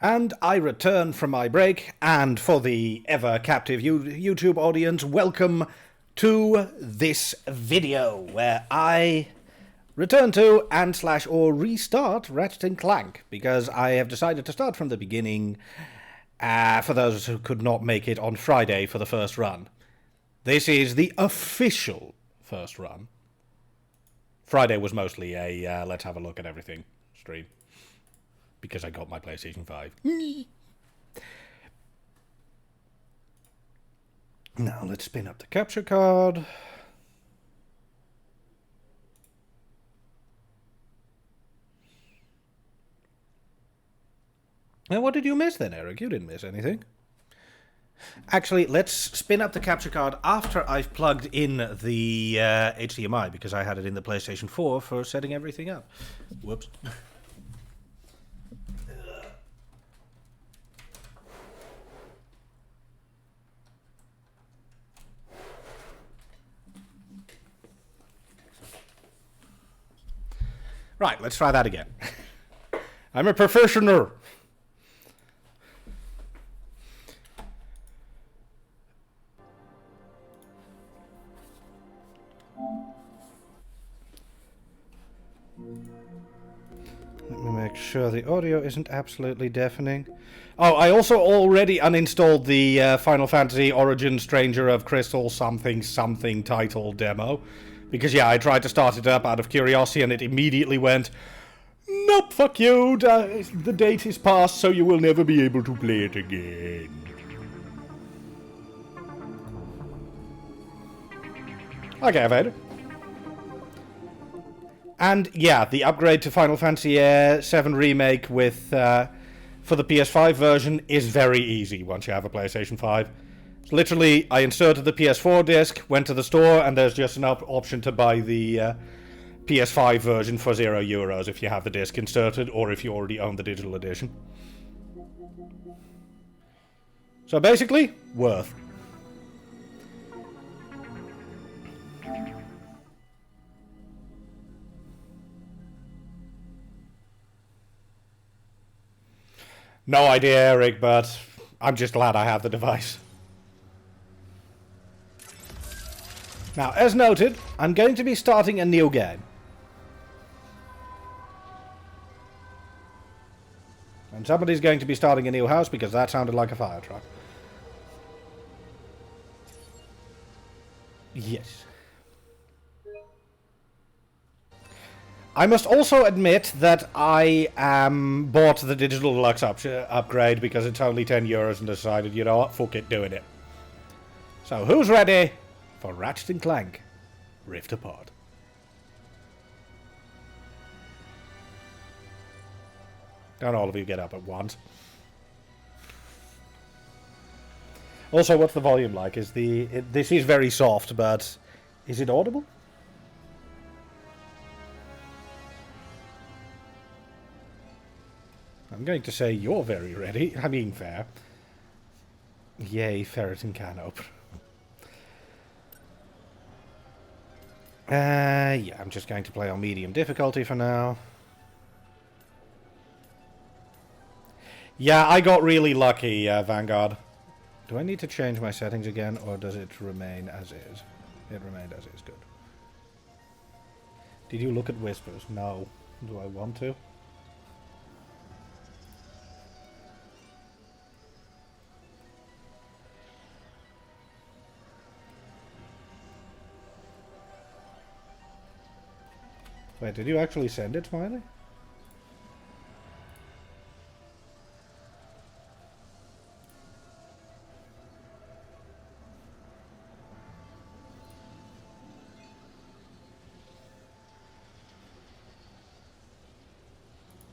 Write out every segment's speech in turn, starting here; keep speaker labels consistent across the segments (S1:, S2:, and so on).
S1: And I return from my break, and for the ever-captive YouTube audience, welcome to this video, where I return to and/or restart Ratchet Clank, because I have decided to start from the beginning, for those who could not make it on Friday for the first run. This is the official first run. Friday was mostly a let's have a look at everything stream. Because I got my PlayStation 5. Now let's spin up the capture card. And what did you miss then, Eric? You didn't miss anything. Actually, let's spin up the capture card after I've plugged in the HDMI, because I had it in the PlayStation 4 for setting everything up. Whoops. Right, let's try that again. I'm a professional. Let me make sure the audio isn't absolutely deafening. Oh, I also already uninstalled the Final Fantasy Origin Stranger of Crystal something something title demo. Because, yeah, I tried to start it up out of curiosity and it immediately went, nope, fuck you, the date is past, so you will never be able to play it again. Okay, I've had it. And, yeah, the upgrade to Final Fantasy VII Remake with, for the PS5 version is very easy once you have a PlayStation 5. Literally, I inserted the PS4 disc, went to the store, and there's just an option to buy the PS5 version for €0 if you have the disc inserted, or if you already own the digital edition. So basically, worth. No idea, Eric, but I'm just glad I have the device. Now, as noted, I'm going to be starting a new game. And somebody's going to be starting a new house because that sounded like a fire truck. Yes. I must also admit that I bought the Digital Deluxe upgrade because it's only €10 and decided, you know what, fuck it, doing it. So, who's ready for Ratchet Clank Rift Apart? Don't all of you get up at once. Also, what's the volume like? This is very soft, but is it audible? I'm going to say you're very ready. I mean, fair. Yay, ferret and can opener. Yeah, I'm just going to play on medium difficulty for now. Yeah, I got really lucky, Vanguard. Do I need to change my settings again, or does it remain as is? It remained as is, good. Did you look at whispers? No. Do I want to? Wait, did you actually send it, Smiley?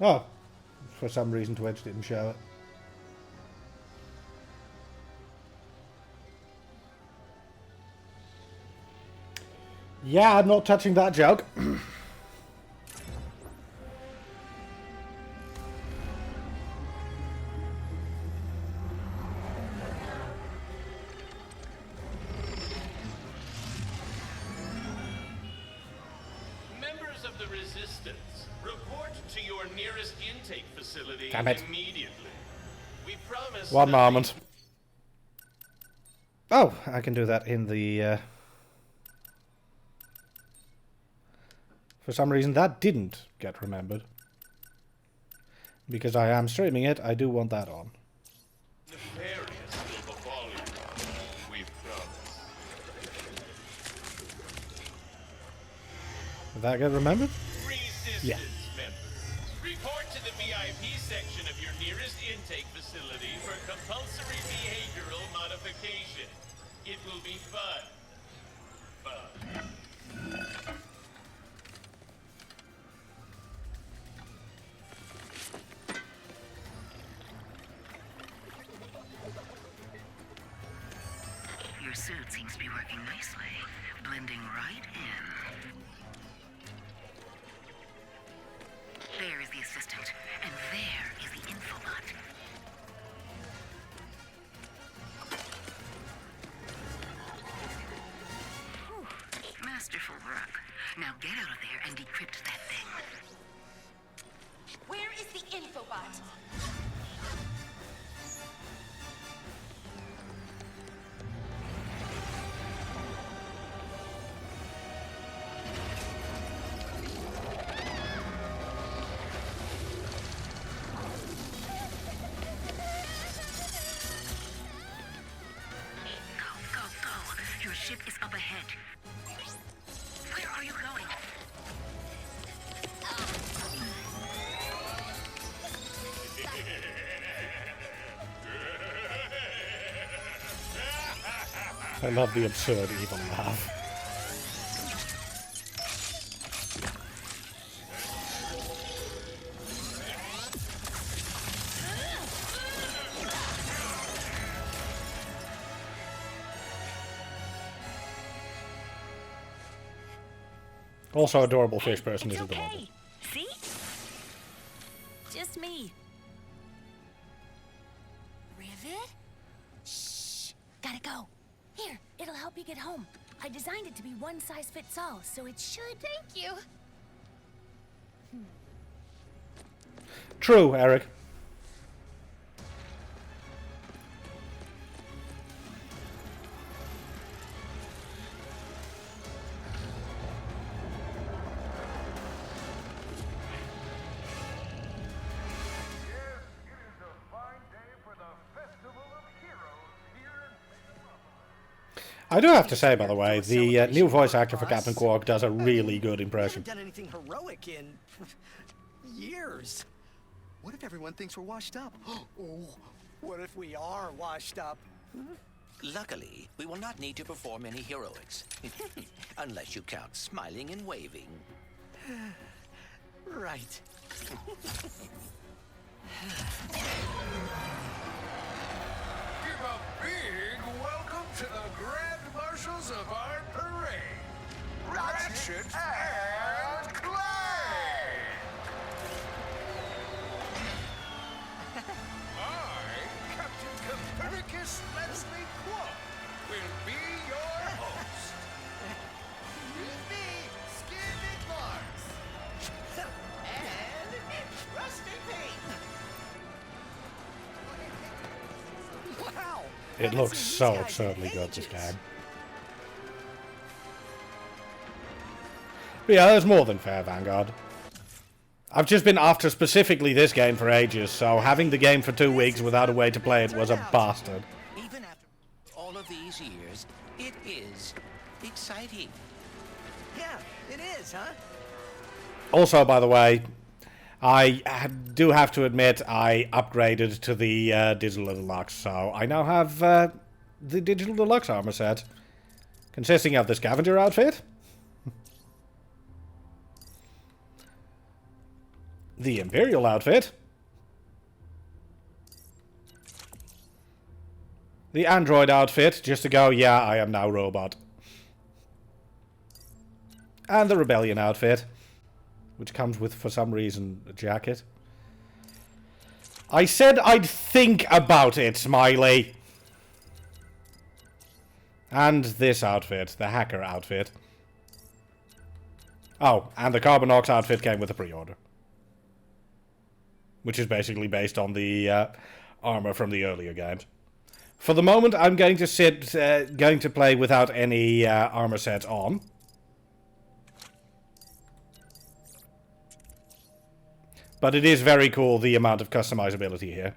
S1: Oh, for some reason Twitch didn't show it. Yeah, I'm not touching that joke.
S2: Resistance. Report to your nearest intake facility
S1: Damn it.
S2: immediately. We promise.
S1: One moment. Oh, I can do that in the... For some reason that didn't get remembered. Because I am streaming it, I do want that on.
S2: Nefarious will befall you. We promise.
S1: Did that get remembered?
S2: Resistance
S1: Yeah.
S2: members. Report to the VIP section of your nearest intake facility for compulsory behavioral modification. It will be fun. Fun.
S3: Your suit seems to be working nicely, blending right in. There is the assistant, and there is the infobot. Whew, masterful work. Now get out of there and decrypt that thing.
S4: Where is the infobot?
S3: Go, go, go. Your ship is up ahead. Where are you going?
S1: I love the absurd evil laugh. Also adorable fish person is adorable.
S4: See? Just me. Rivet? Shh. Gotta go. Here, it'll help you get home. I designed it to be one size fits all, so it should... Thank you.
S1: True, Eric. I do have to say, by the way, the new voice actor for Captain Quark does a really good
S5: We
S1: impression.
S5: haven't done anything heroic in years. What if everyone thinks we're washed up? Oh, what if we are washed up?
S6: Luckily, we will not need to perform any heroics. Unless you count smiling and waving.
S5: Right.
S2: Give a big welcome to the Grand Marshals of our parade, Ratchet and Clank! I, Captain Copernicus Leslie Quark, will be your host. With me, Skinny Clarks. And Rusty Pete.
S5: Wow.
S1: It looks so absurdly good, this game. But yeah, there's more than fair, Vanguard. I've just been after specifically this game for ages, so having the game for 2 weeks without a way to play it was a bastard.
S6: Even after all of these years, it is exciting.
S5: Yeah, it is, huh?
S1: Also, by the way, I do have to admit I upgraded to the Digital Deluxe, so I now have the Digital Deluxe armor set, consisting of the Scavenger outfit, the Imperial outfit, the Android outfit, just to go, yeah, I am now robot, and the Rebellion outfit, which comes with, for some reason, a jacket. I said I'd think about it, Smiley. And this outfit, the hacker outfit. Oh, and the Carbonox outfit came with a pre-order. Which is basically based on the armor from the earlier games. For the moment, I'm going to play without any armor sets on. But it is very cool, the amount of customizability here.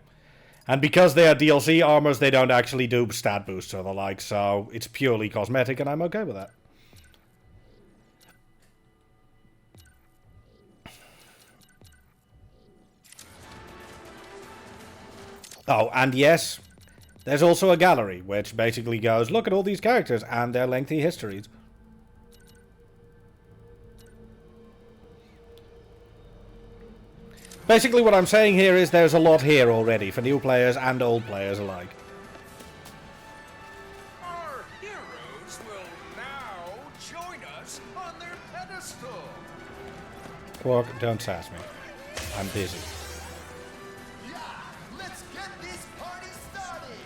S1: And because they are DLC armors, they don't actually do stat boosts or the like, so it's purely cosmetic, and I'm okay with that. Oh, and yes, there's also a gallery, which basically goes, look at all these characters and their lengthy histories. Basically what I'm saying here is there's a lot here already, for new players and old players alike.
S7: Our heroes will now join us on their pedestal.
S1: Quark, don't sass me. I'm busy.
S5: Yeah, let's get this party started.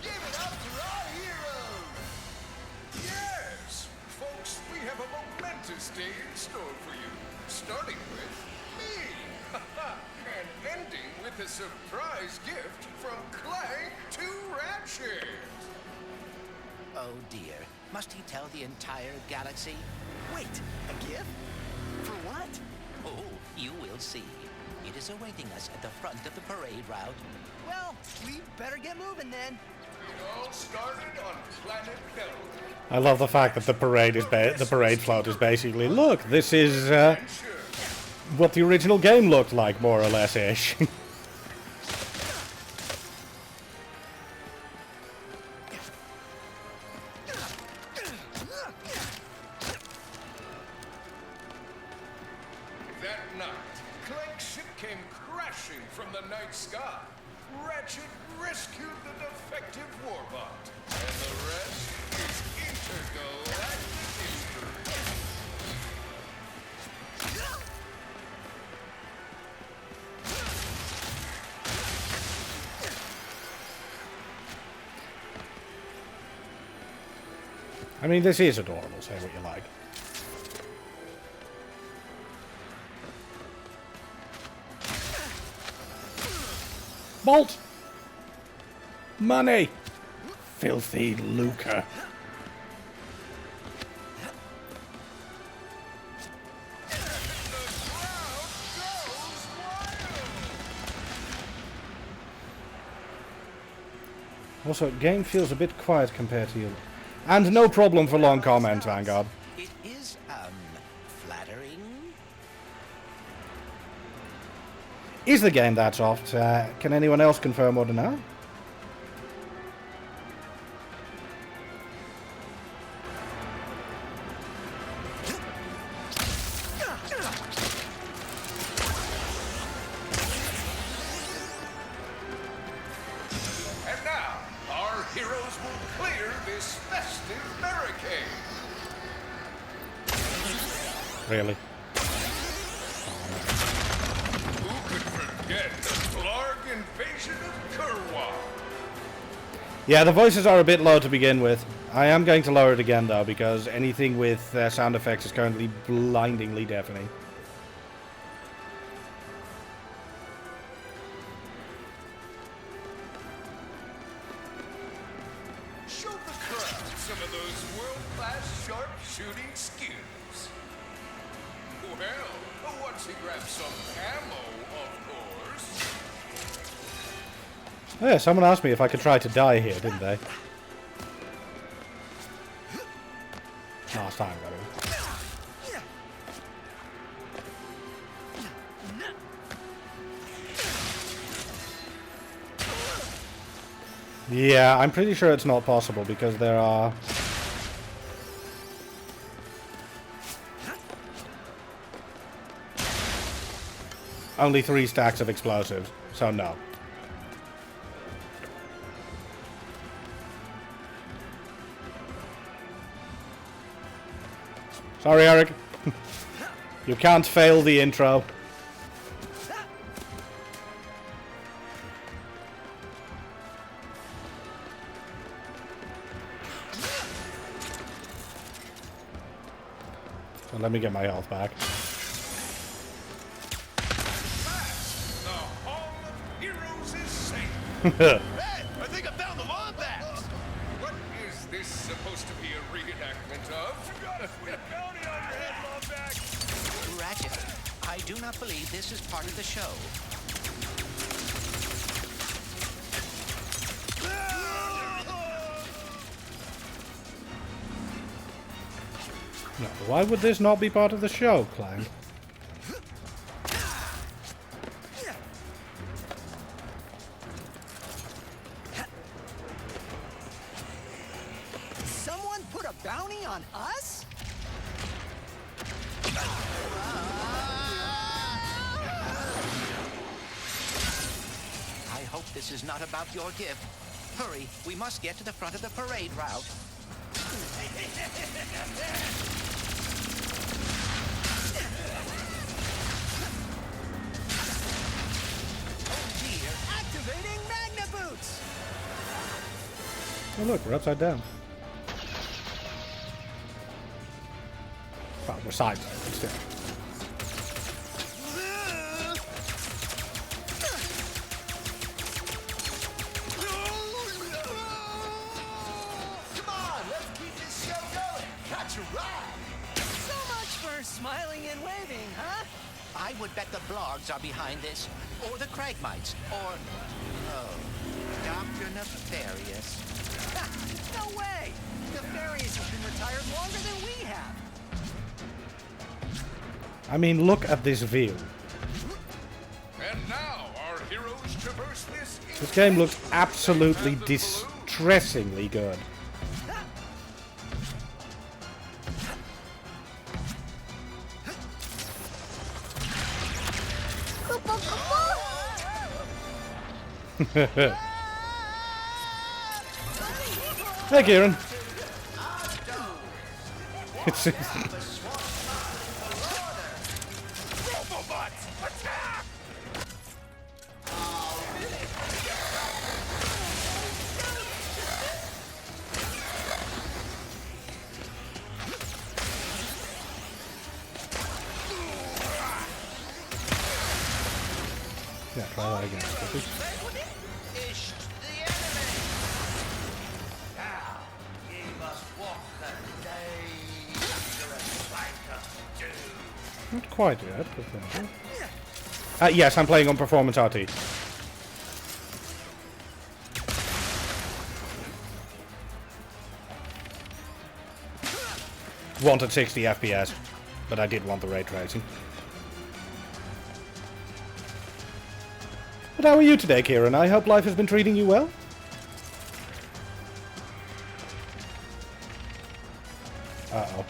S5: Give it up for our heroes.
S7: Yes, folks, we have a momentous day in store for you. Starting with me, and ending with a surprise gift from Clank to Ratchet.
S6: Oh dear. Must he tell the entire galaxy?
S5: Wait, a gift? For what?
S6: Oh, you will see. It is awaiting us at the front of the parade route.
S5: Well, we better get moving then.
S7: It all started on planet Bell.
S1: I love the fact that the parade float is basically, look, this is what the original game looked like, more or less-ish.
S7: That night, Clank's ship came crashing from the night sky. Ratchet rescued the defective warbot, and the rest is intergalactic history.
S1: I mean, this is adorable, say what you like. Bolt! Money! Filthy lucre. Also, game feels a bit quiet compared to you. And no problem for long comments, Vanguard.
S6: It is, flattering.
S1: Is the game that soft? Can anyone else confirm or deny?
S7: And now, our heroes will clear this festive barricade.
S1: Really?
S7: Who could forget the Blarg invasion of Kurwa?
S1: Yeah, the voices are a bit low to begin with. I am going to lower it again, though, because anything with sound effects is currently blindingly deafening.
S7: Show the crowd some of those world-class sharp-shooting skills. Well, once he grabs some ammo, of course.
S1: Oh, yeah, someone asked me if I could try to die here, didn't they? Last time, got it. Yeah, I'm pretty sure it's not possible because there are... only 3 stacks of explosives, so no. Sorry, Eric. You can't fail the intro. So let me get my health back.
S7: The Hall of Heroes. Hey, I think I found the wombats! What is this supposed to be a reenactment of? You got a sweet bounty on your head, wombat!
S6: Ratchet, I do not believe this is part of the show.
S1: No, why would this not be part of the show, Clank?
S5: Someone put a bounty on us?
S6: I hope this is not about your gift. Hurry, we must get to the front of the parade route.
S5: Oh dear, activating Magna Boots!
S1: Oh look, we're upside down. Well, we're sideways, but still.
S5: Come on, let's keep this show going. Catch a ride. So much for smiling and waving, huh?
S6: I would bet the blogs are behind this, or the Cragmites, or... oh, Dr. Nefarious.
S5: Ha, no way! Nefarious has been retired longer than we have.
S1: I mean, look at this view.
S7: And now our heroes traverse this...
S1: This game looks absolutely distressingly good. Hey, Kieran. It's
S7: Robobots, attack!
S1: yeah, try that again.
S6: Ish, the enemy!
S8: Now, ye must walk the dangerous plank of doom.
S1: Not quite yet, but thank you. Yes, I'm playing on Performance RT. Wanted 60 FPS, but I did want the ray tracing. But how are you today, Kieran? I hope life has been treating you well? Uh-oh.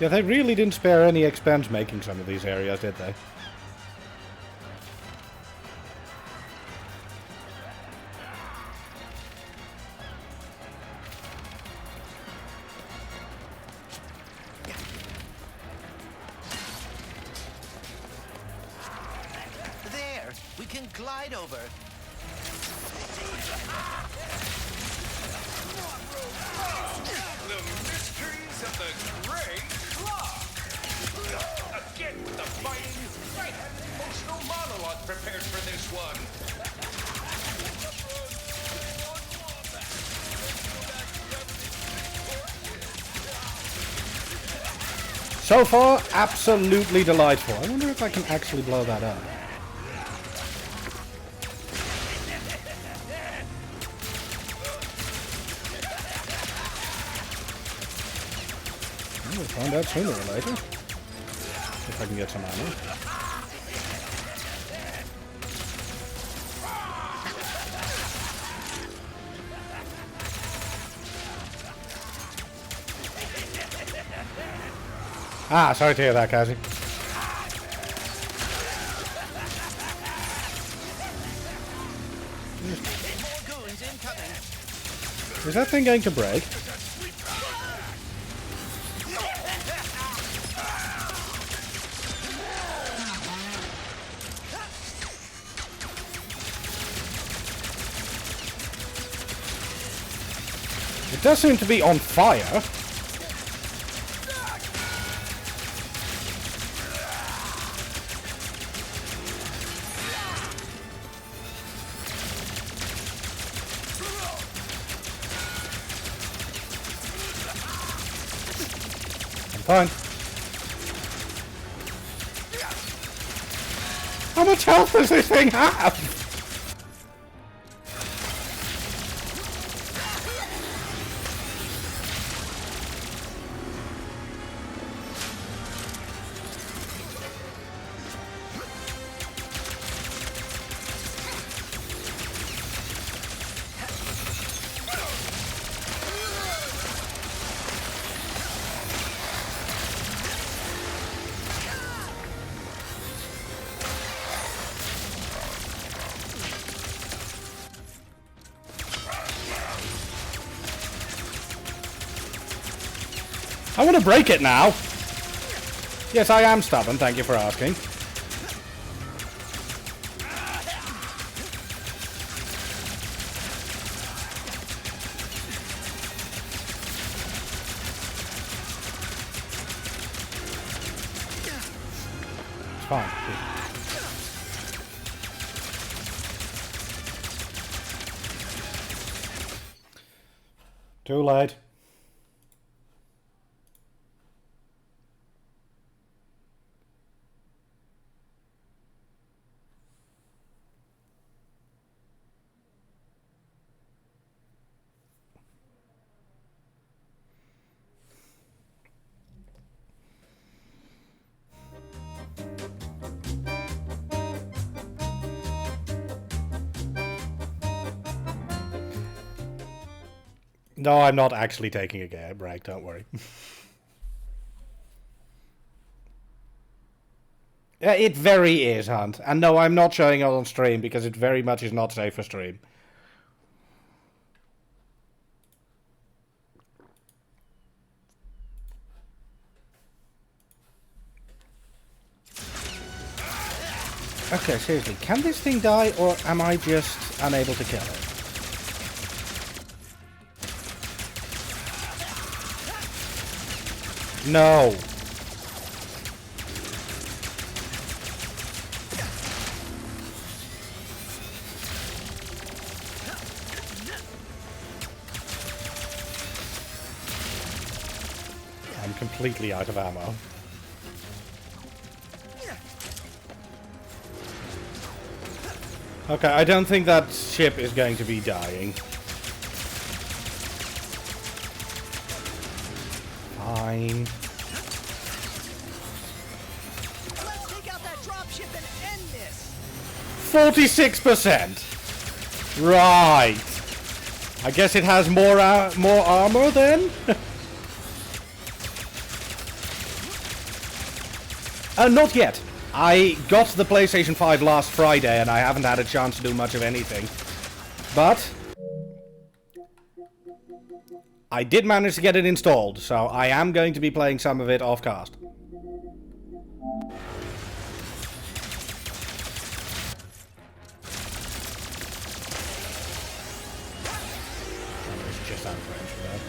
S1: Yeah, they really didn't spare any expense making some of these areas, did they?
S6: There, we can glide over.
S7: The mysteries of the Great Clock! Again with the fighting, I had an emotional monologue prepared for this one.
S1: So far, absolutely delightful. I wonder if I can actually blow that up. We'll find out sooner or later. If I can get some ammo. Ah, sorry to hear that, Cassie.
S6: More goons incoming.
S1: Is that thing going to break? does seem to be on fire. I'm fine. How much health does this thing have? I want to break it now. Yes, I am stubborn. Thank you for asking. It's fine. Too late. No, I'm not actually taking a game break, don't worry. It very is, Hunt. And no, I'm not showing it on stream because it very much is not safe for stream. Okay, seriously, can this thing die or am I just unable to kill it? No. I'm completely out of ammo. Okay, I don't think that ship is going to be dying. Fine.
S5: Let's take out that dropship and end this.
S1: 46%. Right. I guess it has more armor then. Not yet. I got the PlayStation 5 last Friday and I haven't had a chance to do much of anything. But I did manage to get it installed, so I am going to be playing some of it off cast. It's just out of range for that.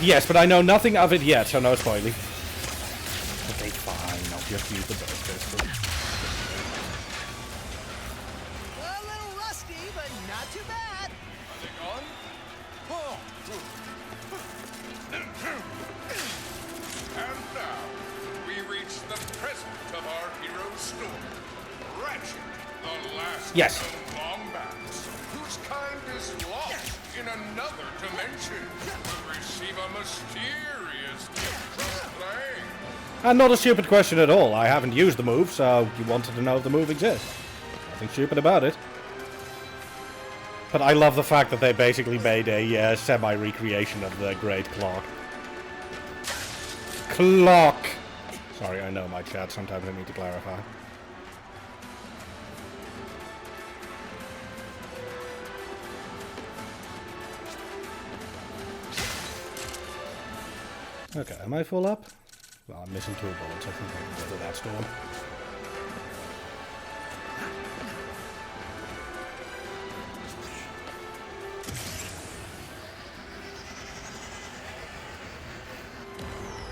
S1: Yes, but I know nothing of it yet, so no spoiling. Okay, fine. I'll just use the burst pistol.
S5: A little rusty, but not too bad.
S7: Are they gone? Oh, and now, we reach the present of our hero's story. Ratchet, the last
S1: Yes.
S7: of the Wombats, whose kind is lost in another dimension, will receive a mysterious gift from Clank.
S1: And not a stupid question at all. I haven't used the move, so you wanted to know if the move exists. Nothing stupid about it. But I love the fact that they basically made a semi-recreation of the Great Clock. Clock! Sorry, I know my chat. Sometimes I need to clarify. Okay, am I full up? Well, I'm missing 2 bullets. I think I can go to that storm.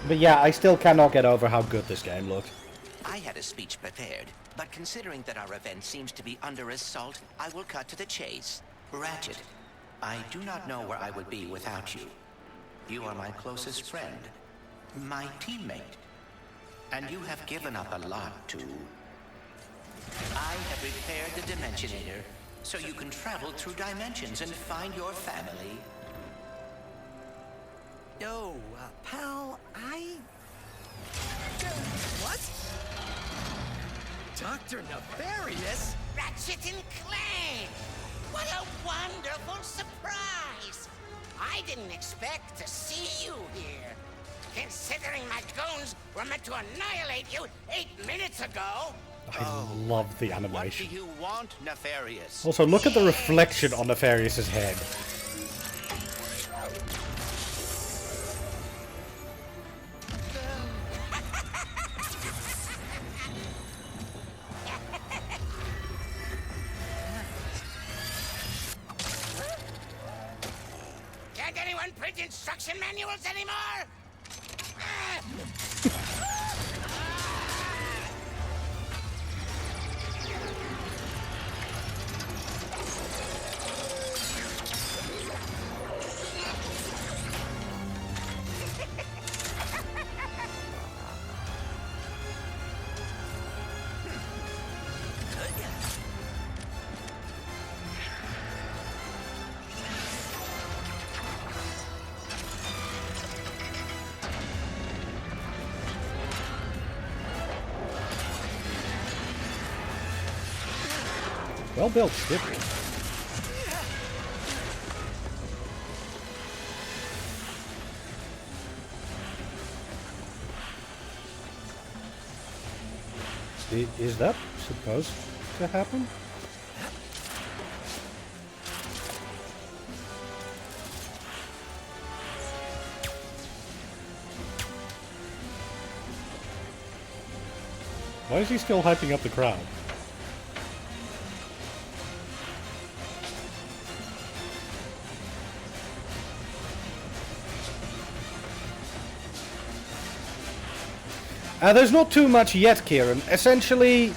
S1: But yeah, I still cannot get over how good this game looks.
S6: I had a speech prepared, but considering that our event seems to be under assault, I will cut to the chase. Ratchet, I do not know where I would be without you. You are my closest friend, my teammate, and you have given up a lot to... I have repaired the Dimensionator, so you can travel through dimensions and find your family.
S5: Yo, pal, What? Dr. Nefarious?
S9: Ratchet and Clank! What a wonderful surprise! I didn't expect to see you here. Considering my goons were meant to annihilate you 8 minutes ago.
S1: I love the
S6: What do
S1: animation.
S6: you want, Nefarious?
S1: Also, look at the reflection on Nefarious's head.
S9: Can't anyone print instruction manuals anymore?
S1: Well built ship. Is that supposed to happen? Why is he still hyping up the crowd? There's not too much yet, Kieran. Essentially,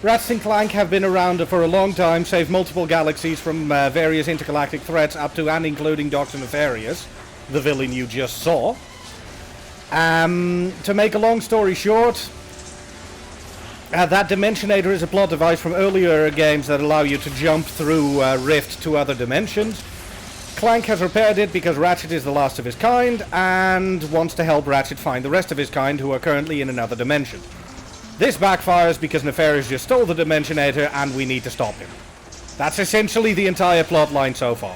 S1: Ratchet Clank have been around for a long time, saved multiple galaxies from various intergalactic threats up to and including Dr. Nefarious, the villain you just saw. To make a long story short, that Dimensionator is a plot device from earlier games that allow you to jump through rift to other dimensions. Clank has repaired it because Ratchet is the last of his kind and wants to help Ratchet find the rest of his kind who are currently in another dimension. This backfires because Nefarious just stole the Dimensionator and we need to stop him. That's essentially the entire plot line so far.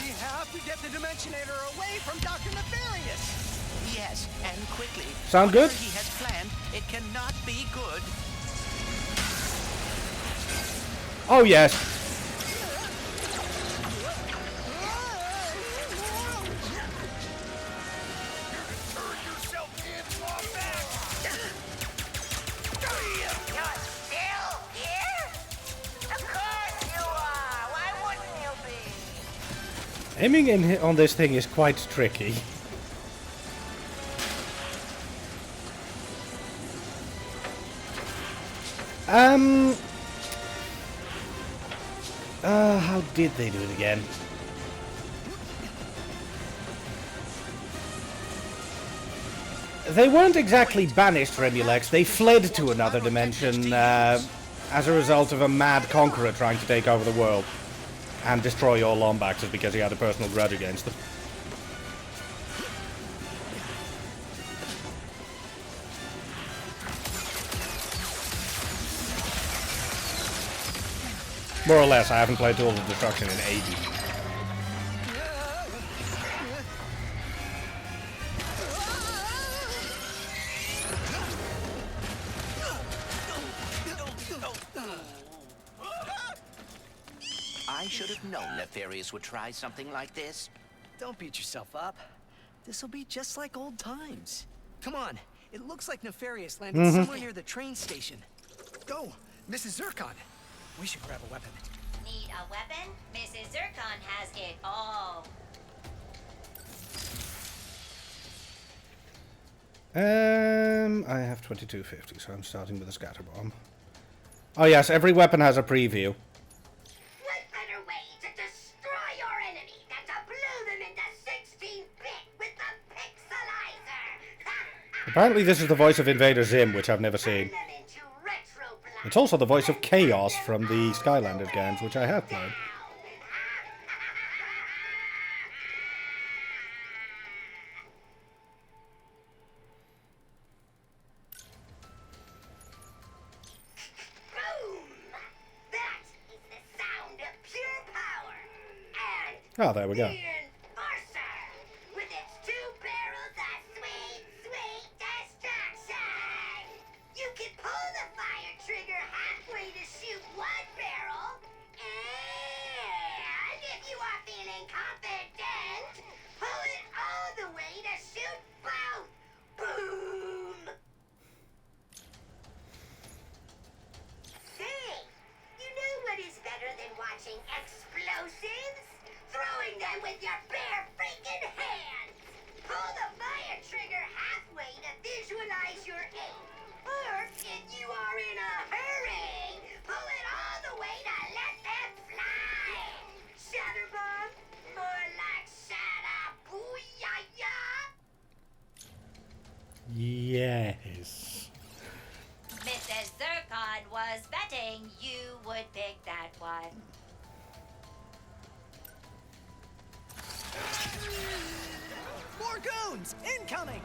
S5: We have to get the Dimensionator away from Dr. Nefarious!
S6: Yes, and quickly.
S1: Sound good?
S6: Whatever he has planned, it cannot be good.
S1: Oh yes. Aiming on this thing is quite tricky. How did they do it again? They weren't exactly banished, Remulex. They fled to another dimension as a result of a mad conqueror trying to take over the world and destroy all Lombaxes because he had a personal grudge against them. More or less, I haven't played Tools of Destruction in ages.
S6: I should have known Nefarious would try something like this.
S5: Don't beat yourself up. This'll be just like old times. Come on, it looks like Nefarious landed somewhere near the train station. Go, Mrs. Zircon. We should grab a weapon.
S10: Need a weapon? Mrs. Zircon has it all.
S1: I have 2250, so I'm starting with a scatter bomb. Oh yes, every weapon has a preview.
S10: What better way to destroy your enemy than to blow them into 16-bit with the pixelizer?
S1: Apparently this is the voice of Invader Zim, which I've never seen.
S10: Turn them into retro black.
S1: It's also the voice of Chaos from the Skylanders games, which I have played. Oh, there we go.
S10: With its 2 barrels of sweet, sweet destruction! You can pull the fire trigger halfway to shoot 1 barrel, and if you are feeling confident, pull it all the way to shoot both! Boom! Say, you know what is better than watching explosives? Throwing them with your bare freaking hands! Pull the fire trigger halfway to visualize your aim. Or, if you are in a hurry, pull it all the way to let them fly! Shatter bomb? More like shatter booyah!
S1: Yes.
S10: Mrs. Zircon was betting you would pick that one.
S5: More goons! Incoming!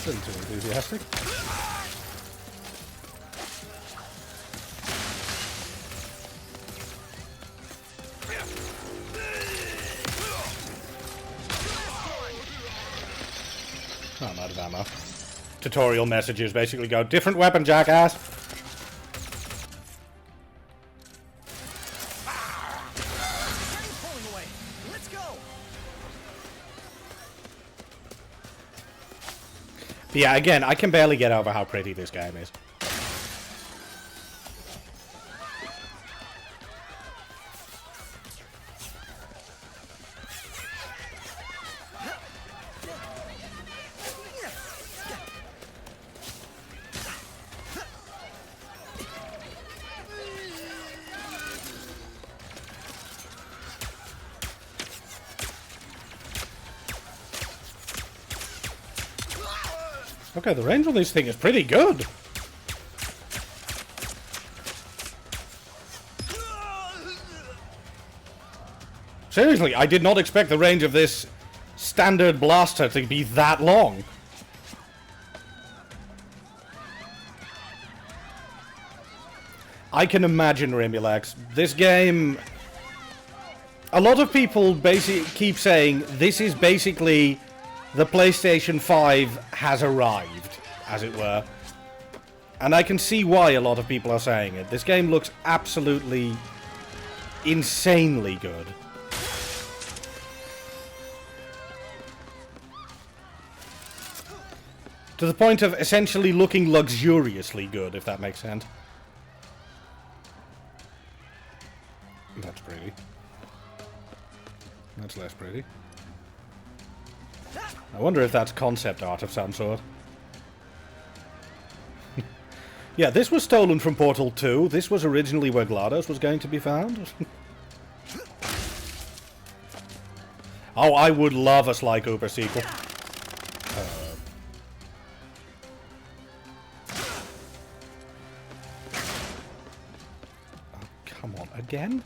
S1: Wasn't too enthusiastic. Oh, I'm out of ammo. Tutorial messages basically go, different weapon, jackass!
S5: Pulling away. Let's go!
S1: But yeah, again, I can barely get over how pretty this game is. Okay, the range on this thing is pretty good. Seriously, I did not expect the range of this standard blaster to be that long. I can imagine, Remulex. This game... A lot of people keep saying this is basically the PlayStation 5 has arrived, as it were. And I can see why a lot of people are saying it. This game looks absolutely insanely good. To the point of essentially looking luxuriously good, if that makes sense. That's pretty. That's less pretty. I wonder if that's concept art of some sort. Yeah, this was stolen from Portal 2. This was originally where GLaDOS was going to be found. Oh, I would love a Sly Cooper sequel. Oh, come on, again?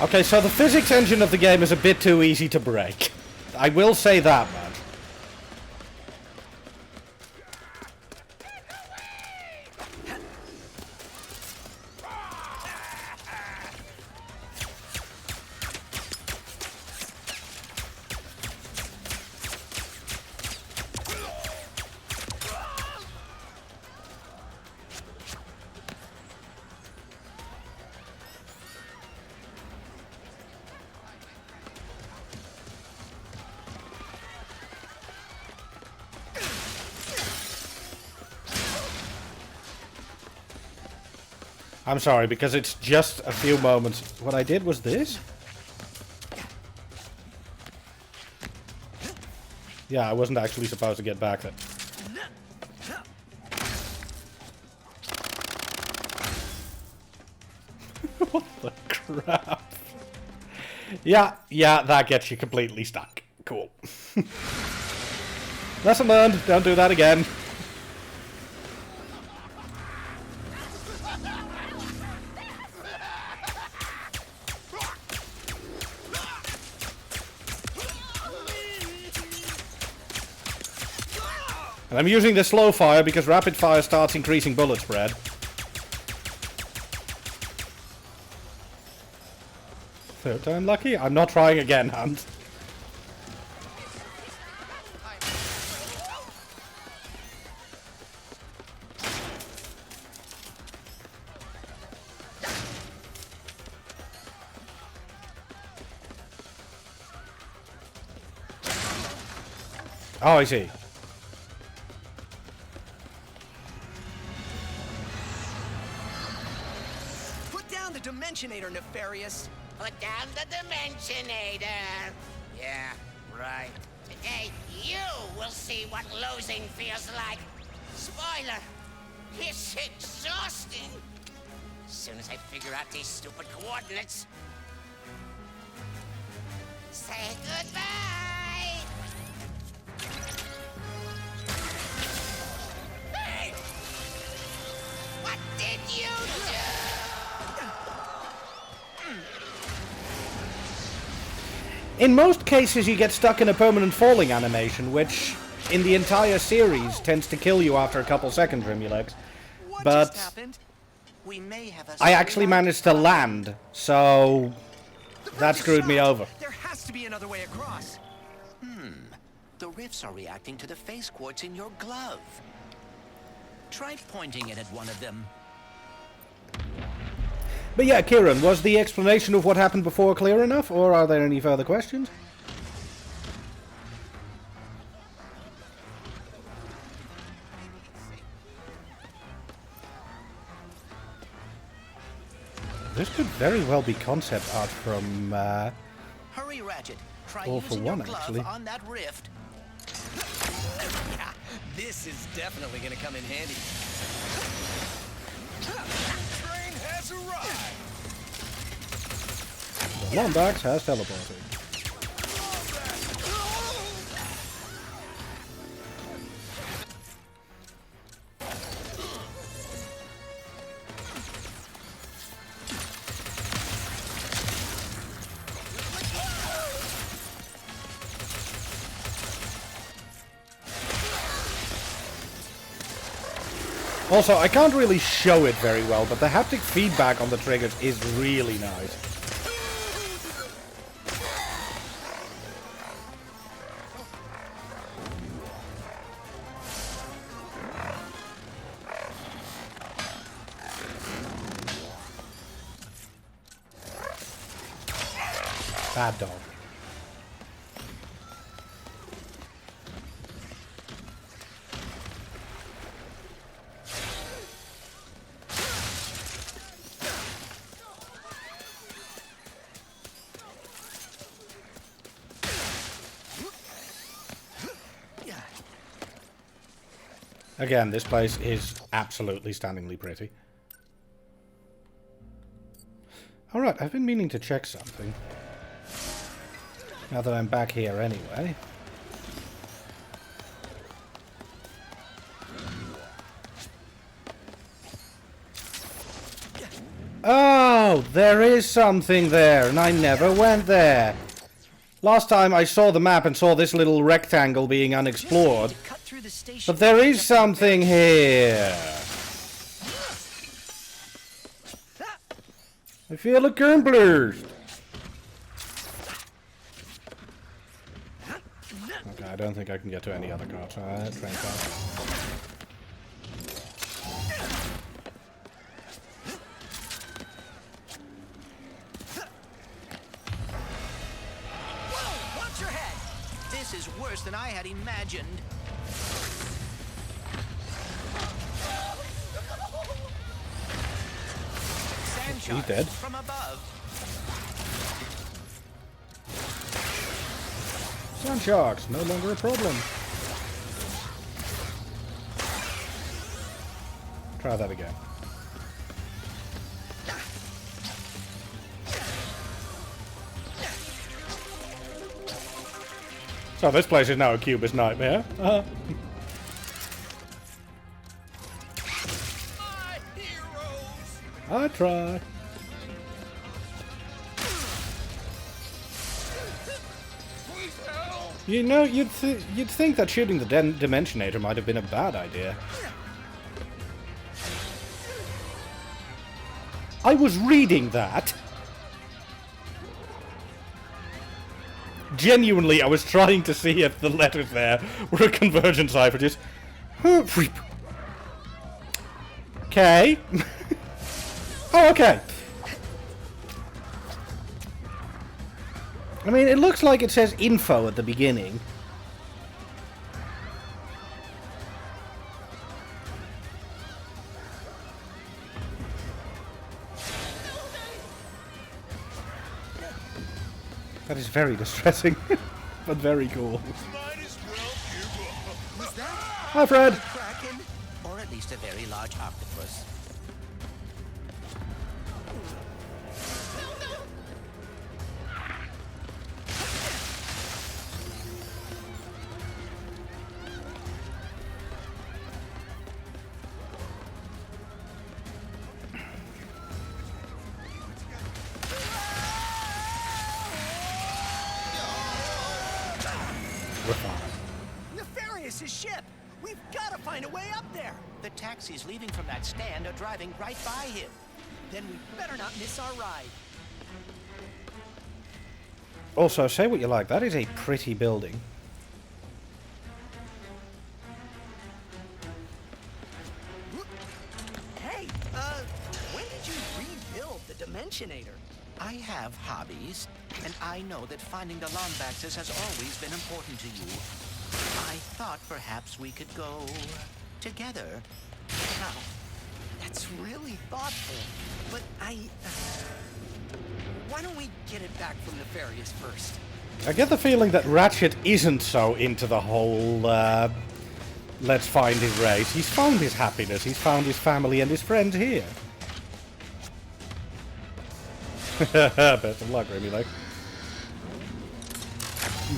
S1: Okay, so the physics engine of the game is a bit too easy to break. I will say that much. I'm sorry, because it's just a few moments. What I did was this? Yeah, I wasn't actually supposed to get back then. What the crap? Yeah, that gets you completely stuck. Cool. Lesson learned, don't do that again. And I'm using the slow fire because rapid fire starts increasing bullet spread. Third time lucky? I'm not trying again, Hunt. Oh, I see.
S5: Put down the Dimensionator, Nefarious.
S9: Put down the Dimensionator. Yeah, right. Today, you will see what losing feels like. Spoiler, it's exhausting. As soon as I figure out these stupid coordinates. Say goodbye. Hey! What did you do?
S1: In most cases, you get stuck in a permanent falling animation, which, in the entire series, tends to kill you after a couple seconds, Rimulex.
S5: What
S1: But
S5: just happened?
S6: We may have a
S1: I actually managed to land, so that screwed me over.
S5: There has to be another way across.
S6: The rifts are reacting to the face quartz in your glove. Try pointing it at one of them.
S1: But yeah, Kieran, was the explanation of what happened before clear enough, or are there any further questions? This could very well be concept art from,
S6: Hurry, Ratchet. Try
S1: All for
S6: using your
S1: One,
S6: glove
S1: actually.
S6: on that rift.
S5: Yeah, this is definitely gonna come in handy.
S7: Train has arrived.
S1: the Lombax has teleported. Also, I can't really show it very well, but the haptic feedback on the triggers is really nice. Bad dog. Again, this place is absolutely stunningly pretty. Alright, I've been meaning to check something. Now that I'm back here anyway. Oh, there is something there, and I never went there. Last time I saw the map and saw this little rectangle being unexplored.
S5: Cut through the station.
S1: But there is something here. I feel accomplished. Okay, I don't think I can get to any other cars. Train car.
S5: Watch your head.
S6: This is worse than I had imagined.
S1: He's dead.
S6: From above.
S1: Sand sharks, no longer a problem. Try that again. So this place is now a cubist nightmare.
S7: My heroes!
S1: I try.
S7: Please help!
S1: You know, you'd think that shooting the Dimensionator might have been a bad idea. I was reading that. Genuinely, I was trying to see if the letters there were a conversion cipher. Just... Okay. Oh, okay. I mean, it looks like it says info at the beginning. That is very distressing, but very cool.
S7: Might as well give up.
S5: Was that
S1: Hi, Fred.
S5: Kraken?
S6: Or at least a very large octopus.
S1: We're fine.
S5: Nefarious' ship! We've got to find a way up there!
S6: The taxis leaving from that stand are driving right by him.
S5: Then we better not miss our ride.
S1: Also, say what you like, that is a pretty building.
S5: Hey, when did you rebuild the Dimensionator?
S6: I have hobbies, and I know that finding the Lombaxes has always been important to you. I thought perhaps we could go together.
S5: Wow, that's really thoughtful. But why don't we get it back from Nefarious first?
S1: I get the feeling that Ratchet isn't so into the whole, let's find his race. He's found his happiness, he's found his family and his friends here. Best of luck, Remy, like.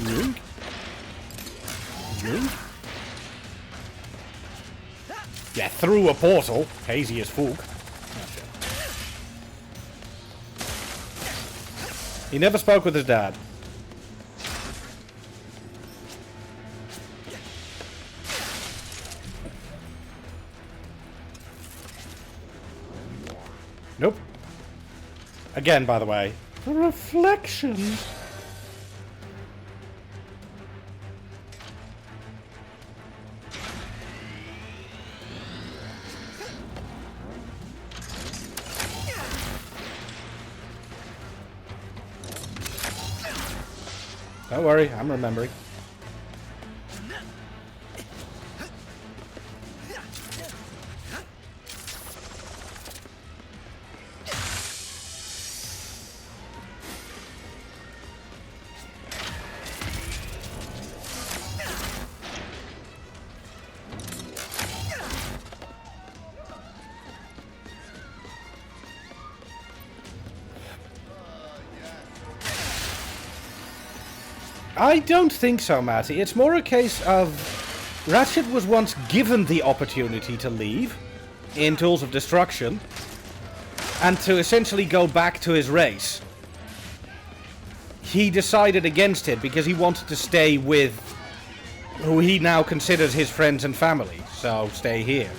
S1: Yoink. Yoink. Yeah, through a portal. Hazy as fuck. He never spoke with his dad. Nope. Again, by the way. The reflections. Don't worry, I'm remembering. I don't think so, Matty. It's more a case of Ratchet was once given the opportunity to leave in Tools of Destruction and to essentially go back to his race. He decided against it because he wanted to stay with who he now considers his friends and family. So stay here.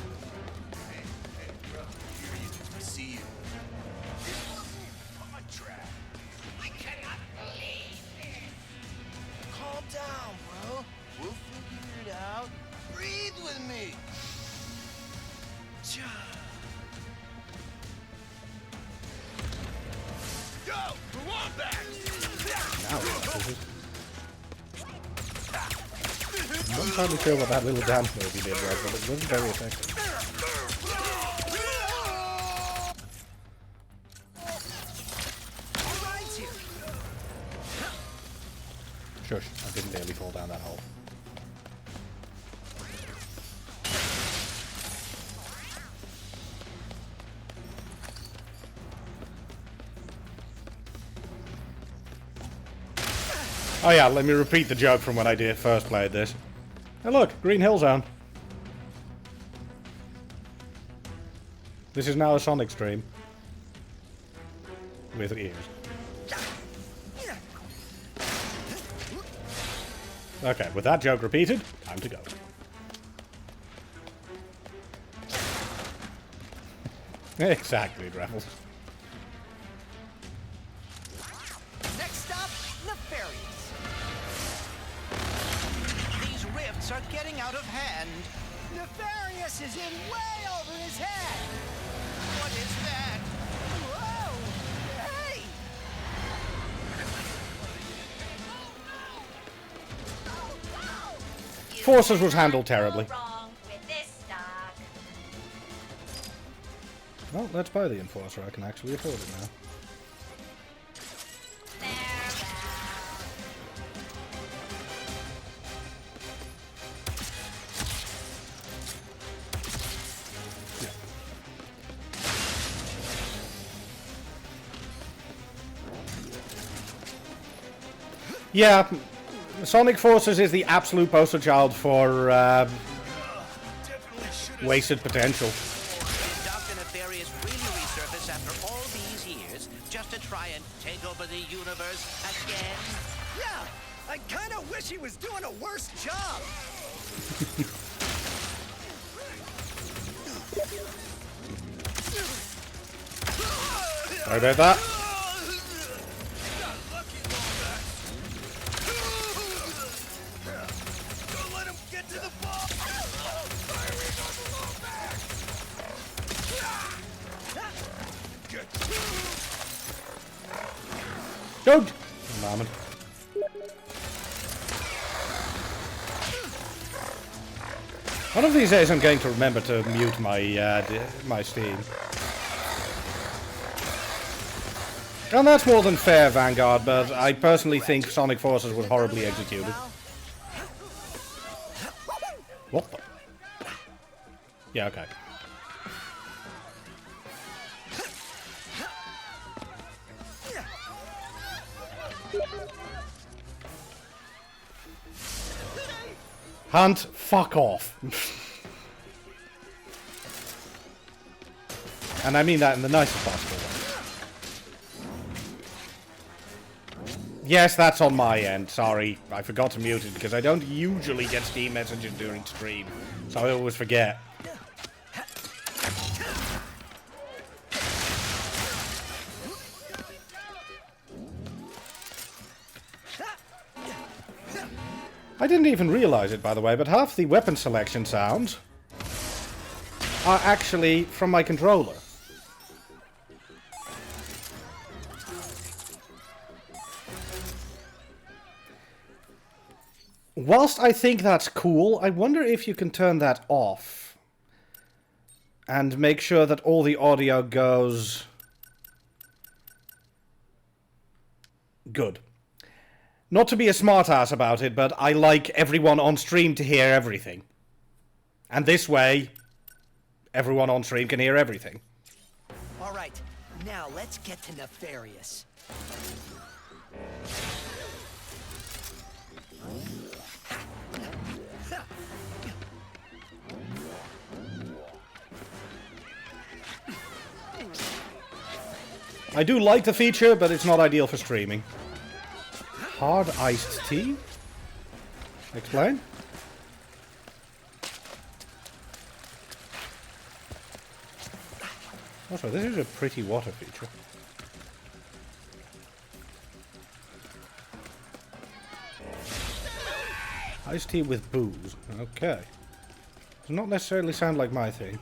S8: I cannot believe it. Calm down, bro. We'll figure it out. Breathe with me.
S7: Yo, the Wombat!
S1: I'm not entirely sure what that little dance move he did was, but it wasn't very effective. Shush, I didn't nearly fall down that hole. Oh yeah, let me repeat the joke from when I first played this. Oh look, Green Hill Zone. This is now a Sonic stream. With ears. Okay, with that joke repeated, time to go. Exactly, Raffles.
S5: Next stop, Nefarious.
S6: These rifts are getting out of hand.
S5: Nefarious is in way over his head.
S6: What is that?
S5: Whoa! Hey!
S1: Forces was handled terribly.
S10: Wrong with this stock.
S1: Well, let's buy the Enforcer. I can actually afford it now. Yeah, Sonic Forces is the absolute poster child for wasted potential.
S6: Did Dr. Nefarious really resurface after all these years just to try and take over the universe again?
S5: Yeah, I kind of wish he was doing a worse job.
S1: Sorry about that. Don't! Moment. One of these days I'm going to remember to mute my my Steam. And that's more than fair, Vanguard, but I personally think Sonic Forces was horribly executed. What the? Yeah, okay. Hunt, fuck off. And I mean that in the nicest possible way. Yes, that's on my end. Sorry, I forgot to mute it because I don't usually get Steam messages during stream. So I always forget. I didn't even realize it, by the way, but half the weapon selection sounds are actually from my controller. Whilst I think that's cool, I wonder if you can turn that off and make sure that all the audio goes good. Not to be a smartass about it, but I like everyone on stream to hear everything. And this way, everyone on stream can hear everything.
S5: All right, now let's get to Nefarious.
S1: I do like the feature, but it's not ideal for streaming. Hard iced tea? Explain? Also, this is a pretty water feature. Iced tea with booze. Okay. Does not necessarily sound like my thing.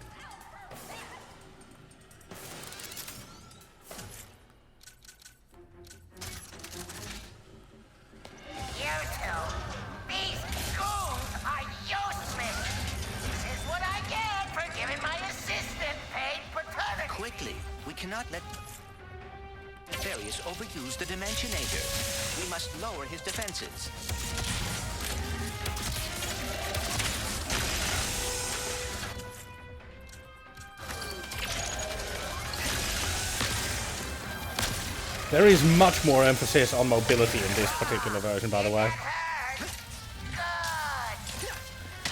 S6: Nefarious overused the Dimensionator. We must lower his defenses.
S1: There is much more emphasis on mobility in this particular version, by the way.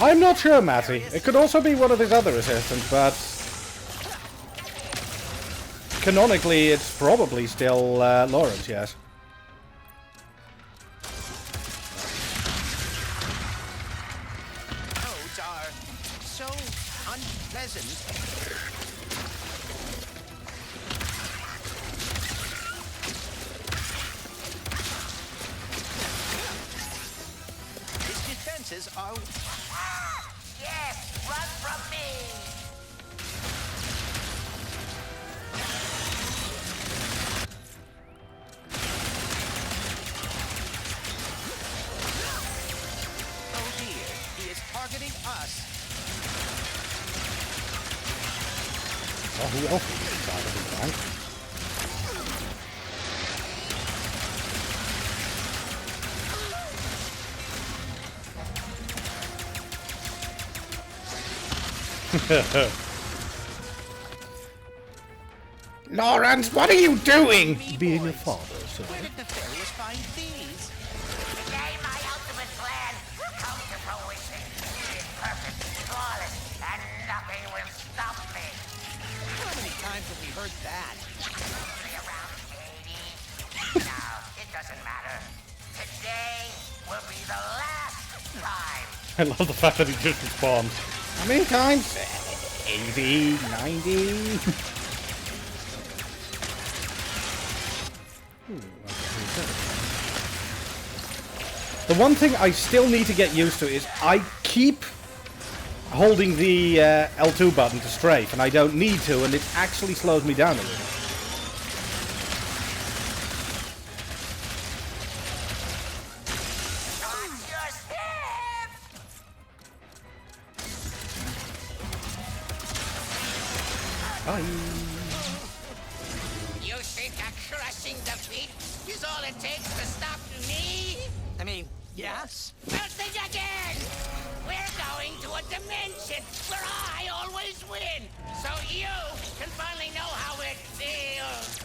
S1: I'm not sure, Matty. It could also be one of his other assistants, but canonically, it's probably still Lawrence, yes.
S6: Codes are so unpleasant. His defenses are...
S9: Yes, run from me!
S6: Oh dear, he is targeting us.
S1: Oh, who else is inside of his tank? Lawrence, what are you doing? Being a father, sir.
S6: Where did Nefarious find these?
S9: Today my ultimate plan will come to fruition. It is perfect, flawless, and nothing will stop me.
S5: How many times have we heard that?
S9: Only around 80. No, it doesn't matter. Today will be the last time.
S1: I love the fact that he just responds. How many times? 80, 90? The one thing I still need to get used to is I keep holding the L2 button to strafe, and I don't need to, and it actually slows me down a little.
S9: Watch your step! You think a crushing defeat is all it takes to stop me?
S5: I mean, yes.
S9: Well, think again! We're going to a dimension where I always win, so you can finally know how it feels.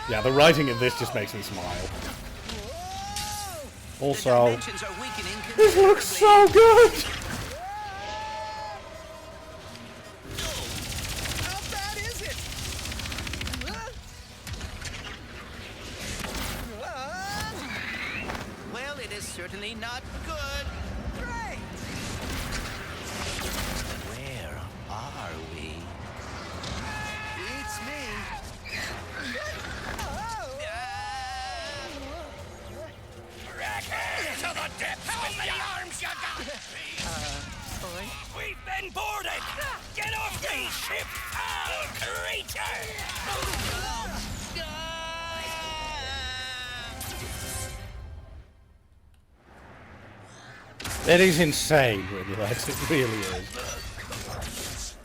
S1: Yeah, the writing in this just makes me smile. Also,
S6: Dimensions are weakening
S1: this looks
S6: considerably.
S1: so good!
S5: How bad is it?
S6: Well, it is certainly not good.
S5: Great!
S6: Where are we?
S5: Beats me.
S9: To the depths! How many arms you got? We've been boarded! Get off the ship, foul creature!
S1: It is insane, really, Lex. It really is.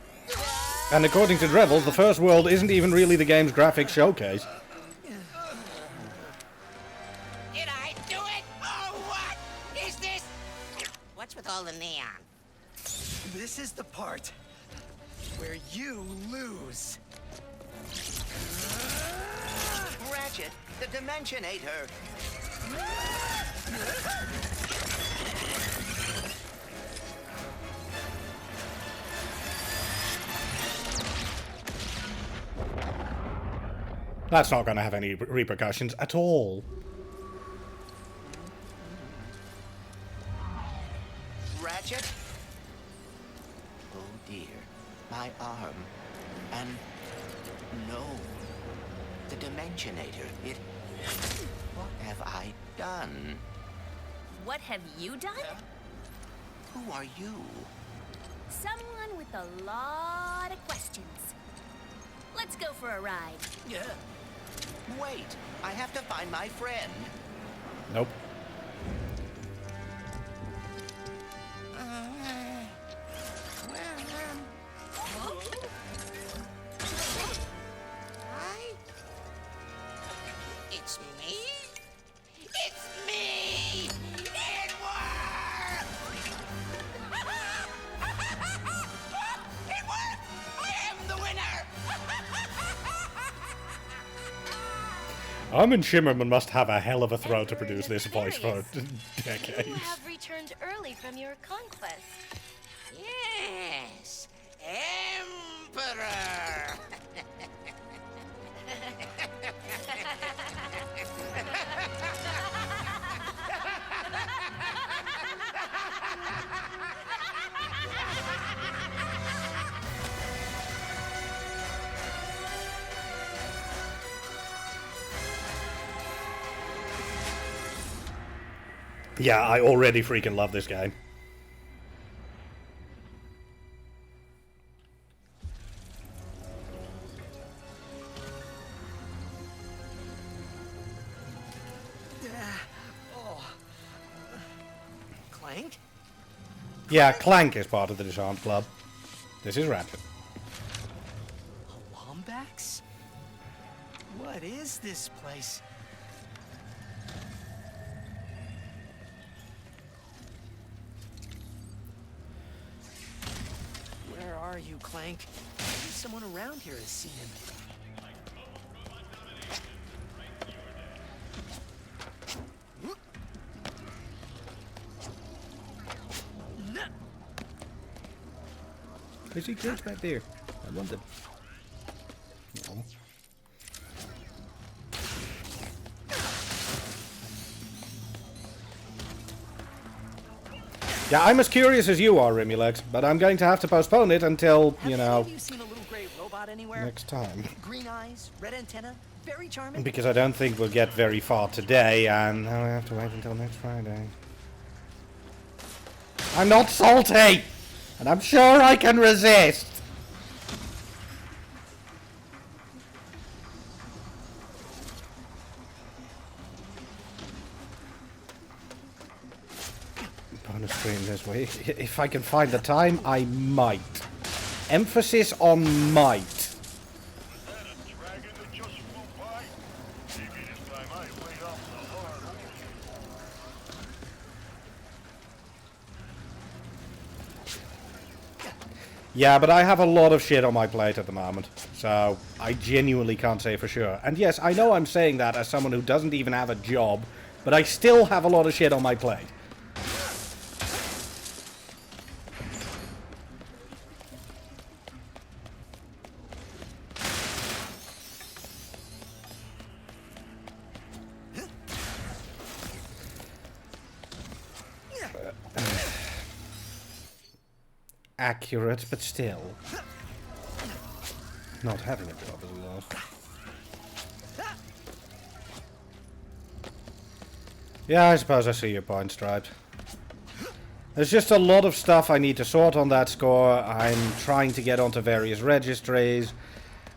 S1: And according to Drevels, the first world isn't even really the game's graphics showcase.
S9: Did I do it? Or what? Is this... What's with all the neon?
S5: This is the part where you lose.
S6: Ratchet, the Dimensionator.
S1: That's not going to have any repercussions at all.
S6: Ratchet? Oh dear, my arm. And no, the Dimensionator. It... What have I done?
S4: What have you done?
S6: Who are you?
S4: Someone with a lot of questions. Let's go for a ride.
S5: Yeah.
S6: Wait, I have to find my friend.
S1: Nope. Armin Shimmerman must have a hell of a throat to produce this voice for decades.
S4: You have returned early from your conquest.
S9: Yes, Emperor!
S1: Yeah, I already freaking love this game.
S5: Clank?
S1: Yeah, Clank is part of the Disarmed Club. This is Ratchet.
S5: Lombax? What is this place? Where are you, Clank? Maybe someone around here has seen him.
S1: Is he good back there? I wondered. No. Yeah, I'm as curious as you are, Rimulex, but I'm going to have to postpone it until, you know,
S5: Have you seen a little gray robot anywhere?
S1: next time.
S5: Green eyes, red antenna, very charming.
S1: Because I don't think we'll get very far today, and now I have to wait until next Friday. I'm not salty! And I'm sure I can resist! Bonus stream this week. If I can find the time, I might. Emphasis on might. Yeah, but I have a lot of shit on my plate at the moment, so I genuinely can't say for sure. And yes, I know I'm saying that as someone who doesn't even have a job, but I still have a lot of shit on my plate. Accurate, but still. Not having a job is a loss. Yeah, I suppose I see your point, Striped. There's just a lot of stuff I need to sort on that score. I'm trying to get onto various registries.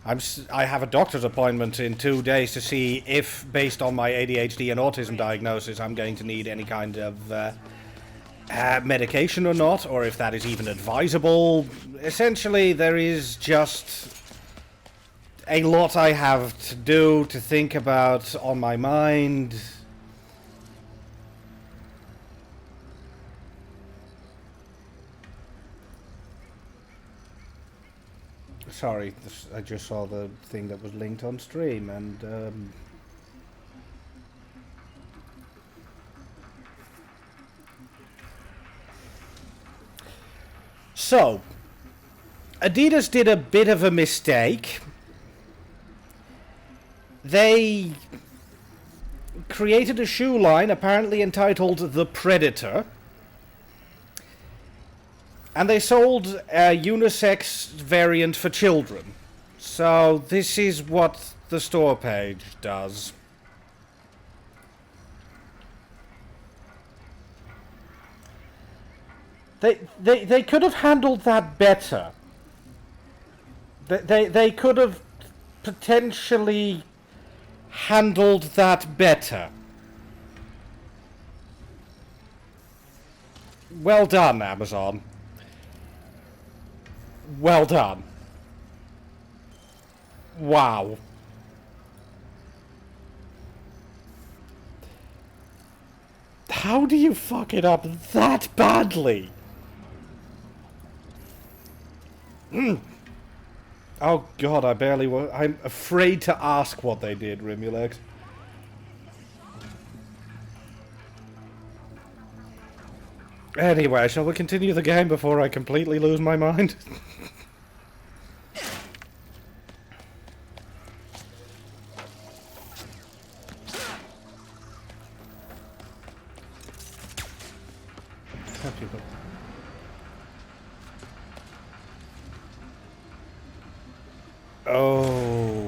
S1: I have a doctor's appointment in 2 days to see if, based on my ADHD and autism diagnosis, I'm going to need any kind of medication or not, or if that is even advisable. Essentially, there is just a lot I have to do, to think about on my mind. Sorry, I just saw the thing that was linked on stream, and so, Adidas did a bit of a mistake. They created a shoe line apparently entitled The Predator. And they sold a unisex variant for children. So this is what the store page does. They could have handled that better. They could have potentially handled that better. Well done, Amazon. Well done. Wow. How do you fuck it up that badly? Oh god, I barely was. I'm afraid to ask what they did, Rimulex. Anyway, shall we continue the game before I completely lose my mind? Oh.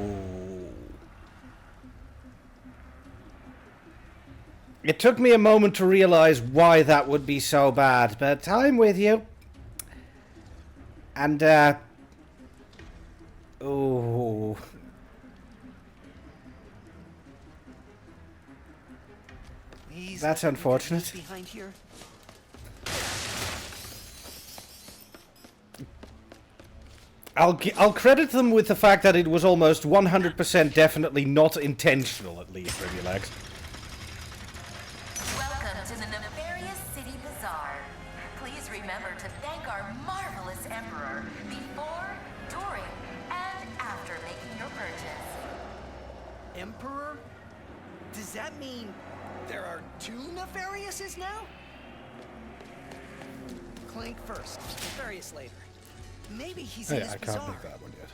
S1: It took me a moment to realize why that would be so bad, but I'm with you. And, oh. That's unfortunate.
S5: Behind here.
S1: I'll credit them with the fact that it was almost 100% definitely not intentional, at least, Relax.
S3: Welcome to the Nefarious City Bazaar. Please remember to thank our marvelous Emperor before, during, and after making your purchase.
S5: Emperor? Does that mean there are two Nefariouses now? Clank first, Nefarious later. Maybe he's in his
S1: I
S5: bazaar.
S1: can't make that one yet.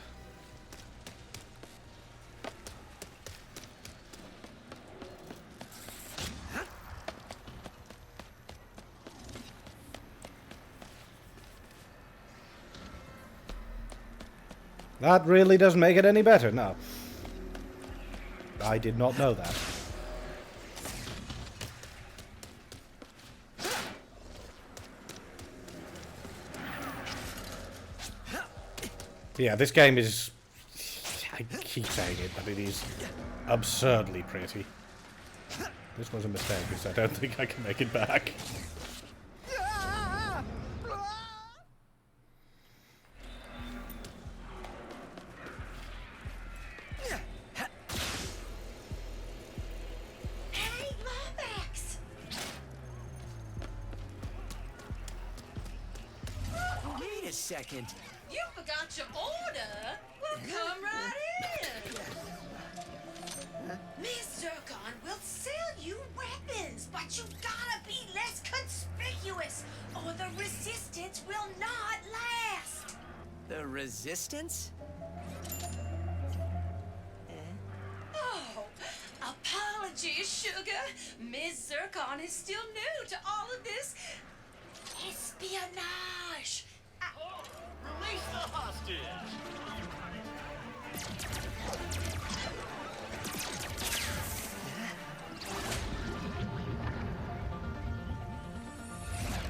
S1: That really doesn't make it any better, no. I did not know that. Yeah, this game is... I keep saying it, but it is absurdly pretty. This was a mistake, because I don't think I can make it back.
S4: Hey, Lomax!
S5: Wait a second.
S11: You forgot your order? Well, come right in. Miss Zircon will sell you weapons, but you gotta be less conspicuous, or the resistance will not last.
S5: The Resistance?
S11: Oh, apologies, sugar. Miss Zircon is still new to all of this espionage.
S2: Release the hostage!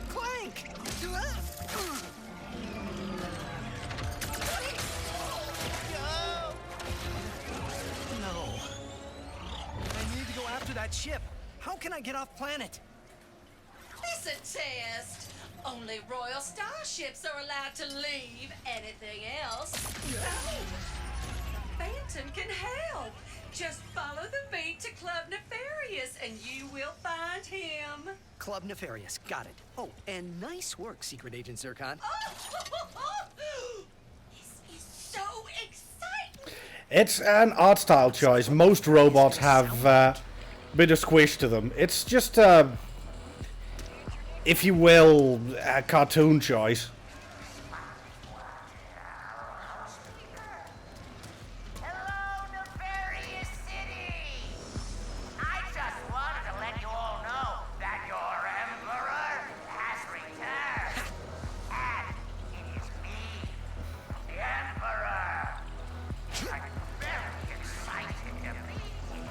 S5: Clank! No. I need to go after that ship. How can I get off planet?
S11: It's a test. Only royal starships are allowed to leave. Anything else? No. Phantom can help. Just follow the beat to Club Nefarious and you will find him.
S5: Club Nefarious, got it. Oh, and nice work, Secret Agent Zircon.
S11: This is so exciting.
S1: It's an art style choice. Most robots have a bit of squish to them. It's just, if you will, a cartoon choice.
S10: Hello, Nefarious City! I just wanted to let you all know that your Emperor has returned. And it is me, the Emperor. I'm very excited to meet you.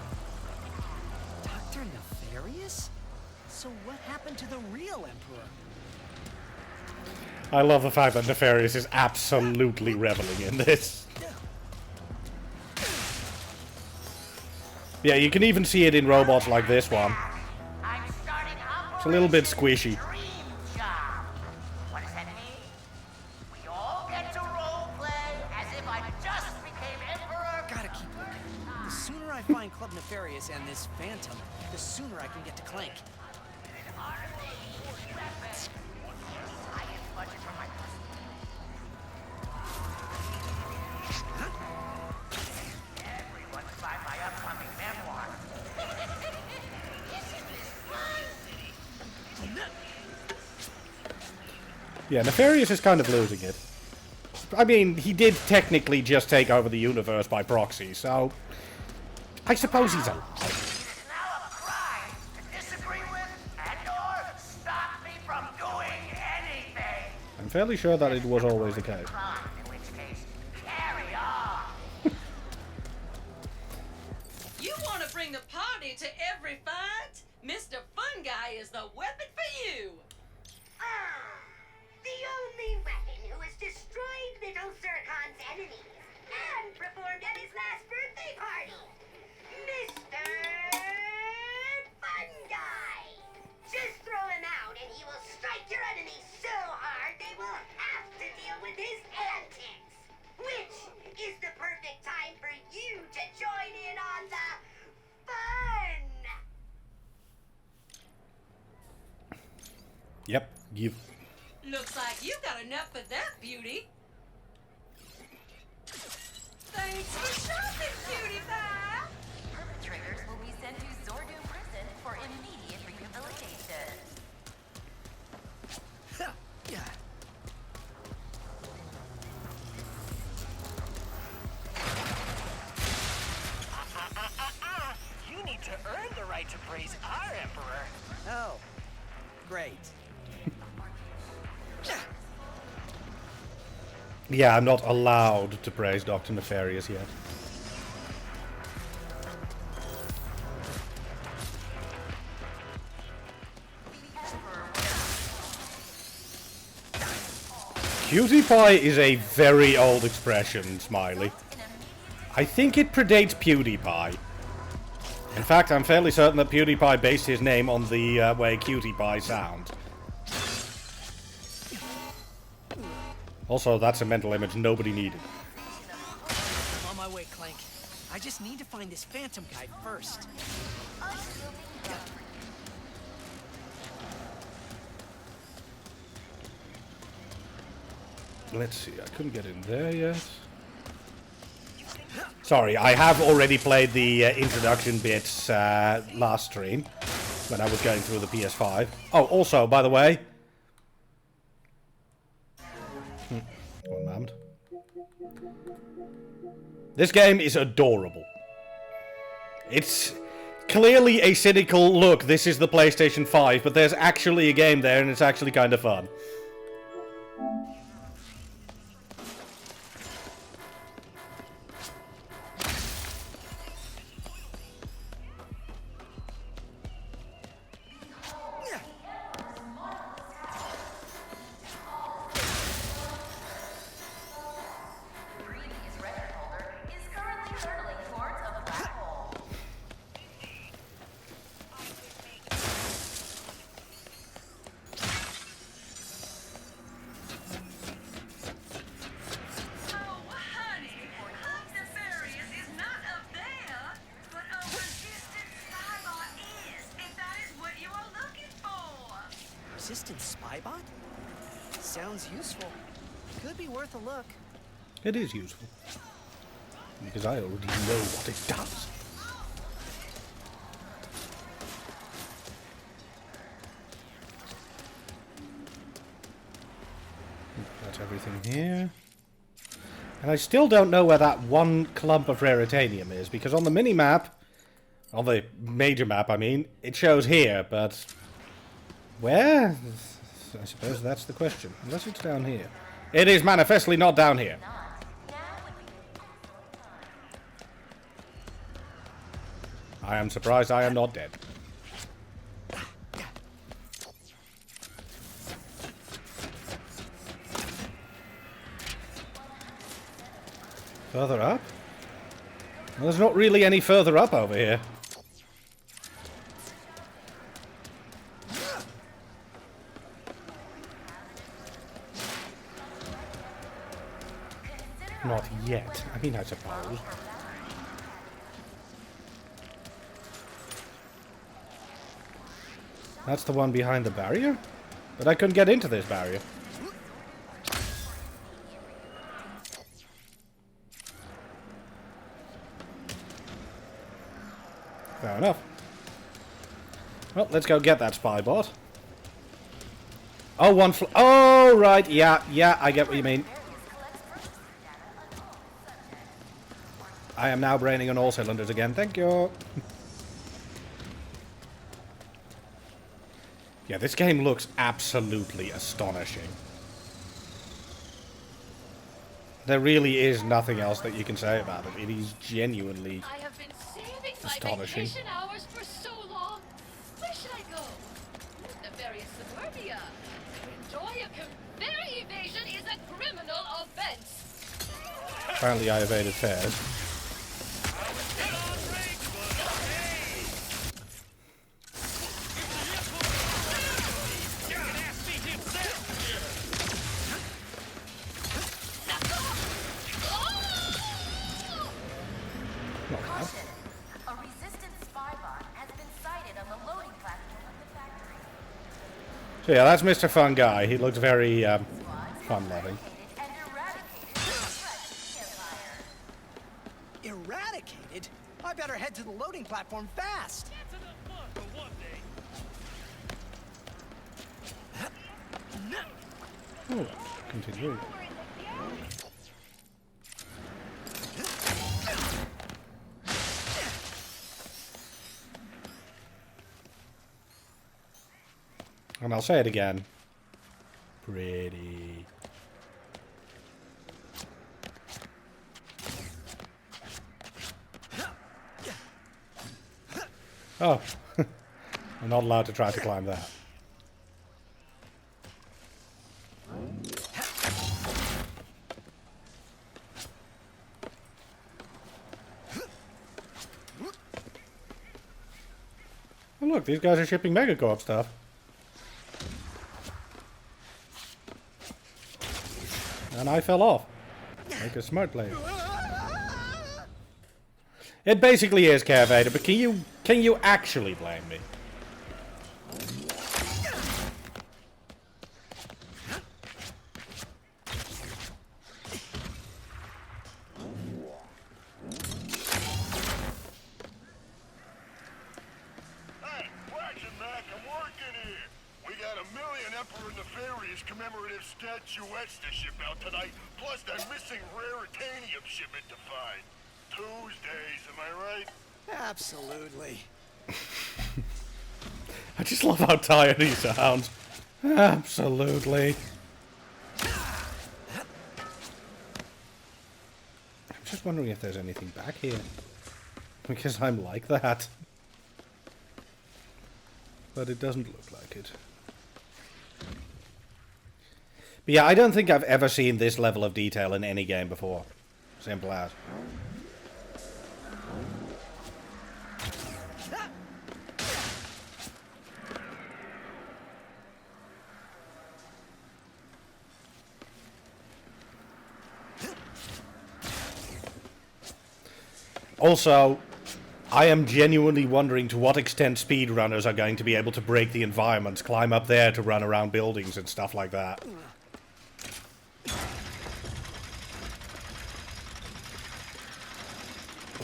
S5: Dr. Nefarious? So what happened to the real Emperor?
S1: I love the fact that Nefarious is absolutely reveling in this. Yeah, you can even see it in robots like this one.
S10: I'm starting
S1: It's a little bit squishy.
S10: Dream Job. What does that mean? We all get to roleplay as if I just became Emperor.
S5: Gotta keep looking. The sooner I find Club Nefarious and this Phantom, the sooner I can get to Clank.
S10: Everyone's by my upcoming memoir. Isn't this fun?
S1: Yeah, Nefarious is kind of losing it. I mean, he did technically just take over the universe by proxy, so... I suppose he's a...
S9: It's now a crime to disagree with and/or stop me from doing anything.
S1: I'm fairly sure that it was always the case.
S9: In which case, carry on.
S11: You want to bring the party to every fight? Mr. Fun Guy is the weapon for you.
S10: The only weapon who has destroyed Little Zircon's enemies and performed at his last birthday party, Mr. Fun Guy. Just throw him out and he will strike your enemies so hard they will have to deal with his antics. Which is the perfect time for you to join in on the fun.
S1: Yep, you've...
S11: Looks like you got enough of that, beauty. Thanks for shopping, cutie pie.
S3: Perpetrators will be sent to Zordu Prison for immediate rehabilitation.
S5: You need to earn the right to praise our Emperor. Oh, great.
S1: Yeah, I'm not allowed to praise Dr. Nefarious yet. Cutie pie is a very old expression, Smiley. I think it predates PewDiePie. In fact, I'm fairly certain that PewDiePie based his name on the way Cutie Pie sounds. Also, that's a mental image nobody needed.
S5: I'm on my way, Clank. I just need to find this Phantom guy first.
S1: Let's see, I couldn't get in there yet. Sorry, I have already played the introduction bits last stream, when I was going through the PS5. Oh, also, by the way... One moment. This game is adorable. It's clearly a cynical look, this is the PlayStation 5, but there's actually a game there and it's actually kind of fun.
S5: Resistant spybot? Sounds useful. Could be worth a look.
S1: It is useful. Because I already know what it does. That's everything here. And I still don't know where that one clump of raritanium is, because on the mini-map, on the major map, I mean, it shows here, but... Where? I suppose that's the question. Unless it's down here. It is manifestly not down here. I am surprised I am not dead. Further up? Well, there's not really any further up over here. Not yet. I mean, I suppose. That's the one behind the barrier? But I couldn't get into this barrier. Fair enough. Well, let's go get that spy bot. Oh, oh, right. Yeah, I get what you mean. I am now braining on all cylinders again. Thank you. Yeah, this game looks absolutely astonishing. There really is nothing else that you can say about it. It is genuinely
S11: I have been saving my
S1: astonishing.
S11: vacation hours for so long. Where should I go? Nefarious suburbia. To enjoy a fare evasion is a criminal offense.
S1: Apparently I evaded fares.
S3: A resistance spy bot has been sighted on the loading platform of the factory.
S1: So yeah, that's Mr. Fun Guy. He looks very fun-loving.
S3: And eradicated the threat to the Empire.
S5: Eradicated? I better head to the loading platform fast.
S1: Oh, continue. And I'll say it again. Pretty. Oh. I'm not allowed to try to climb that. Oh look, these guys are shipping Megacorp stuff. And I fell off. Like a smart player. It basically is Carvader, but can you actually blame me?
S7: Hey, Ratchet Clank, I'm working here. We got 1 million Emperor Nefarious commemorative statuettes to ship out tonight, plus that missing raritanium shipment to find. Tuesdays, am I right?
S5: Absolutely.
S1: I just love how tired he sounds. Absolutely. I'm just wondering if there's anything back here. Because I'm like that. But it doesn't look like it. But yeah, I don't think I've ever seen this level of detail in any game before. Simple as. Also, I am genuinely wondering to what extent speedrunners are going to be able to break the environments, climb up there to run around buildings and stuff like that.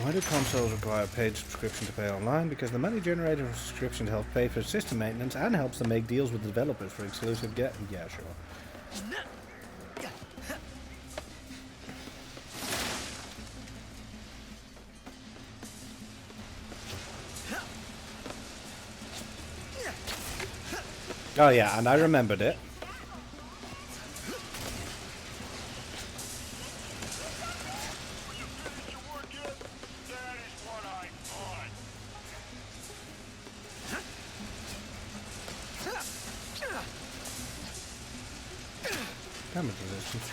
S1: Why do consoles require a paid subscription to pay online? Because the money generated from subscription helps pay for system maintenance and helps them make deals with developers for exclusive Yeah, sure. Oh yeah, and I remembered it. Damage resistance.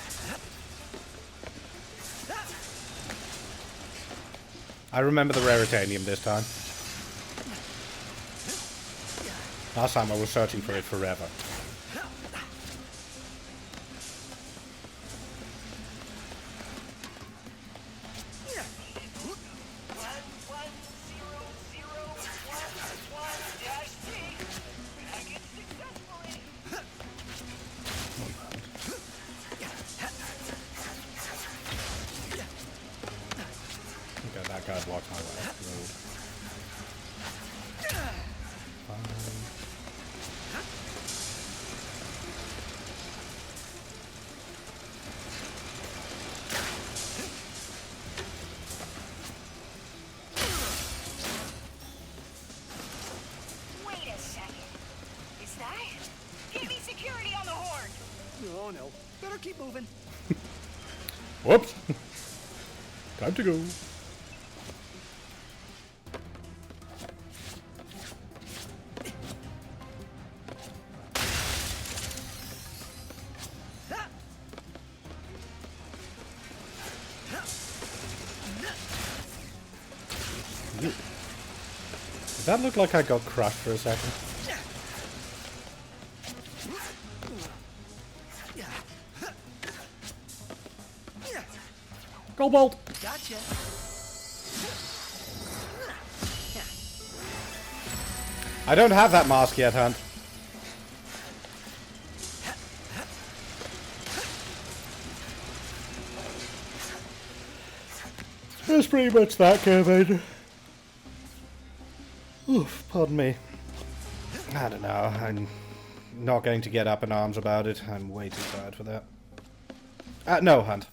S1: I remember the raritanium this time. Last time I was searching for it forever. Okay, that guy blocked my way. Road. Fine. Whoops. Time to go. Did that look like I got crushed for a second? Cobalt!
S5: Gotcha.
S1: I don't have that mask yet, Hunt. That's pretty much that, Kevin. Oof, pardon me. I don't know. I'm not going to get up in arms about it. I'm way too tired for that. No, Hunt.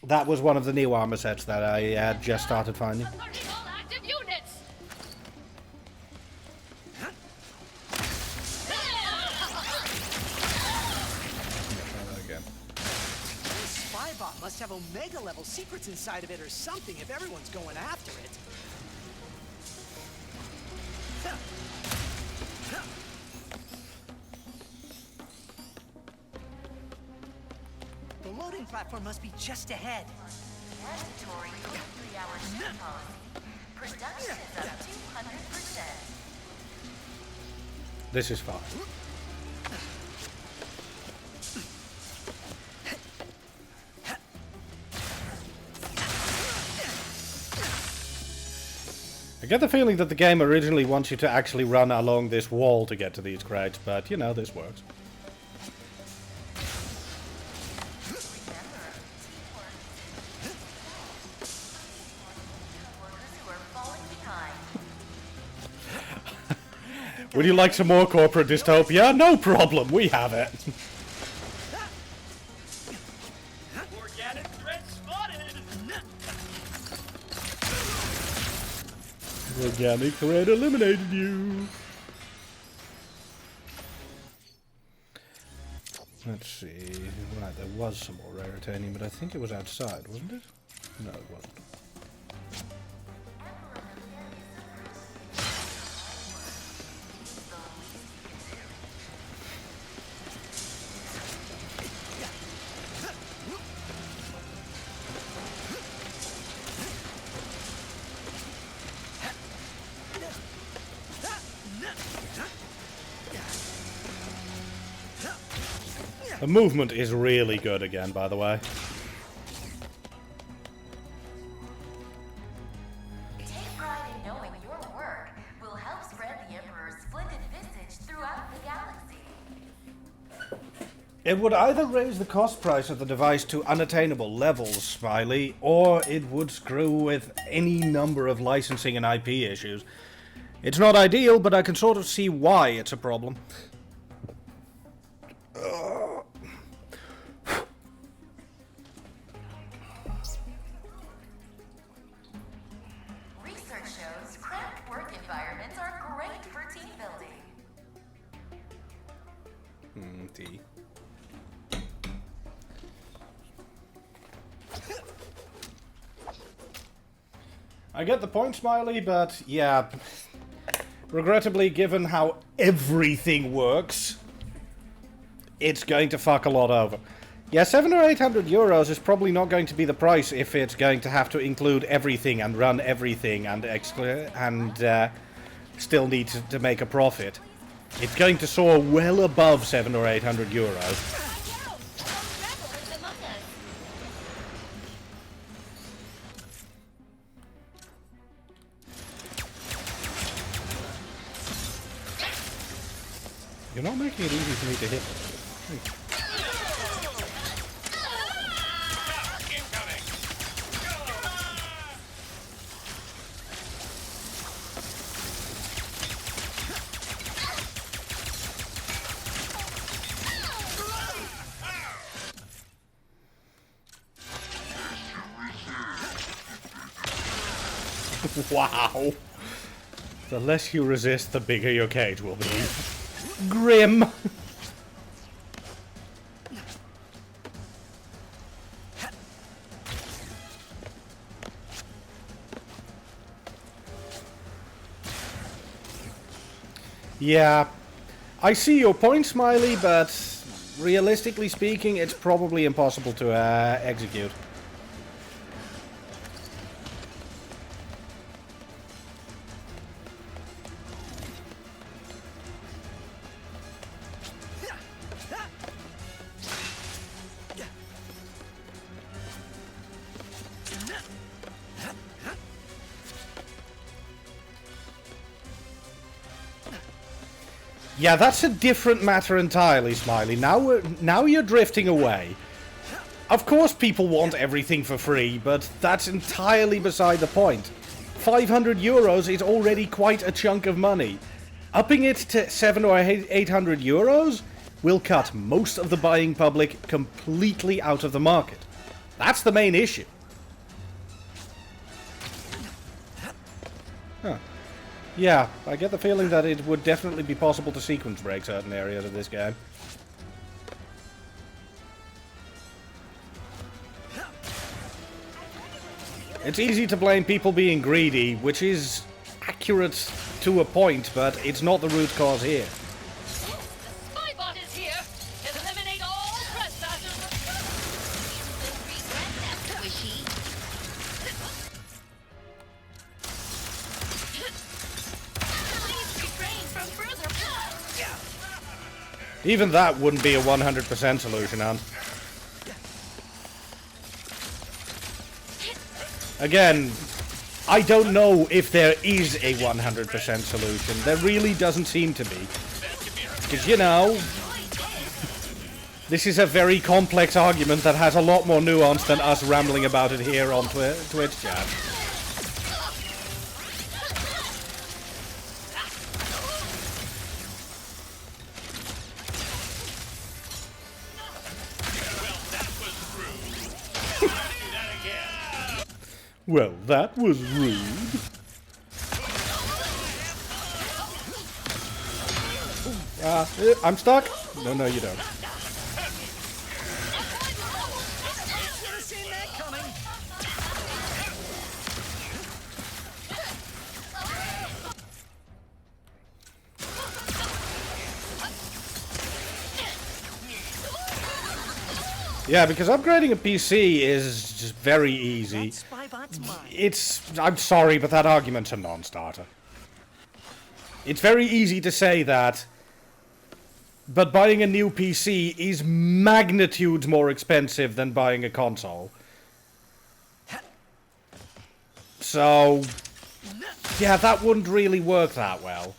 S1: That was one of the new armor sets that I had just started finding.
S5: Spybot must have Omega level secrets inside of it or something if everyone's going after it. The loading platform must be just ahead.
S3: Mandatory 3-hour shift policy. Production is up 200%.
S1: This is fine. I get the feeling that the game originally wants you to actually run along this wall to get to these crates, but you know, this works. Would you like some more corporate dystopia? No problem, we have it.
S2: Organic threat spotted!
S1: Organic threat eliminated you. Let's see. Right, there was some more rare titanium, but I think it was outside, wasn't it? No, it wasn't. The movement is really good again, by the way.
S3: Take pride in knowing your work will help spread the Emperor's splendid visage throughout the galaxy.
S1: It would either raise the cost price of the device to unattainable levels, Smiley, or it would screw with any number of licensing and IP issues. It's not ideal, but I can sort of see why it's a problem.
S3: Research shows cramped work environments are great for team building.
S1: Tea. I get the point, Smiley, but yeah. Regrettably, given how everything works, it's going to fuck a lot over. Yeah, 700 or 800 euros is probably not going to be the price if it's going to have to include everything and run everything and still need to make a profit. It's going to soar well above 700 or 800 euros. You're not making it easy for me to hit. Wow. The less you resist, the bigger your cage will be. Grim. Yeah, I see your point, Smiley, but realistically speaking, it's probably impossible to execute. Yeah, that's a different matter entirely, Smiley. Now you're drifting away. Of course people want everything for free, but that's entirely beside the point. 500 euros is already quite a chunk of money. Upping it to 700 or 800 euros will cut most of the buying public completely out of the market. That's the main issue. Huh. Yeah, I get the feeling that it would definitely be possible to sequence break certain areas of this game. It's easy to blame people being greedy, which is accurate to a point, but it's not the root cause here.
S11: Spybot is here! Eliminate all trespassers! Please refrain from further.
S1: Even that wouldn't be a 100% solution, Anne. Again, I don't know if there is a 100% solution. There really doesn't seem to be. Because, you know, this is a very complex argument that has a lot more nuance than us rambling about it here on Twitch chat. Well, that was rude. I'm stuck? No, you don't. Yeah, because upgrading a PC is just very easy. I'm sorry, but that argument's a non-starter. It's very easy to say that, but buying a new PC is magnitudes more expensive than buying a console. So, yeah, that wouldn't really work that well.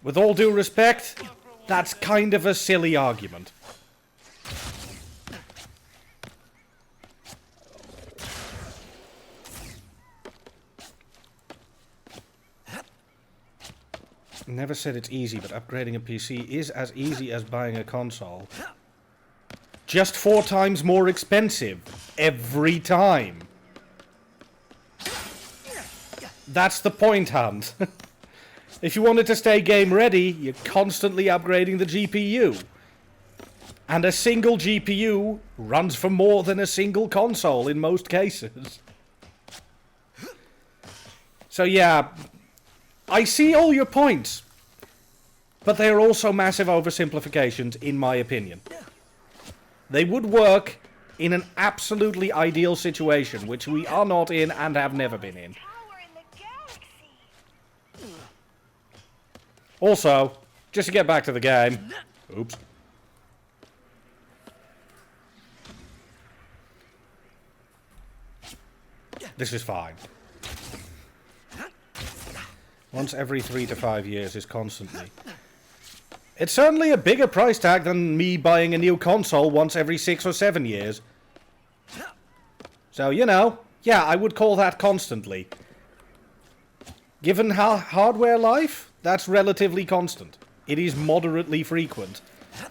S1: With all due respect, that's kind of a silly argument. Never said it's easy, but upgrading a PC is as easy as buying a console. Just 4 times more expensive. Every time. That's the point, Hunt. If you wanted to stay game ready, you're constantly upgrading the GPU. And a single GPU runs for more than a single console in most cases. So yeah, I see all your points, but they are also massive oversimplifications, in my opinion. They would work in an absolutely ideal situation, which we are not in and have never been in. Also, just to get back to the game... Oops. This is fine. Once every 3 to 5 years is constantly. It's certainly a bigger price tag than me buying a new console once every 6 or 7 years. So, you know, yeah, I would call that constantly. Given hardware life, that's relatively constant. It is moderately frequent.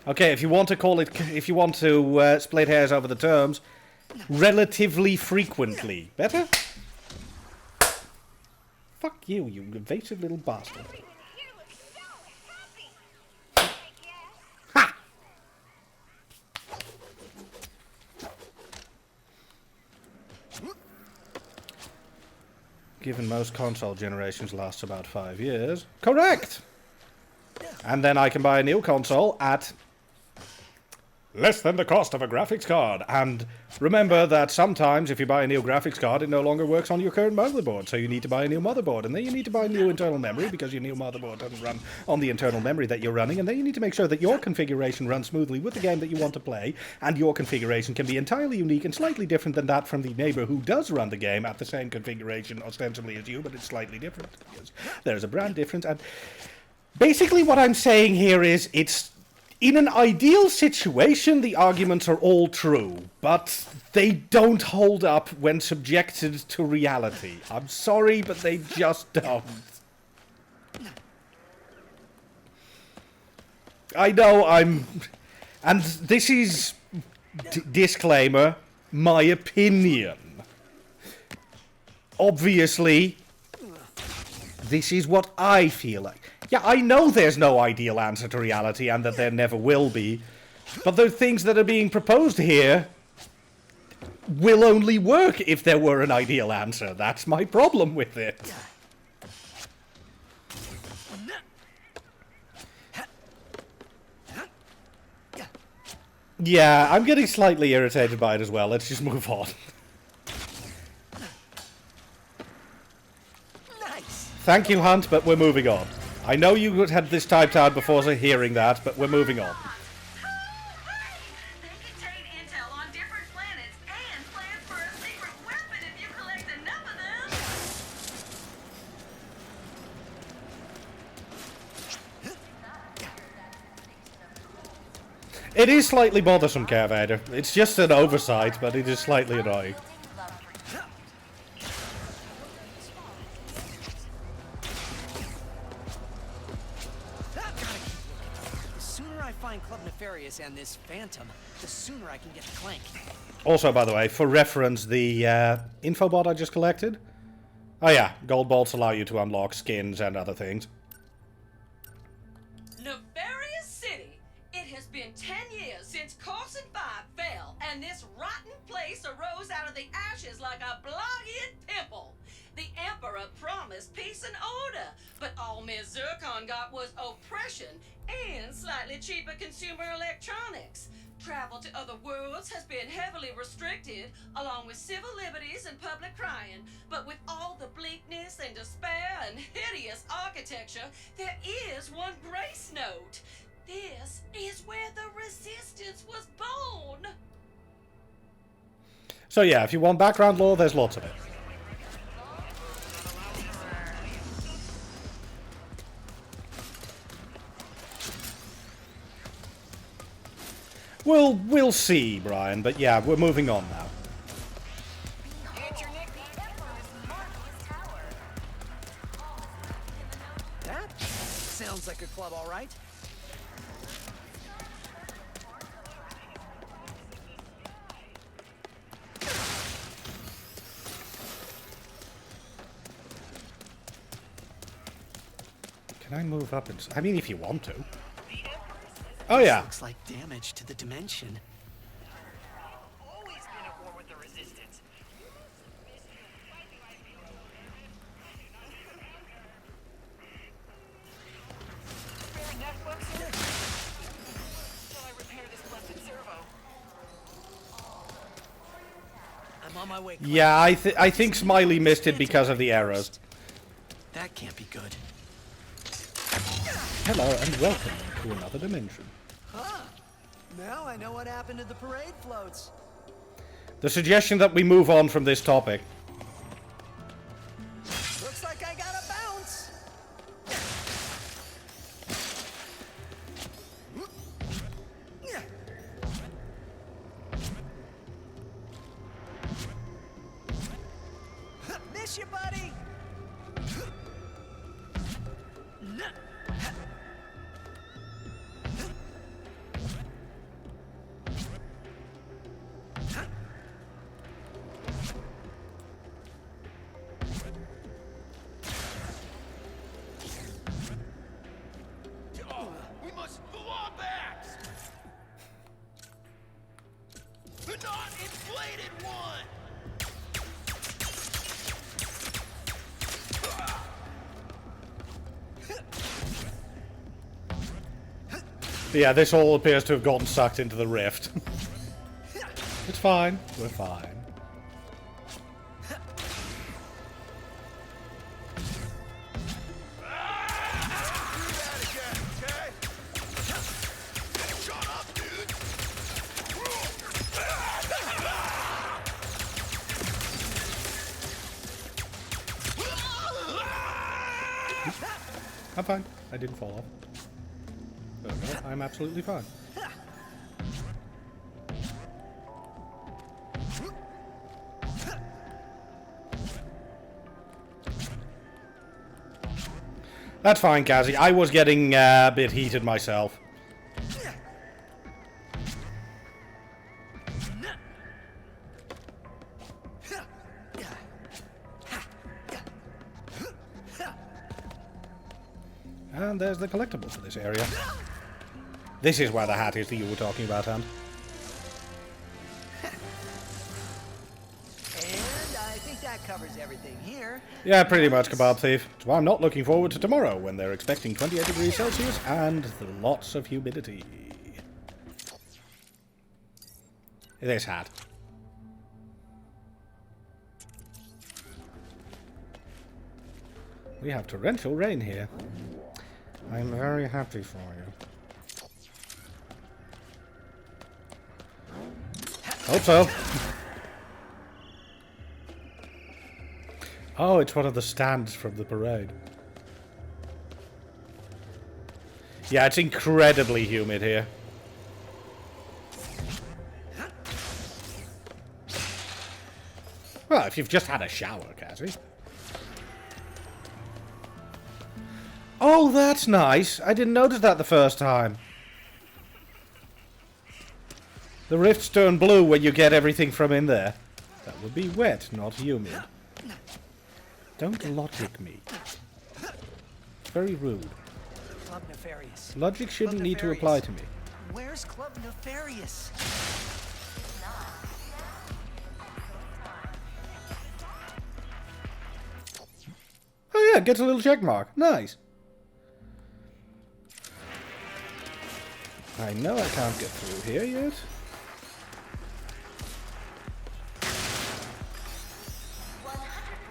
S1: Okay, if you want to call it, if you want to split hairs over the terms, relatively frequently. Better? Fuck you, you invasive little bastard. Ha! Given most console generations last about 5 years. Correct! And then I can buy a new console at less than the cost of a graphics card. And remember that sometimes if you buy a new graphics card, it no longer works on your current motherboard. So you need to buy a new motherboard. And then you need to buy a new internal memory because your new motherboard doesn't run on the internal memory that you're running. And then you need to make sure that your configuration runs smoothly with the game that you want to play. And your configuration can be entirely unique and slightly different than that from the neighbor who does run the game at the same configuration ostensibly as you, but it's slightly different because there's a brand difference. And basically what I'm saying here is it's in an ideal situation, the arguments are all true, but they don't hold up when subjected to reality. I'm sorry, but they just don't. I know and this is, disclaimer, my opinion. Obviously, this is what I feel like. Yeah, I know there's no ideal answer to reality and that there never will be, but the things that are being proposed here will only work if there were an ideal answer. That's my problem with it. Yeah, I'm getting slightly irritated by it as well. Let's just move on. Thank you, Hunt, but we're moving on. I know you had this typed out before hearing that, but we're moving on.
S11: They contain intel on different planets and plans for a secret weapon if you collect enough of them.
S1: It is slightly bothersome, Carvader. It's just an oversight, but it is slightly annoying.
S5: Club Nefarious and this Phantom, the sooner I can get to Clank.
S1: Also, by the way, for reference, the info bot I just collected. Oh yeah, gold bolts allow you to unlock skins and other things.
S11: Nefarious City. It has been 10 years since Corson 5 fell, and this rotten place arose out of the ashes like a blood-eared pimple. The Emperor promised peace and order, but all Ms. Zircon got was oppression and slightly cheaper consumer electronics. Travel to other worlds has been heavily restricted, along with civil liberties and public crying. But with all the bleakness and despair and hideous architecture, there is one grace note. This is where the Resistance was born.
S1: So yeah, if you want background lore, there's lots of it. We'll see, Brian, but yeah, we're moving on now.
S5: That sounds like a club, all right.
S1: Can I move up and... I mean, if you want to. Oh yeah.
S5: Looks like damage to the dimension.
S9: Always been at war with the Resistance.
S5: I'm on my way.
S1: Yeah, I think Smiley missed it because of the arrows.
S5: That can't be good.
S1: Hello and welcome to another dimension.
S5: Huh. Now I know what happened to the parade floats.
S1: The suggestion that we move on from this topic.
S5: Looks like I gotta bounce. Miss you, buddy.
S7: We must claw back! The non-inflated one!
S1: Yeah, this all appears to have gotten sucked into the rift. It's fine. We're fine. I'm fine. I didn't fall off. Oh, no, I'm absolutely fine. That's fine, Cassie. I was getting a bit heated myself. And there's the collectible for this area. This is where the hat is that you were talking about, Hand.
S5: And I think that covers everything here.
S1: Yeah, pretty much, Kebab Thief. So I'm not looking forward to tomorrow when they're expecting 28 degrees Celsius and lots of humidity. This hat. We have torrential rain here. I'm very happy for you. Hope so. Oh, it's one of the stands from the parade. Yeah, it's incredibly humid here. Well, if you've just had a shower, Cassie. Oh, that's nice. I didn't notice that the first time. The rifts turn blue when you get everything from in there. That would be wet, not humid. Don't logic me. It's very rude.
S5: Club Nefarious.
S1: Logic shouldn't
S5: Club
S1: need to
S5: Nefarious.
S1: apply to me.
S5: Where's Club Nefarious?
S1: Oh yeah, gets a little check mark. Nice. I know I can't get through here yet.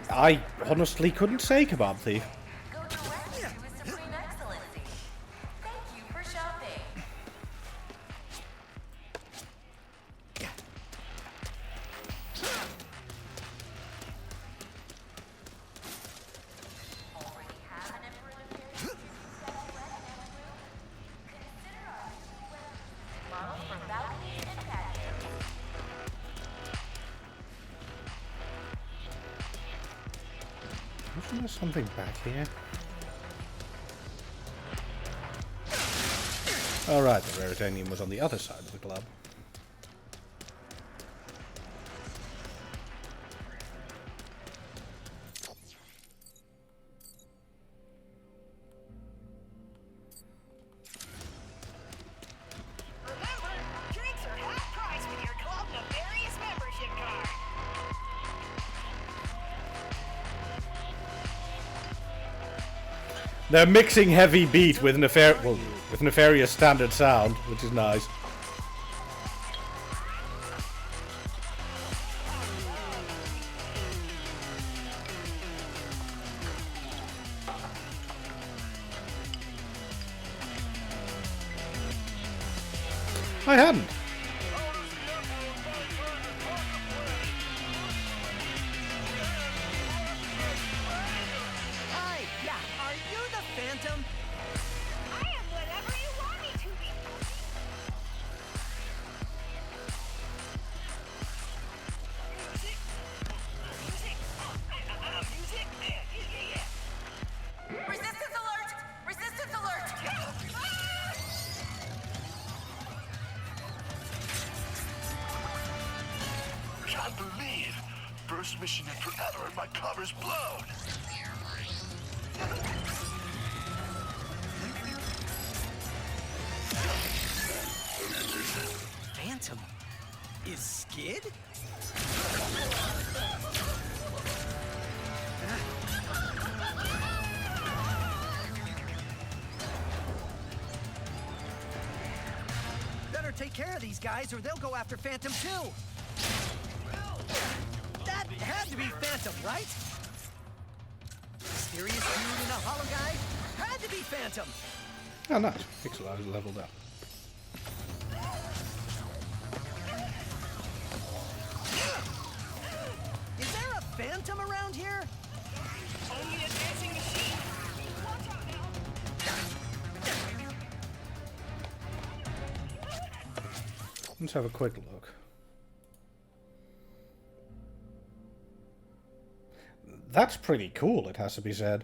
S1: I honestly couldn't say, Kebab Thief.
S3: Go directly to His Supreme Excellency. Thank you for shopping. Already have an Emperor Nefarious Consider our models for balconies and patios.
S1: Wasn't there something back here? Oh right, the Raritanium was on the other side of the club.
S10: Remember, drinks are half price with your Club Nefarious membership card.
S1: They're mixing heavy beat with with nefarious standard sound, which is nice. I hadn't.
S5: Hi, yeah, are you the Phantom?
S10: I am whatever you want me to be.
S3: Resistance alert! Resistance alert!
S8: Can't believe. First mission in forever and my cover's blown.
S5: Phantom? Is Skid? take care of these guys or they'll go after Phantom too. That had to be Phantom, right? Mysterious dude in a hollow guy? Had to be Phantom!
S1: Oh, nice. Pixel is leveled up.
S5: Is there a Phantom around here?
S9: Only a dancing machine. Watch out now.
S1: Let's have a quick look. That's pretty cool, it has to be said.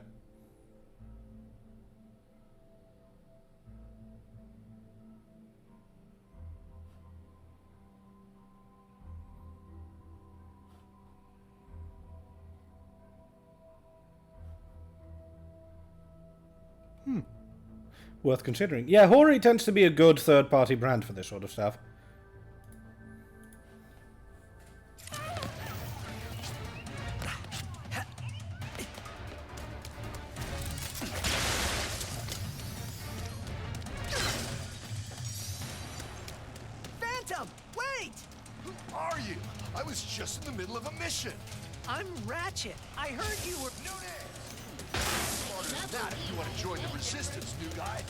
S1: Worth considering. Yeah, Hori tends to be a good third-party brand for this sort of stuff.
S5: Phantom! Wait!
S7: Who are you? I was just in the middle of a mission.
S5: I'm Ratchet. I heard you were...
S7: No name. Smarter than that if you want to join the Resistance, new guy.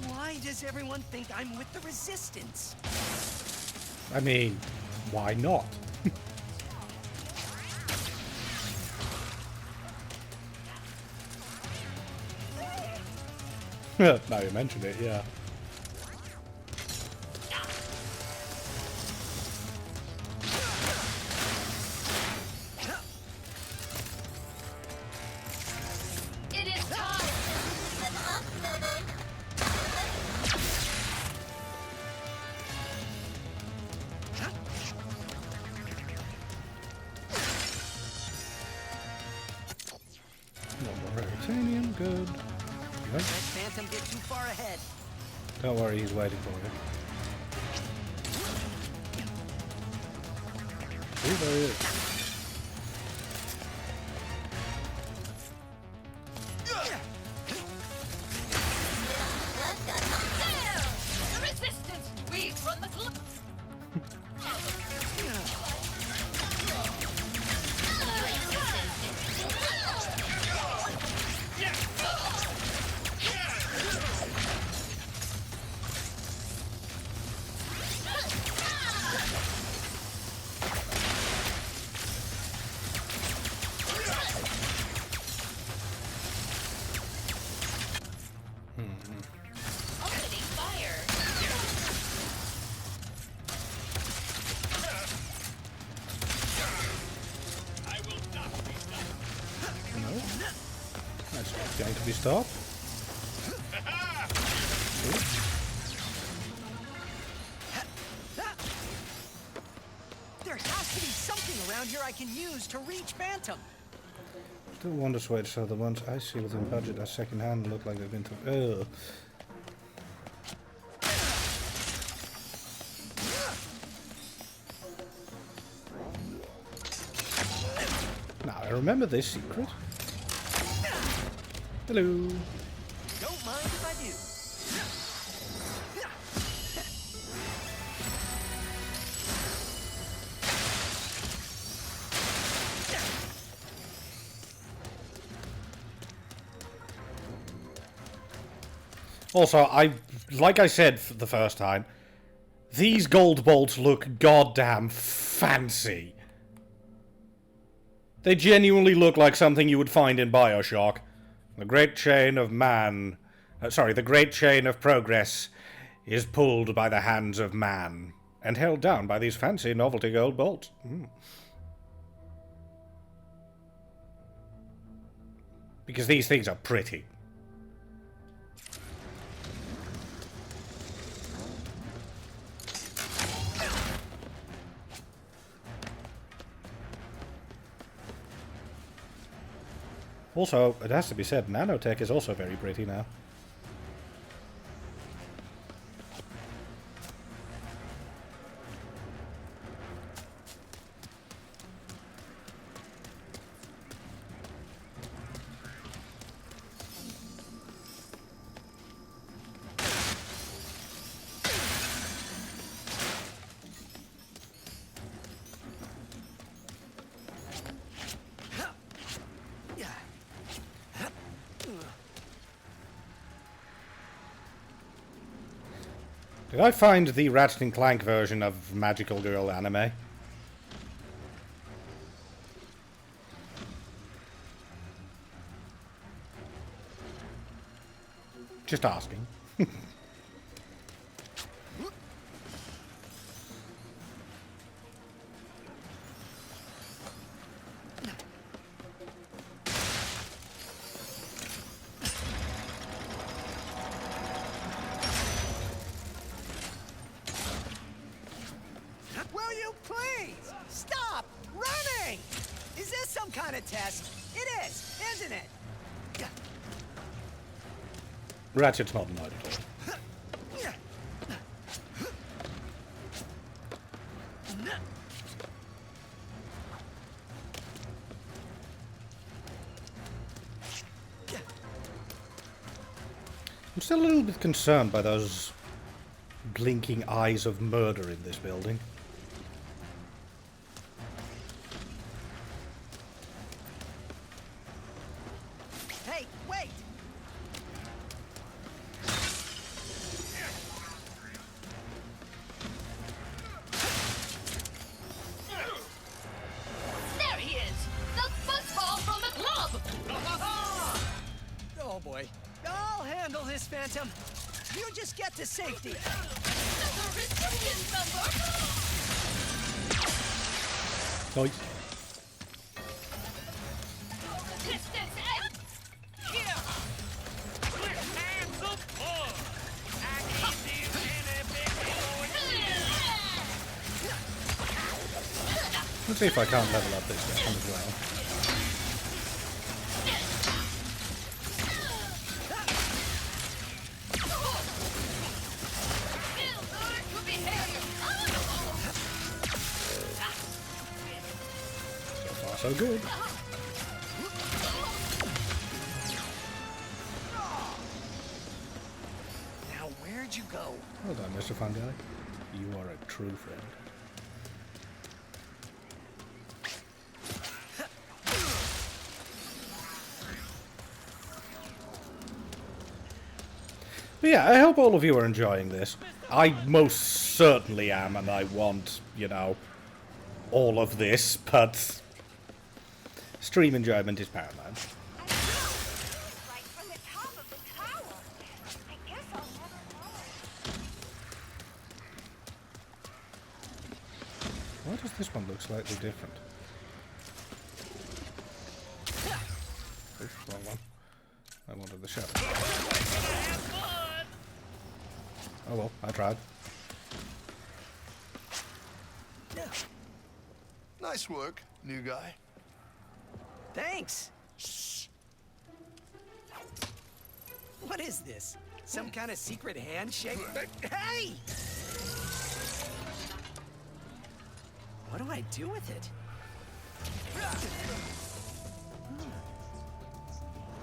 S5: Why does everyone think I'm with the Resistance?
S1: I mean, why not? Now you mention it, yeah.
S4: It is time!
S1: No more titanium, good.
S5: Let Phantom get too far ahead.
S1: Don't worry, he's waiting for you. See, there he is.
S4: The Resistance! We run the club! Opening fire!
S2: I will not be stopped.
S1: No. That's not going to be stopped.
S5: There has to be something around here I can use to reach Phantom.
S1: Still wonder switch, so the ones I see within budget are second hand look like they've been through. Ugh. Now I remember this secret. Hello.
S5: Don't mind if I do.
S1: Also, like I said for the first time, these gold bolts look goddamn fancy. They genuinely look like something you would find in BioShock. The great chain of man... the great chain of progress is pulled by the hands of man and held down by these fancy novelty gold bolts. Because these things are pretty. Also, it has to be said, nanotech is also very pretty now. Did I find the Ratchet & Clank version of Magical Girl anime? Just asking.
S5: Will you please stop running? Is this some kind of test? It is, isn't it?
S1: Ratchet's not annoyed at all. I'm still a little bit concerned by those blinking eyes of murder in this building.
S5: Hey, wait!
S11: There he is! The fuzzball from the club!
S5: Oh boy. I'll handle this, Phantom. You just get to safety.
S11: The restricted number!
S1: Nice.
S11: Distance and... Here!
S2: Hands up, boy! I can't see any big
S1: Let's see if I can't level up this section as well. So far, so good.
S5: Now, where'd you go?
S1: Well done, Mr. Fun Guy. You are a true friend. But yeah, I hope all of you are enjoying this. I most certainly am, and I want, you know, all of this, but stream enjoyment is paramount.
S10: Right from the top of the tower. I guess I'll never know.
S1: Why does this one look slightly different? Oops, wrong one. I wanted the shadow. Oh well, I tried.
S7: Nice work, new guy.
S5: Thanks. Shh. What is this? Some kind of secret handshake? Hey! What do I do with it?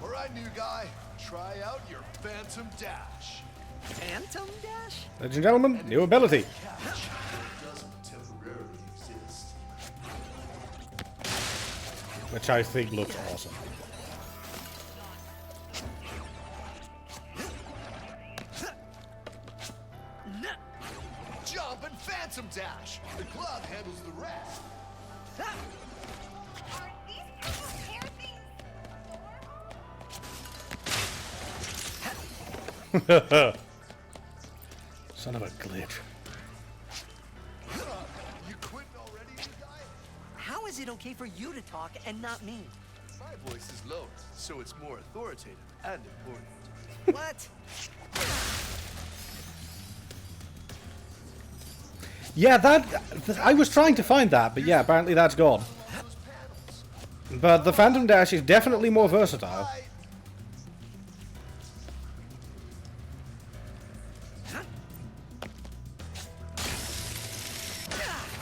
S7: All right, new guy. Try out your Phantom Dash.
S5: Phantom Dash?
S1: Ladies and gentlemen, new ability.
S7: Catch. It doesn't temporarily exist.
S1: Which I think looks awesome.
S7: Jump and Phantom Dash. The glove handles the rest.
S10: Are these people's hair things
S1: Son of a glitch.
S7: You quitting already, new guy?
S5: How is it okay for you to talk and not me?
S7: My voice is low, so it's more authoritative and important.
S5: What?
S1: Yeah, I was trying to find that, but yeah, apparently that's gone. But the Phantom Dash is definitely more versatile.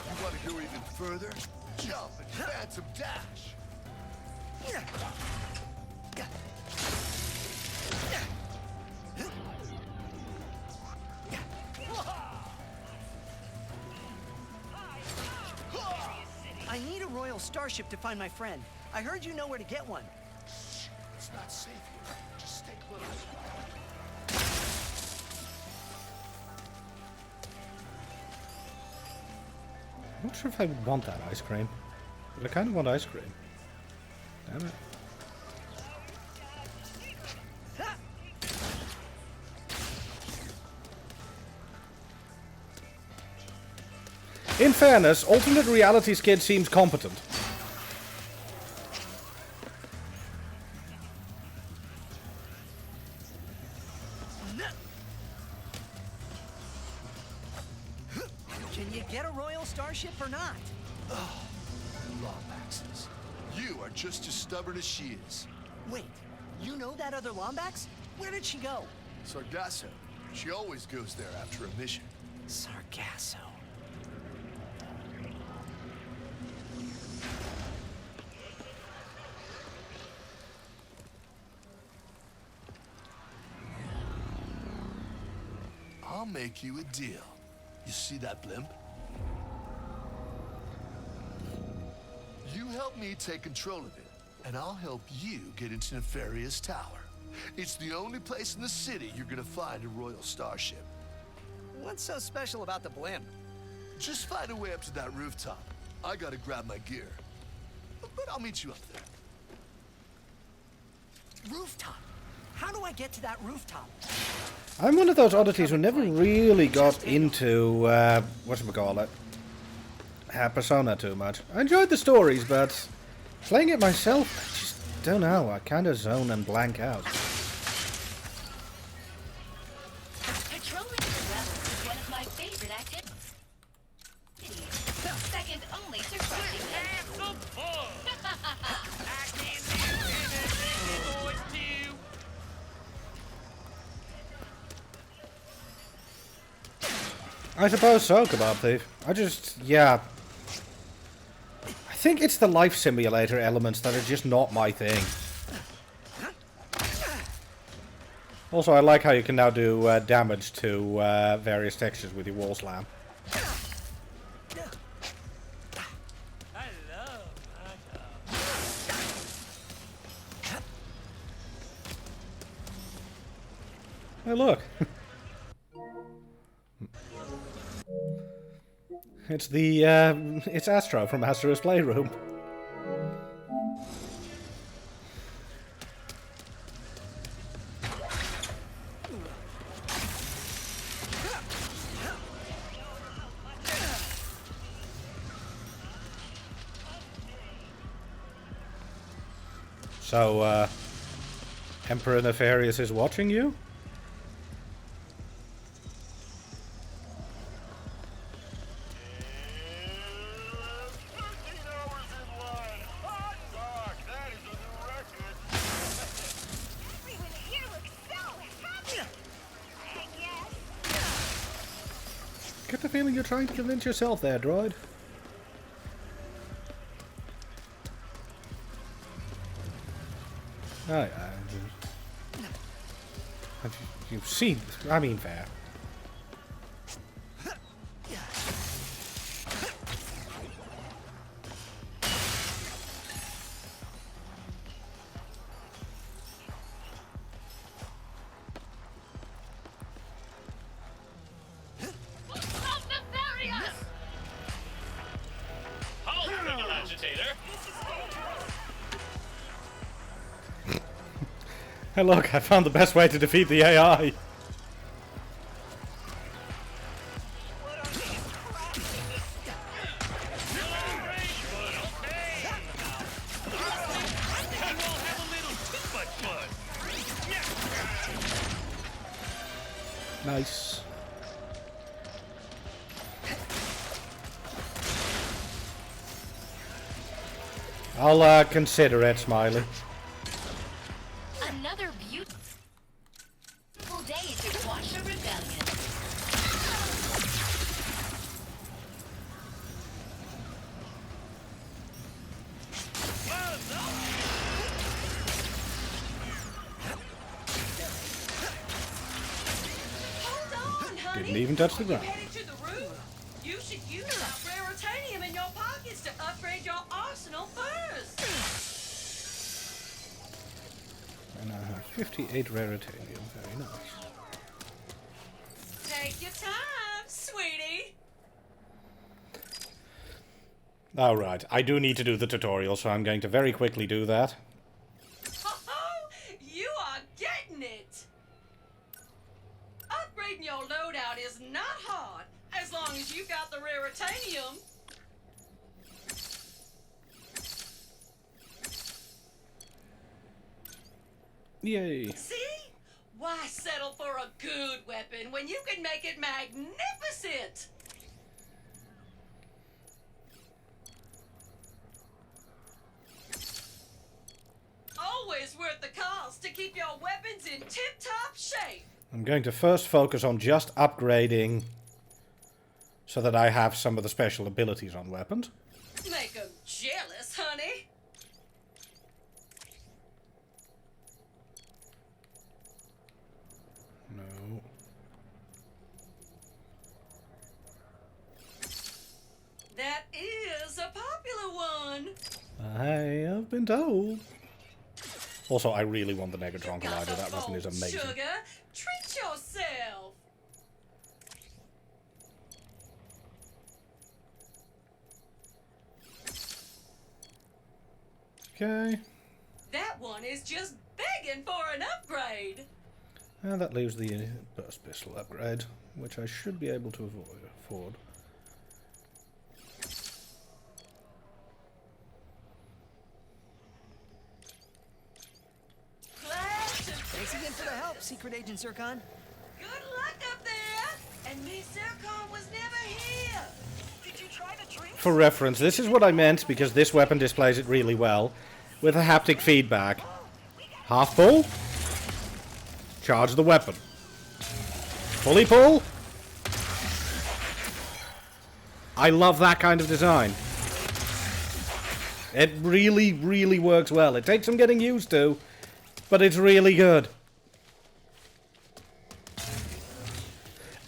S7: You want to go even further? Jump and Phantom Dash.
S5: I need a royal starship to find my friend. I heard you know where to get one.
S7: It's not safe here. Just stay close.
S1: I'm not sure if I would want that ice cream. But I kind of want ice cream. Damn it. In fairness, alternate realities kid seems competent.
S5: Can you get a royal starship or not?
S12: Lombaxes. You are just as stubborn as she is.
S5: Wait, you know that other Lombax? Where did she go?
S12: Sargasso. She always goes there after a mission.
S5: Sargasso.
S12: I'll make you a deal. You see that blimp? You help me take control of it, and I'll help you get into Nefarious Tower. It's the only place in the city you're gonna find a royal starship.
S5: What's so special about the blimp?
S12: Just find a way up to that rooftop. I gotta grab my gear. But I'll meet you up there.
S5: Rooftop? How do I get to that rooftop?
S1: I'm one of those oddities who never really got into, whatchamacallit, Persona too much. I enjoyed the stories, but playing it myself, I just don't know. I kind of zone and blank out.
S4: Patrolling the rebels is one of my favorite activities. Second only to crushing them.
S2: Have some fun! I can do boys too!
S1: I suppose so, Kebab Thief. Yeah. I think it's the life simulator elements that are just not my thing. Also, I like how you can now do damage to various textures with your wall slam.
S2: I love my dog.
S1: Hey, look. It's Astro from Astro's Playroom. So, Emperor Nefarious is watching you? Get the feeling you're trying to convince yourself there, droid. Oh, yeah. You've seen... I mean, fair. Hey look, I found the best way to defeat the AI. Nice. I'll consider it, Smiley.
S4: Another beautiful day to quash a rebellion.
S11: Hold on, honey.
S1: Didn't even touch the ground.
S11: Headed to the roof. You should use that raritanium in your pockets to upgrade your arsenal first.
S1: And I have 58 raritanium. Very nice.
S11: Take your time, sweetie.
S1: Oh, right. I do need to do the tutorial, so I'm going to very quickly do that.
S11: You are getting it! Upgrading your loadout is not hard, as long as you got the raritanium.
S1: Yay.
S11: See? Why settle for a good weapon when you can make it magnificent? Always worth the cost to keep your weapons in tip-top shape.
S1: I'm going to first focus on just upgrading so that I have some of the special abilities on weapons.
S11: Make 'em jealous, honey.
S1: No.
S11: That is a popular one.
S1: I have been told. Also, I really want the Negatron
S11: Got
S1: Collider.
S11: the
S1: That weapon is
S11: phone,
S1: amazing.
S11: Sugar. Treat yourself.
S1: Okay.
S11: That one is just begging for an upgrade.
S1: And that leaves the burst pistol upgrade, which I should be able to afford.
S5: Thanks again for the help, Secret Agent Zircon.
S11: Good luck up there. And Miss Zircon was never here. Did you try the drink?
S1: For reference, this is what I meant because this weapon displays it really well with a haptic feedback. Half pull. Charge the weapon. Fully pull. I love that kind of design. It really, really works well. It takes some getting used to, but it's really good.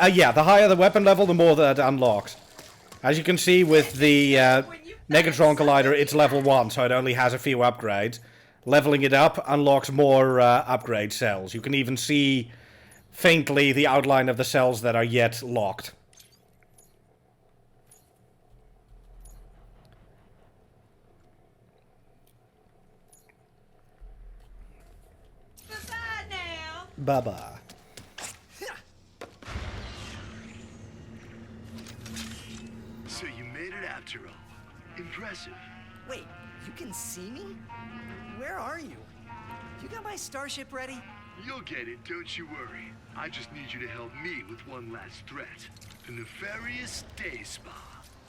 S1: Yeah, the higher the weapon level, the more that it unlocks. As you can see with the Negatron Collider, it's level 1, so it only has a few upgrades. Leveling it up unlocks more upgrade cells. You can even see faintly the outline of the cells that are yet locked.
S11: Bye now.
S1: Bye-bye.
S12: So you made it after all. Impressive.
S5: Wait, you can see me? Where are you? You got my starship ready?
S12: You'll get it, don't you worry. I just need you to help me with one last threat. The nefarious Day Spa.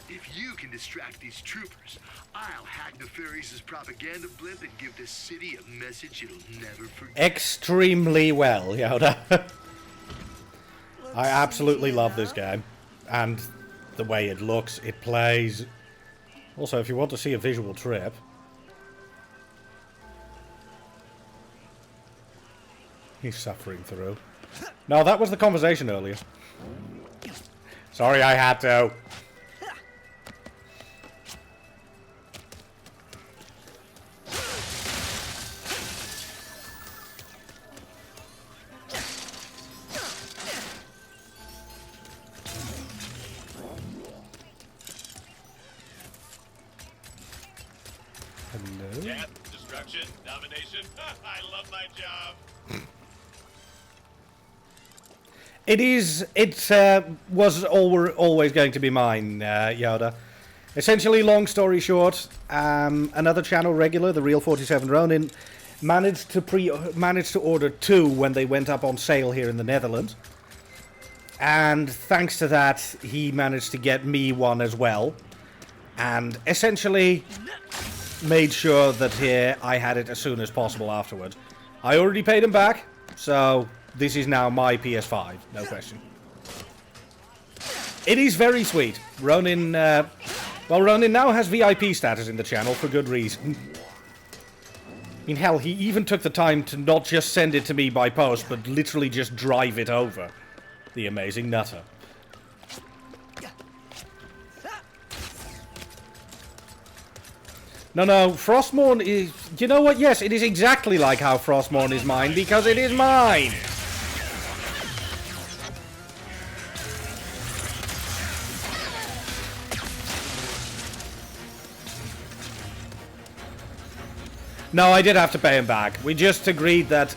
S12: If you can distract these troopers, I'll hack Nefarious's propaganda blimp and give this city a message it'll never forget.
S1: Extremely well, Yoda. I absolutely love this game. And the way it looks, it plays. Also, if you want to see a visual trip... He's suffering through. No, that was the conversation earlier. Sorry, I had to. Hello?
S2: Death, destruction, domination. I love my job.
S1: It was always going to be mine, Yoda. Essentially, long story short, another channel regular, the Real 47 Ronin, managed to order 2 when they went up on sale here in the Netherlands. And thanks to that, he managed to get me one as well. And essentially made sure that here I had it as soon as possible afterwards. I already paid him back, so... This is now my PS5, no question. It is very sweet. Ronin, well, Ronin now has VIP status in the channel for good reason. I mean, hell, he even took the time to not just send it to me by post, but literally just drive it over. The amazing nutter. No, Frostmourne is... You know what? Yes, it is exactly like how Frostmourne is mine, because it is mine! No, I did have to pay him back. We just agreed that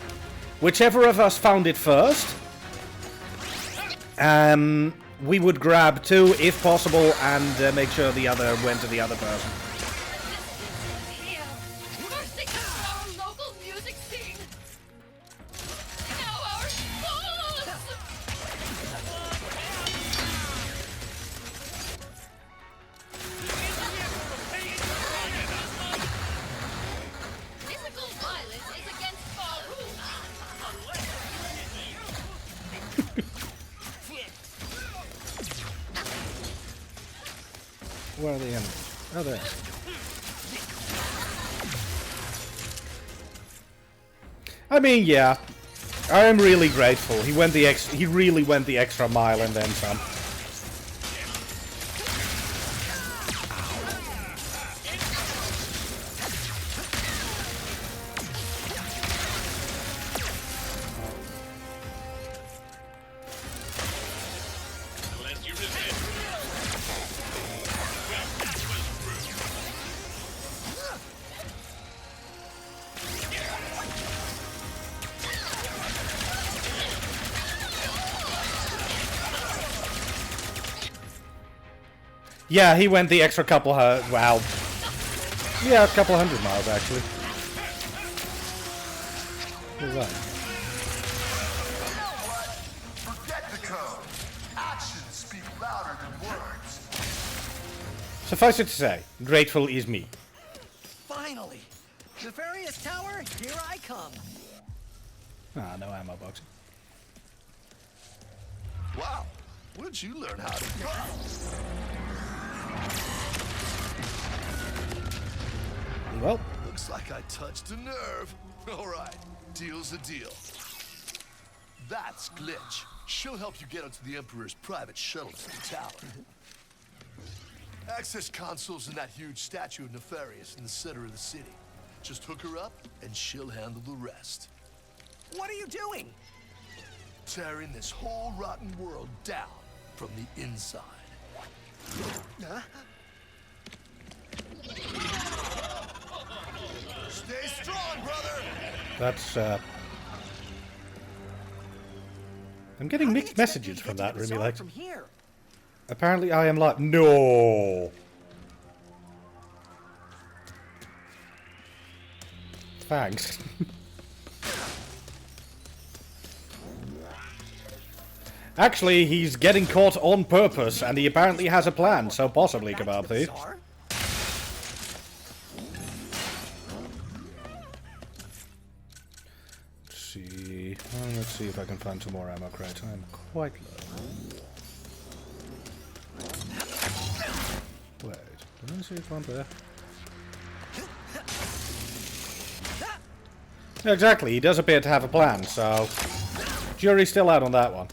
S1: whichever of us found it first, we would grab 2 if possible and make sure the other went to the other person. Where are the enemies? Oh, there. I mean, yeah. I am really grateful. He really went the extra mile and then some. Yeah, he went the extra couple wow. Yeah, a couple 100 miles actually. What was that?
S13: You know what? Forget the code. Actions speak louder than words.
S1: Suffice it to say, grateful is me.
S5: Finally! Nefarious Tower, here I come.
S1: Ah, no ammo box.
S13: Wow, where'd you learn how to go?
S1: Well,
S13: looks like I touched a nerve. All right, deal's a deal. That's Glitch. She'll help you get onto the Emperor's private shuttle to the tower. Access console's in that huge statue of Nefarious in the center of the city. Just hook her up, and she'll handle the rest.
S5: What are you doing?
S13: Tearing this whole rotten world down from the inside.
S5: Huh?
S13: Stay strong, brother!
S1: That's, I'm getting mixed messages from that, really, like...
S5: From here.
S1: Apparently I am like... No! Thanks. Actually, he's getting caught on purpose, and he apparently has a plan, so possibly, Kebab Thief. Let's see if I can find some more ammo crates. I'm quite low. Wait, did I see one there? Exactly, he does appear to have a plan, so... Jury's still out on that one.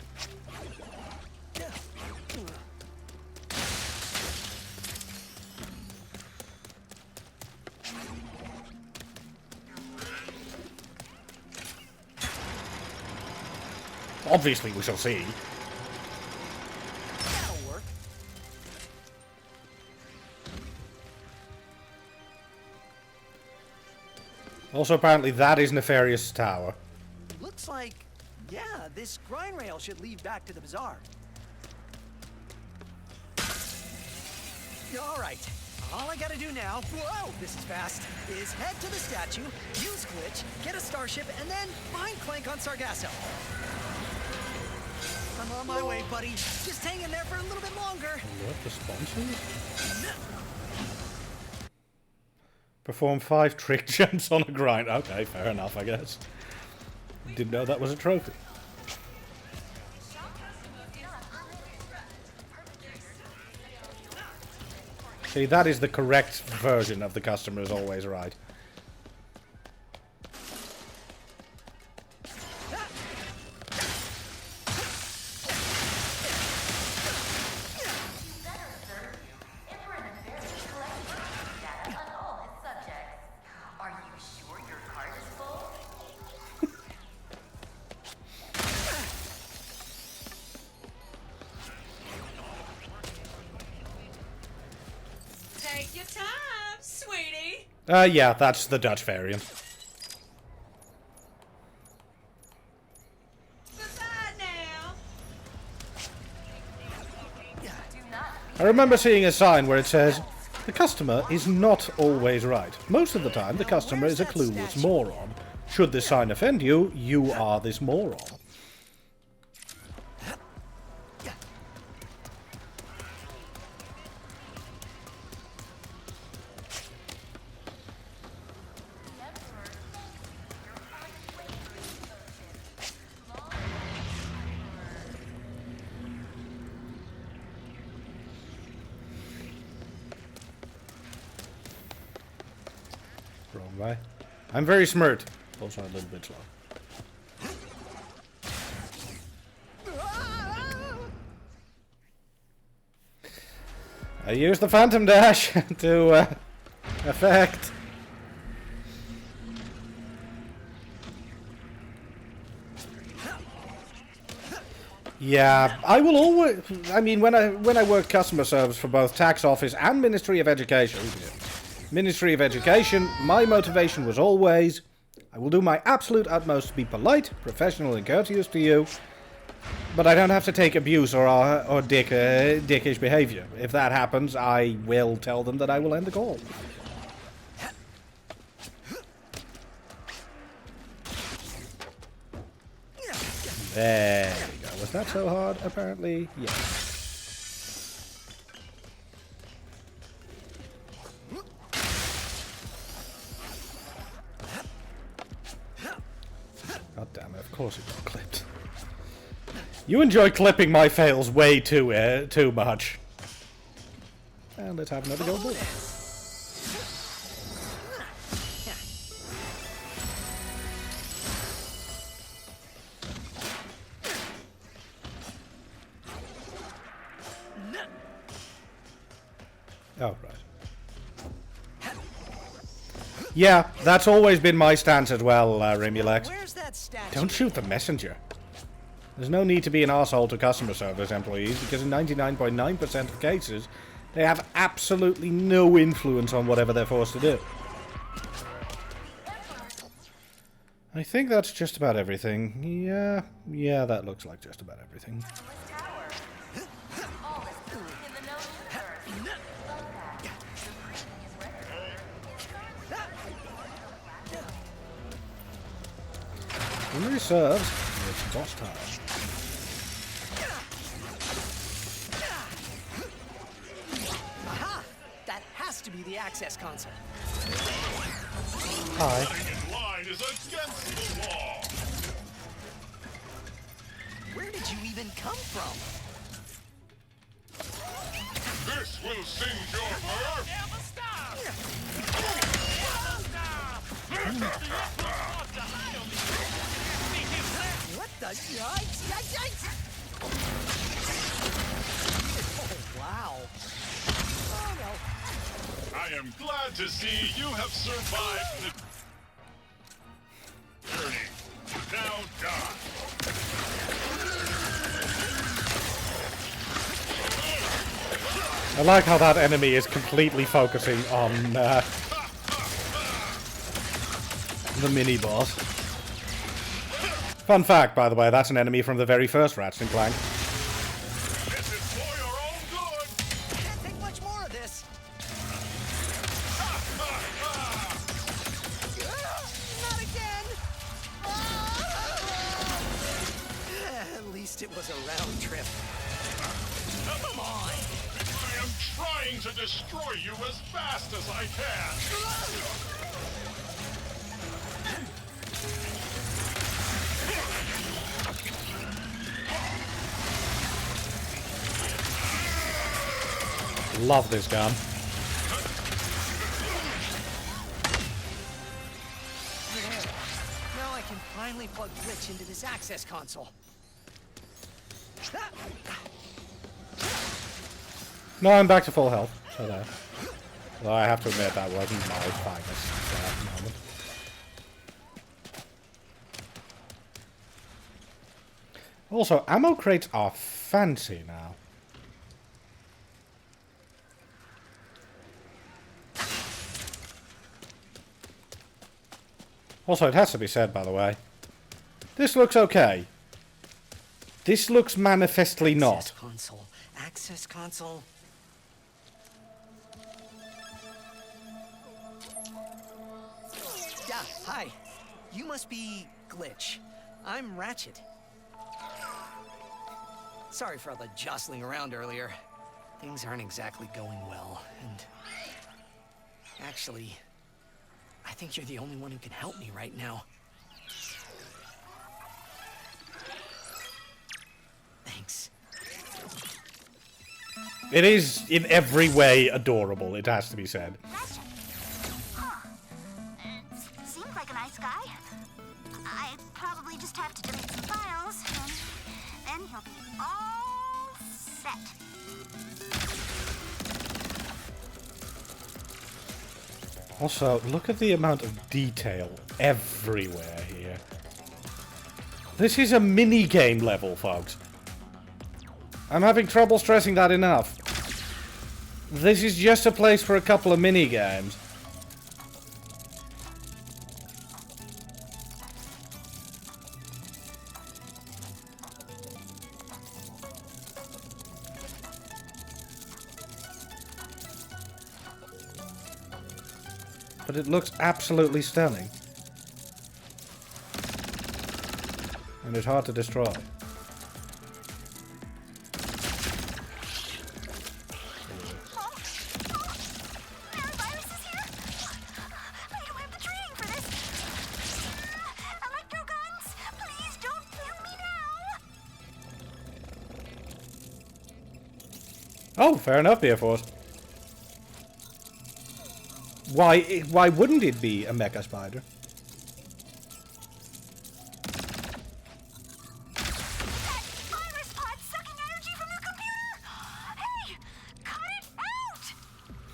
S1: Obviously, we shall see.
S5: That'll work.
S1: Also, apparently, that is Nefarious Tower.
S5: Looks like, yeah, this grind rail should lead back to the bazaar. All right. All I gotta do now, whoa, this is fast, is head to the statue, use Glitch, get a starship, and then find Clank on Sargasso. I'm on my way, buddy. Just hang in there for a little bit longer.
S1: What, the sponsors? Perform 5 trick jumps on a grind. Okay, fair enough, I guess. Didn't know that was a trophy. See, that is the correct version of the customer is always right.
S11: Take your time, sweetie.
S1: Yeah, that's the Dutch variant. I remember seeing a sign where it says, "The customer is not always right. Most of the time, the customer is a clueless moron. Should this sign offend you, you are this moron." Wrong way. I'm very smart. Also a little bit slow. I use the Phantom Dash to effect. Yeah, I will always. I mean, when I worked customer service for both tax office and Ministry of Education, my motivation was always, I will do my absolute utmost to be polite, professional, and courteous to you, but I don't have to take abuse or dickish behavior. If that happens, I will tell them that I will end the call. There we go. Was that so hard? Apparently, yes. God damn it, of course it got clipped. You enjoy clipping my fails way too much. And let's have another go. Oh, right. Yeah, that's always been my stance as well, Remulex. Don't shoot the messenger. There's no need to be an arsehole to customer service employees, because in 99.9% of cases, they have absolutely no influence on whatever they're forced to do. I think that's just about everything. Yeah, that looks like just about everything. Memory serves, it's boss time.
S5: Aha! That has to be the access console.
S1: Hi.
S7: Line is against the wall.
S5: Where did you even come from?
S7: This will singe your nerve. Never stop.
S5: What the yikes? Oh, wow. Oh, no.
S7: I am glad to see you have survived the journey. Now die.
S1: I like how that enemy is completely focusing on the mini-boss. Fun fact, by the way, that's an enemy from the very first Ratchet Clank.
S7: This is for your own good.
S5: Can't take much more of this. Not again. At least it was a round trip. Come on.
S7: I am trying to destroy you as fast as I can.
S1: Love this gun.
S5: There. Now I can finally plug Glitch into this access console.
S1: No, I'm back to full health. So there. Though I have to admit that wasn't my finest moment. Also, ammo crates are fancy now. Also, it has to be said, by the way, this looks okay. This looks manifestly not.
S5: Access console. Access console. Yeah, hi. You must be Glitch. I'm Ratchet. Sorry for all the jostling around earlier. Things aren't exactly going well, and... Actually, I think you're the only one who can help me right now. Thanks.
S1: It is, in every way, adorable, it has to be said.
S4: Ratchet. Huh. Seems like a nice guy. I probably just have to delete some files, and then he'll be all set.
S1: Also, look at the amount of detail everywhere here. This is a mini-game level, folks. I'm having trouble stressing that enough. This is just a place for a couple of mini-games. But it looks absolutely stunning. And it's hard to destroy. Oh, fair enough, Air Force. Why wouldn't it be a mecha spider?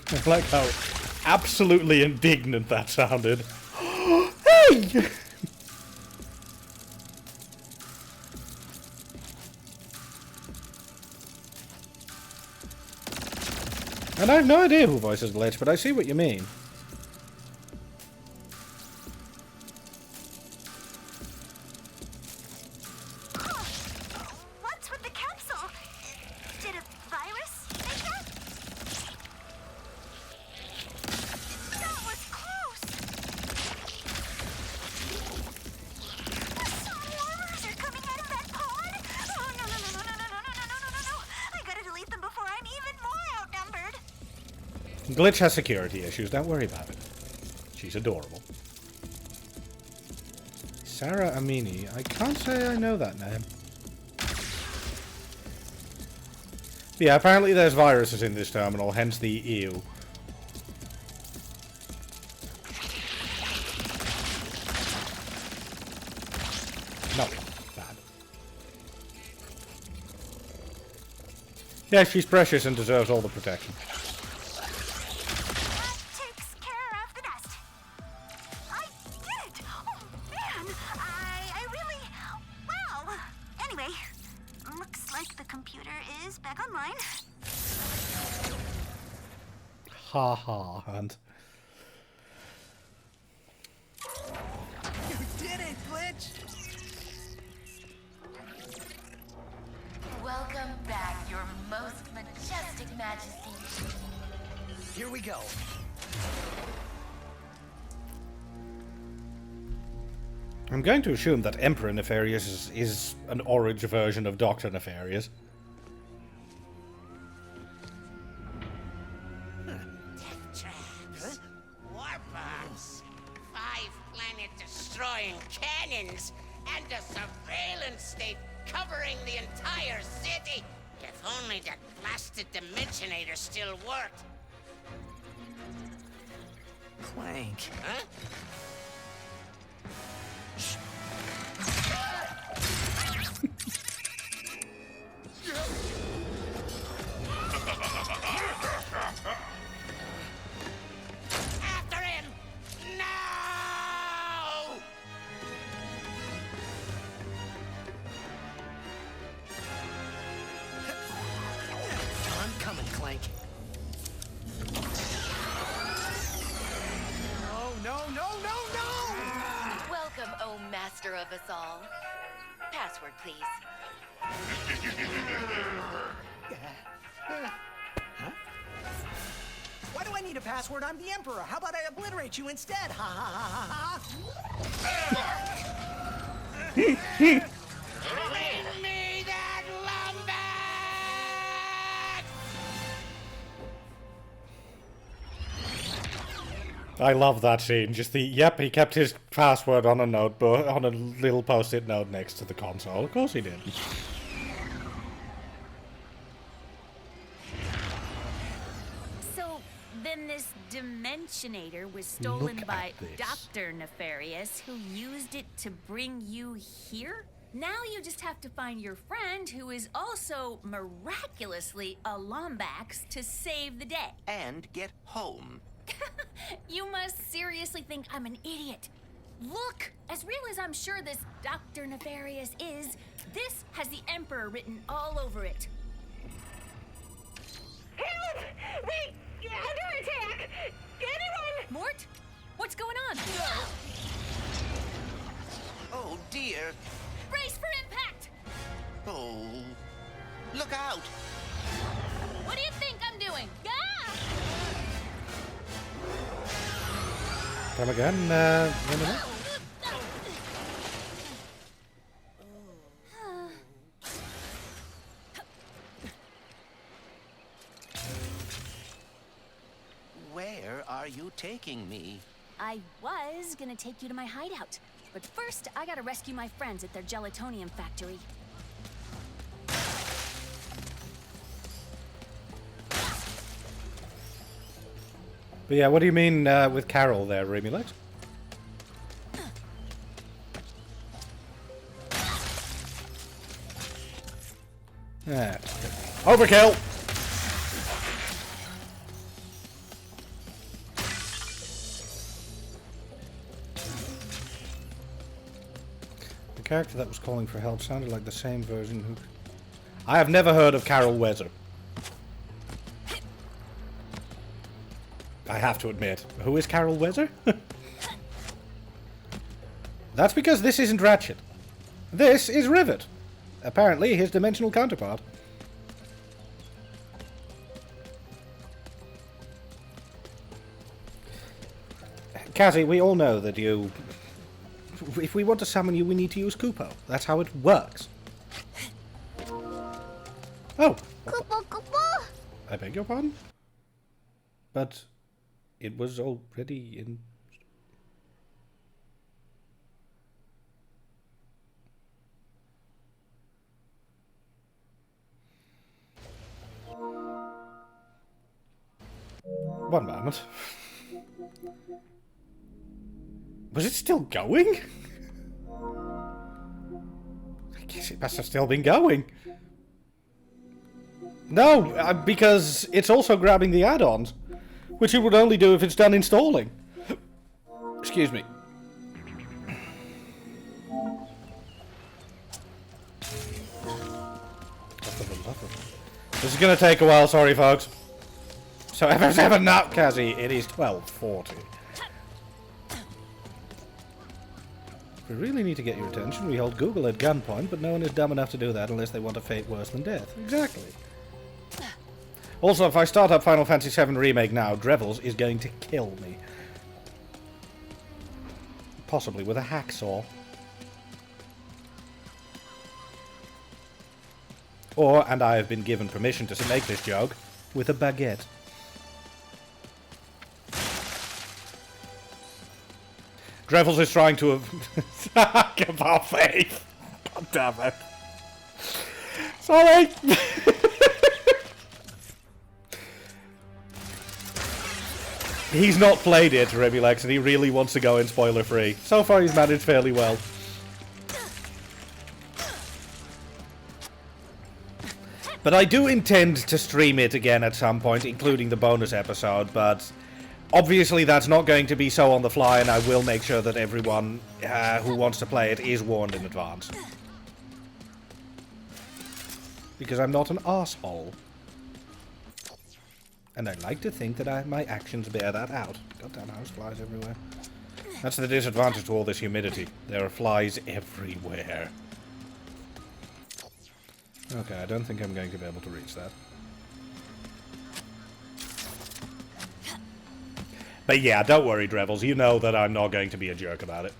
S1: I like how absolutely indignant that sounded. Hey! And I have no idea who voices Glitch, but I see what you mean.
S4: What's with the capsule? Did a virus make that? That was close. Some warmers are coming out of that pod. Oh no! I gotta delete them before I'm even more outnumbered.
S1: Glitch has security issues, don't worry about it. She's adorable. Sarah Amini. I can't say I know that name. Yeah, apparently there's viruses in this terminal, hence the ew. Not bad. Yeah, she's precious and deserves all the protection. Ha ha, and
S5: You did it, Glitch!
S3: Welcome back, your most majestic majesty.
S5: Here we go.
S1: I'm going to assume that Emperor Nefarious is an orange version of Dr. Nefarious.
S9: Warbombs, 5 planet-destroying cannons, and a surveillance state covering the entire city. If only that blasted Dimensionator still worked.
S5: Clank.
S9: Huh? After him! No!
S5: I'm coming, Clank. No, no, no, no,
S3: us all. Password, please.
S5: Why do I need a password? I'm the Emperor. How about I obliterate you instead? Ha ha ha ha ha!
S9: Bring me that lumber!
S1: I love that scene. Just the, yep, he kept his password on a notebook, on a little post-it note next to the console. Of course he did.
S14: So, then this Dimensionator was stolen
S1: Look
S14: by
S1: at this.
S14: Dr. Nefarious, who used it to bring you here? Now you just have to find your friend, who is also miraculously a Lombax, to save the day.
S6: And get home.
S14: You must seriously think I'm an idiot. Look, as real as I'm sure this Dr. Nefarious is, this has the Emperor written all over it.
S10: Help! We under attack! Anyone?
S14: Mort? What's going on?
S6: Oh dear.
S14: Brace for impact!
S6: Oh. Look out!
S14: What do you think I'm doing? Ah!
S1: Come again, in a minute.
S6: Where are you taking me?
S14: I was gonna take you to my hideout, but first I gotta rescue my friends at their gelatonium factory.
S1: But yeah, what do you mean with Carol there, Remulax? Yeah. Overkill! The character that was calling for help sounded like the same version who... I have never heard of Carol Weather. I have to admit. Who is Carol Weather? That's because this isn't Ratchet. This is Rivet. Apparently his dimensional counterpart. Kazzy, we all know that you... If we want to summon you, we need to use Kupo. That's how it works. Oh.
S4: Kupo, Kupo!
S1: I beg your pardon? But it was already in... One moment. Was it still going? I guess it must have still been going. No, because it's also grabbing the add-ons, which it would only do if it's done installing. Excuse me. This is going to take a while, sorry folks. So FF7 not Kazzy, it is 12:40. We really need to get your attention. We hold Google at gunpoint, but no one is dumb enough to do that unless they want a fate worse than death. Exactly. Also, if I start up Final Fantasy VII Remake now, Drevels is going to kill me. Possibly with a hacksaw. Or, and I have been given permission to make this joke, with a baguette. Drevels is trying to have... Give our faith. God damn it. Sorry. He's not played it, Remulax, and he really wants to go in spoiler-free. So far he's managed fairly well. But I do intend to stream it again at some point, including the bonus episode, but... Obviously that's not going to be so on the fly, and I will make sure that everyone who wants to play it is warned in advance. Because I'm not an arsehole. And I like to think that my actions bear that out. Goddamn houseflies everywhere. That's the disadvantage to all this humidity. There are flies everywhere. Okay, I don't think I'm going to be able to reach that. But yeah, don't worry, Drevels. You know that I'm not going to be a jerk about it.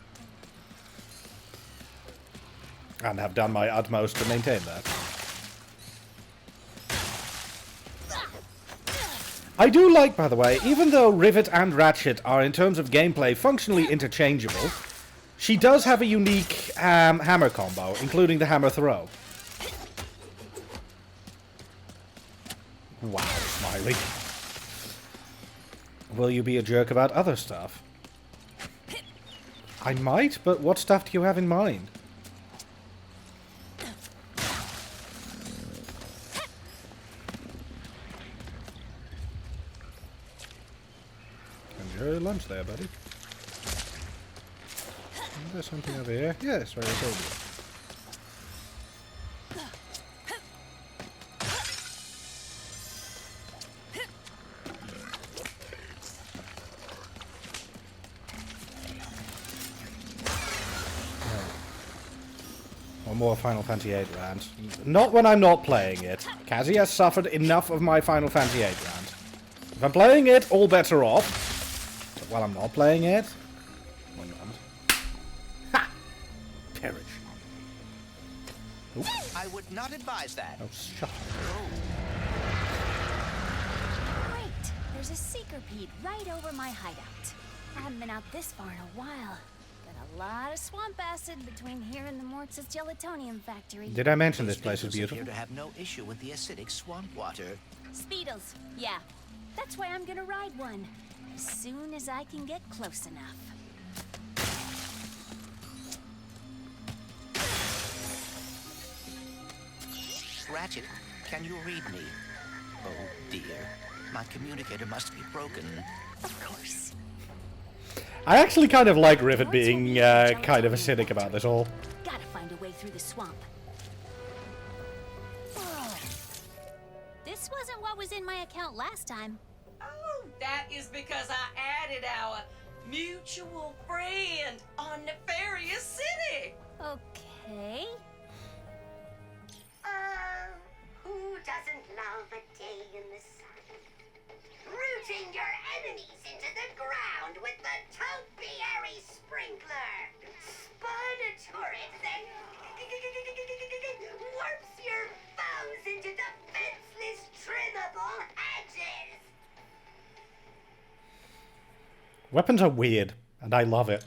S1: And have done my utmost to maintain that. I do like, by the way, even though Rivet and Ratchet are, in terms of gameplay, functionally interchangeable, she does have a unique hammer combo, including the hammer throw. Wow, Smiley. Will you be a jerk about other stuff? I might, but what stuff do you have in mind? Enjoy your lunch there, buddy. Is there something over here? Yes, right, I told you. One more Final Fantasy VIII round. Not when I'm not playing it. Cassie has suffered enough of my Final Fantasy VIII round. If I'm playing it, all bets are off. But while I'm not playing it... One moment. Ha! Perish. Oop.
S6: I would not advise that.
S1: Oh, shut up.
S14: Great! There's a seeker peat right over my hideout. I haven't been out this far in a while. Got a lot of swamp acid between here and the Mortz's gelatonium factory.
S1: Did I mention this place is beautiful?
S6: Appear to have no issue with the acidic swamp water.
S14: Speedles, yeah. That's why I'm gonna ride one. As soon as I can get close enough.
S6: Ratchet, can you read me? Oh dear. My communicator must be broken.
S14: Of course.
S1: I actually kind of like Rivet being kind of acidic about this all.
S14: Gotta find a way through the swamp. Oh. This wasn't what was in my account last time.
S11: Oh, that is because I added our mutual friend on Nefarious City.
S14: Okay.
S10: Who doesn't love a day in the sun? Rooting your enemies into the ground with the topiary sprinkler. Spawn a turret that warps your foes into defenseless, trimmable hedges.
S1: Weapons are weird, and I love it.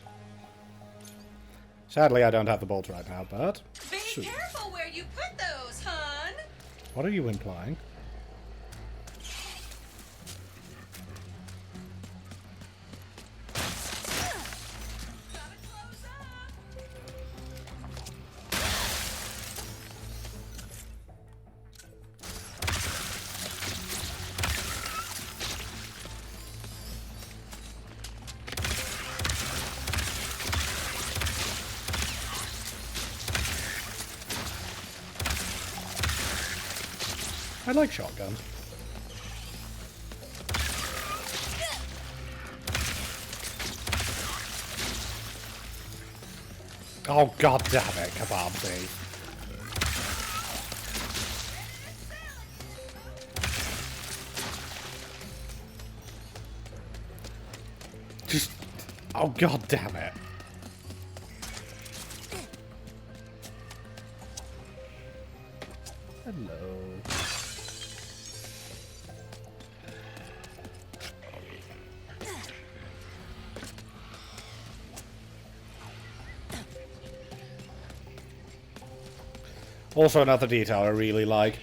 S1: Sadly, I don't have the bolts right now, but...
S11: Be
S1: soon.
S11: careful where you put those, hun.
S1: What are you implying? I like shotguns. Oh, god damn it, Kebab. Just... Oh, god damn it. Hello. Also another detail I really like.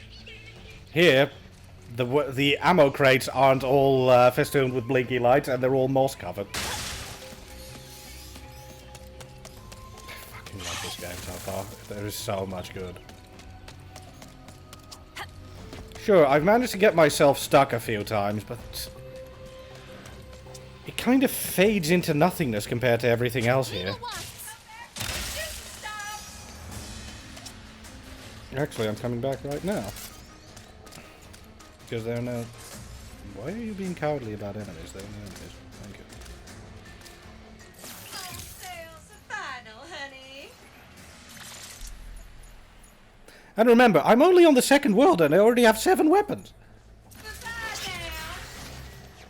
S1: Here, the ammo crates aren't all festooned with blinky lights, and they're all moss covered. I fucking love this game so far. There is so much good. Sure, I've managed to get myself stuck a few times, but it kind of fades into nothingness compared to everything else here. Actually, I'm coming back right now. Because there are no... Why are you being cowardly about enemies? There are no enemies. Thank you. And remember, I'm only on the second world and I already have 7 weapons.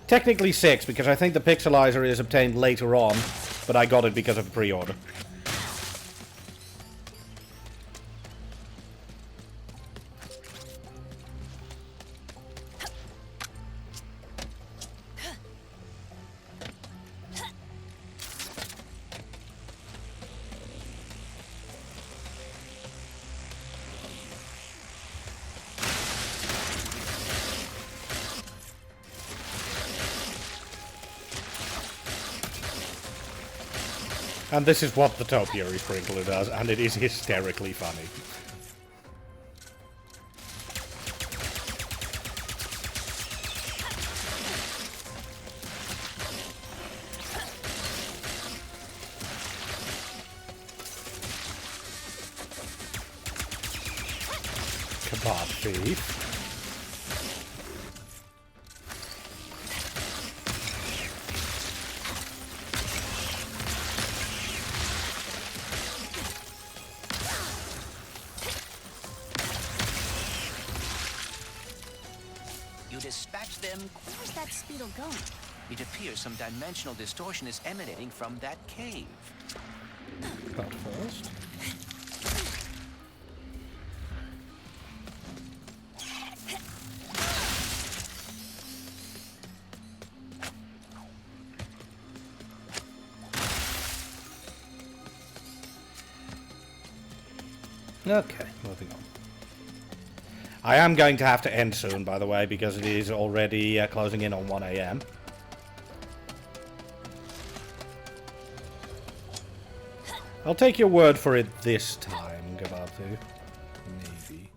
S1: Technically 6, because I think the pixelizer is obtained later on, but I got it because of a pre-order. And this is what the topiary sprinkler does, and it is hysterically funny. Kebab thief.
S6: Dispatch them.
S14: Where's that speedle going?
S6: It appears some dimensional distortion is emanating from that cave.
S1: But first... Okay, moving on. I am going to have to end soon, by the way, because it is already closing in on 1 AM. I'll take your word for it this time, Gabatu. Maybe.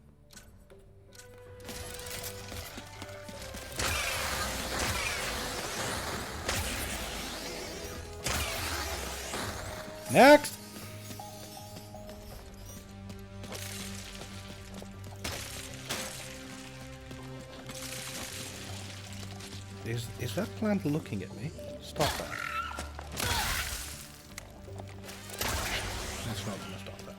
S1: Next! Is that plant looking at me? Stop that. That's not gonna stop that.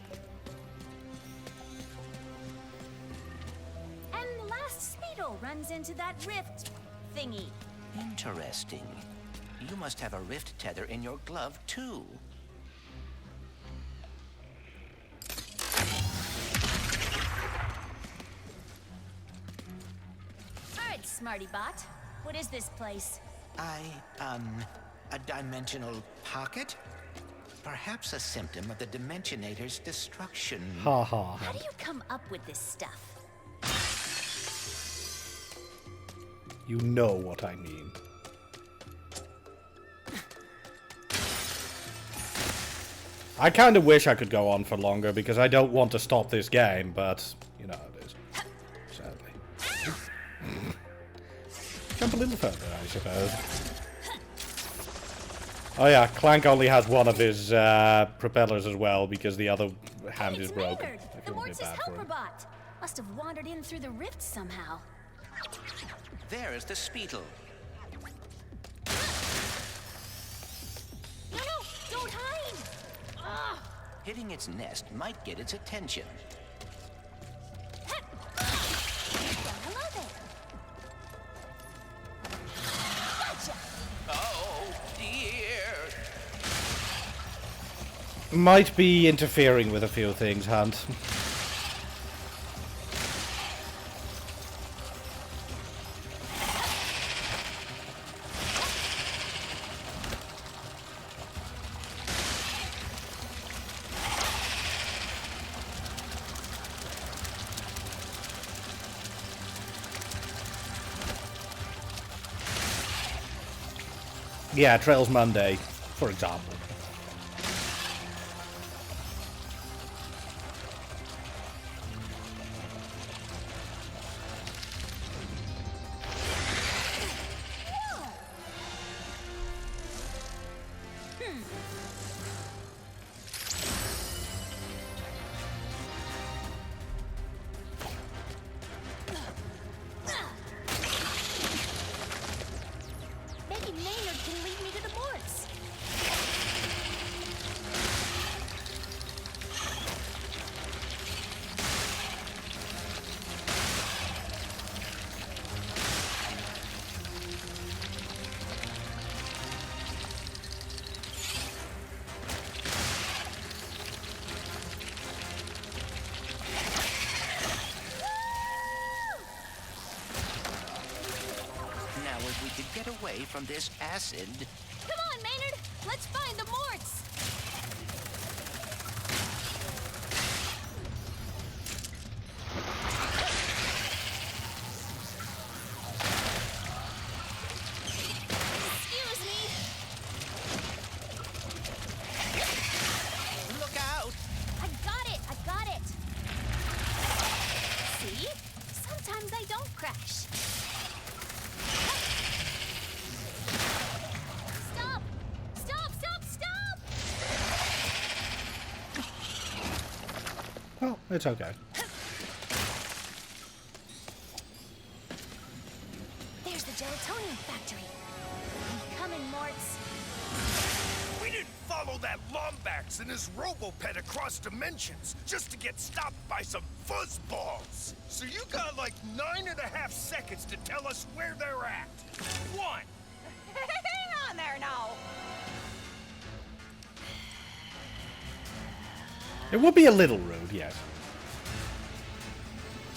S14: And the last speedle runs into that rift thingy.
S6: Interesting. You must have a rift tether in your glove, too.
S14: Alright, smarty bot. What is this place?
S6: A dimensional pocket? Perhaps a symptom of the Dimensionator's destruction.
S1: Ha ha.
S14: How do you come up with this stuff?
S1: You know what I mean. I kind of wish I could go on for longer because I don't want to stop this game, but you know how it is. Sadly. Jump a little further, I suppose. Oh yeah, Clank only has one of his propellers as well because the other hand is broken.
S14: Maynard, the Mortis helper bot. Must have wandered in through the rift somehow.
S6: There is the Speedle.
S14: No, don't hide! Ugh.
S6: Hitting its nest might get its attention.
S14: Hello there. Gotcha.
S6: Oh, dear.
S1: Might be interfering with a few things, Hunt. Yeah, Trails Monday, for example.
S14: Maybe Maynard can lead me to the Mortis.
S6: away from this acid.
S14: Come on, Maynard! Let's find the Morts! Excuse me!
S6: Look out!
S14: I got it! See? Sometimes I don't crash. Stop!
S1: Oh, it's okay.
S14: There's the gelatonium factory. I'm coming, Morts.
S7: We didn't follow that Lombax and his Robopet across dimensions just to get stopped by some fuzzballs. So you got like 9.5 seconds to tell us where they're at. 1.
S4: Hang on there now.
S1: It would be a little rude, yes.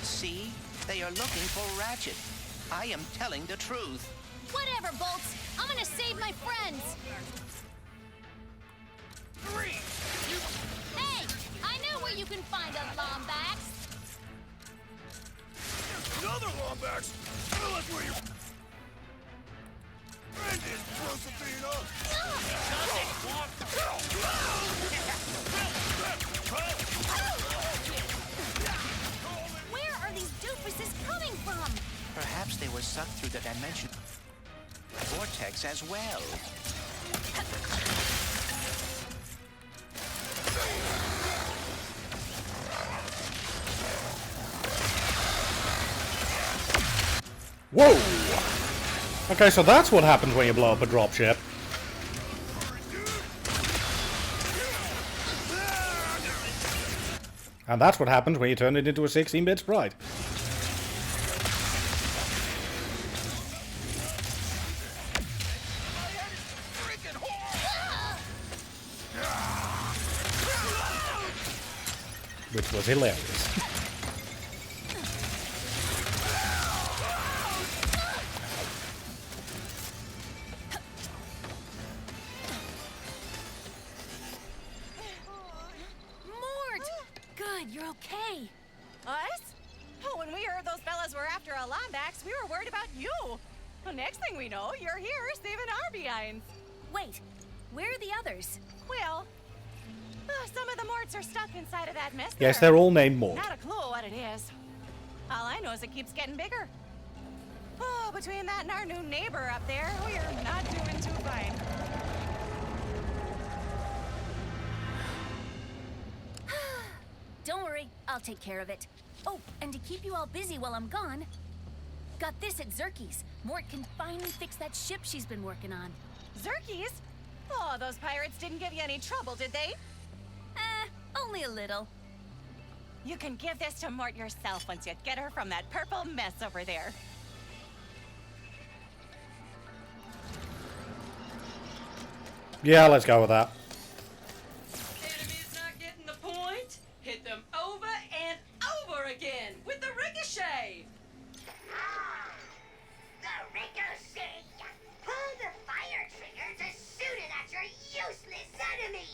S6: See? They are looking for Ratchet. I am telling the truth.
S14: Whatever, Bolts. I'm gonna save my friends.
S7: 3.
S14: Hey! I know where you can find a Lombax.
S7: Another Lombax? Well, that's where you... Brendan, Josephina!
S14: Where are these doofuses coming from?
S6: Perhaps they were sucked through the dimension vortex as well.
S1: Whoa! Okay, so that's what happens when you blow up a dropship. And that's what happens when you turn it into a 16-bit sprite. Which was hilarious.
S14: Mort! Good, you're okay.
S4: Us? Oh, when we heard those fellas were after a Lombax, we were worried about you. Well, next thing we know, you're here saving our behinds.
S14: Wait, where are the others?
S4: Well, some of the Morts are stuck inside of that mess.
S1: Yes,
S4: there.
S1: they're all named Mort.
S4: Not a clue what it is. All I know is it keeps getting bigger. Oh, between that and our new neighbor up there, we are not doing too fine.
S14: Don't worry, I'll take care of it. Oh, and to keep you all busy while I'm gone, got this at Zerky's. Mort can finally fix that ship she's been working on.
S4: Zerky's? Oh, those pirates didn't give you any trouble, did they?
S14: Only a little.
S4: You can give this to Mort yourself once you get her from that purple mess over there.
S1: Yeah, let's go with that.
S11: Enemies not getting the point? Hit them over and over again with the ricochet.
S10: The ricochet! Pull the fire trigger to shoot it at your useless enemy!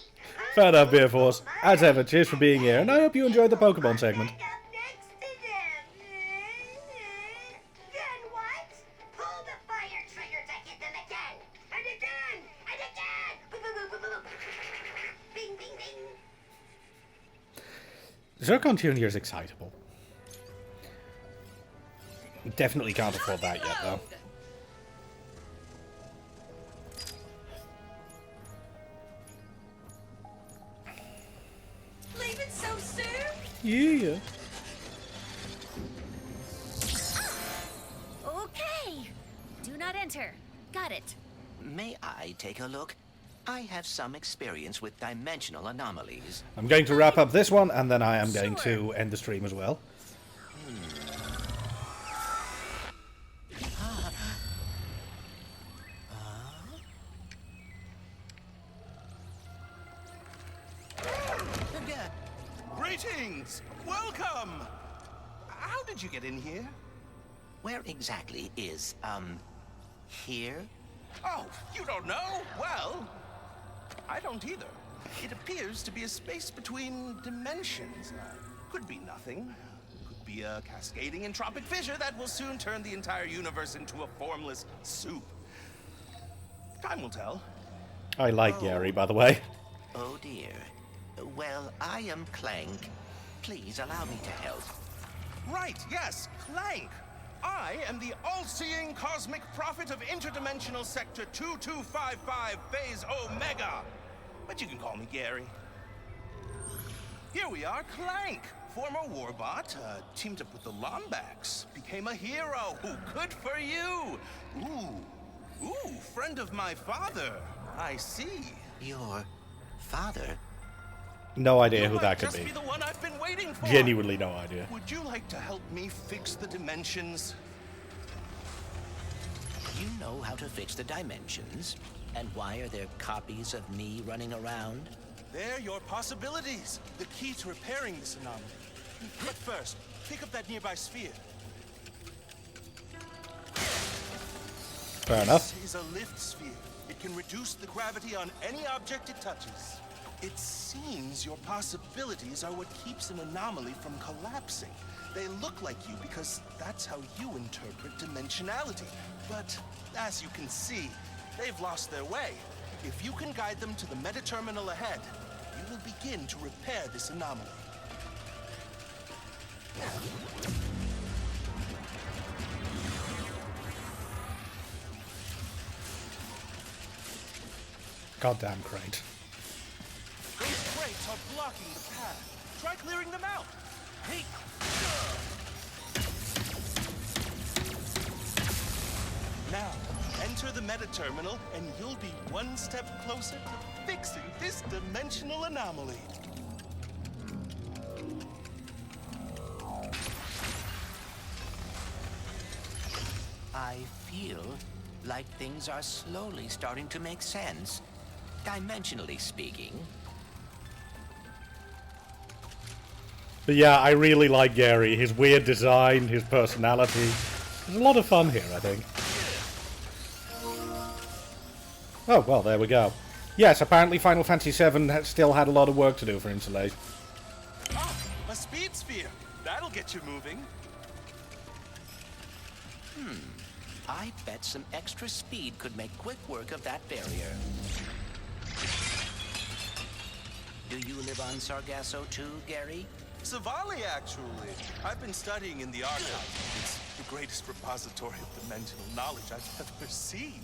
S1: Fair enough, Beer Force. As ever, cheers for being here, and I hope you enjoyed the Pokemon segment.
S10: Up next to them! Then what? Pull the fire trigger to hit them again! And again! And again! Boop, boop, boop, boop, boop. Bing, bing, bing!
S1: Zircon Jr. is excitable. Definitely can't afford that yet, though.
S11: Leave it so soon?
S1: Yeah.
S14: Okay. Do not enter. Got it.
S6: May I take a look? I have some experience with dimensional anomalies.
S1: I'm going to wrap up this one, and then I am going to end the stream as well.
S8: Greetings! Welcome! How did you get in here?
S6: Where exactly is, here? Oh, you don't know? Well, I don't either. It appears to be a space between dimensions. Could be nothing. Could be a cascading entropic fissure that will soon turn the entire universe into a formless soup. Time will tell.
S1: I like Gary, by the way.
S6: Oh dear. Well, I am Clank. Please allow me to help. Right, yes, Clank. I am the all-seeing cosmic prophet of interdimensional sector 2255 phase Omega. But you can call me Gary. Here we are, Clank. Former warbot, teamed up with the Lombax. Became a hero. Ooh, good for you. Ooh, friend of my father. I see. Your father?
S1: No idea who that could
S6: Just be the one I've been waiting for.
S1: Genuinely no idea.
S6: Would you like to help me fix the dimensions? You know how to fix the dimensions? And why are there copies of me running around?
S15: They're your possibilities. The key to repairing this anomaly. But first, pick up that nearby sphere.
S1: Fair enough.
S15: This is a lift sphere. It can reduce the gravity on any object it touches. It seems your possibilities are what keeps an anomaly from collapsing. They look like you because that's how you interpret dimensionality. But as you can see, they've lost their way. If you can guide them to the meta-terminal ahead, you will begin to repair this anomaly.
S1: Goddamn crate.
S15: Those crates are blocking the path. Try clearing them out. Hey! Now, enter the meta-terminal, and you'll be one step closer to fixing this dimensional anomaly.
S6: I feel like things are slowly starting to make sense, dimensionally speaking.
S1: But yeah, I really like Gary. His weird design, his personality. There's a lot of fun here, I think. Oh, well, there we go. Yes, apparently Final Fantasy VII still had a lot of work to do for installation.
S15: Ah, a speed sphere. That'll get you moving.
S6: I bet some extra speed could make quick work of that barrier. Do you live on Sargasso too, Gary?
S15: Savali, actually. I've been studying in the archive. It's the greatest repository of dimensional knowledge I've ever seen.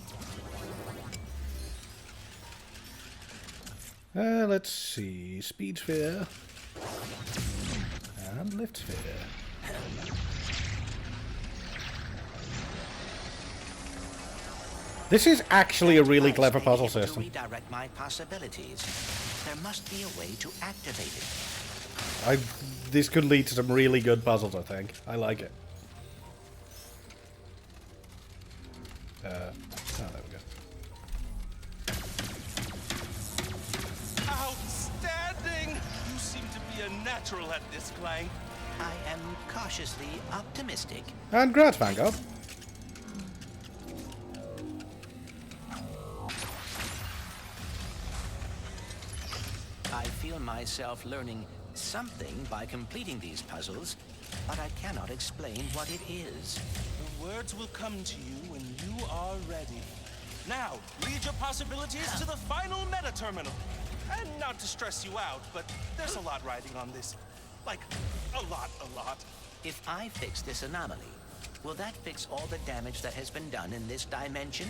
S1: Let's see. Speed sphere. And lift sphere. This is actually a really clever puzzle system.
S6: To redirect my possibilities, there must be a way to activate it.
S1: This could lead to some really good puzzles, I think. I like it. Oh, there we go.
S15: Outstanding! You seem to be a natural at this, Clank.
S6: I am cautiously optimistic.
S1: And congrats, Vanguard.
S6: I feel myself learning something by completing these puzzles, but I cannot explain what it is.
S15: The words will come to you when you are ready. Now, lead your possibilities to the final meta-terminal. And not to stress you out, but there's a lot riding on this. Like, a lot.
S6: If I fix this anomaly, will that fix all the damage that has been done in this dimension?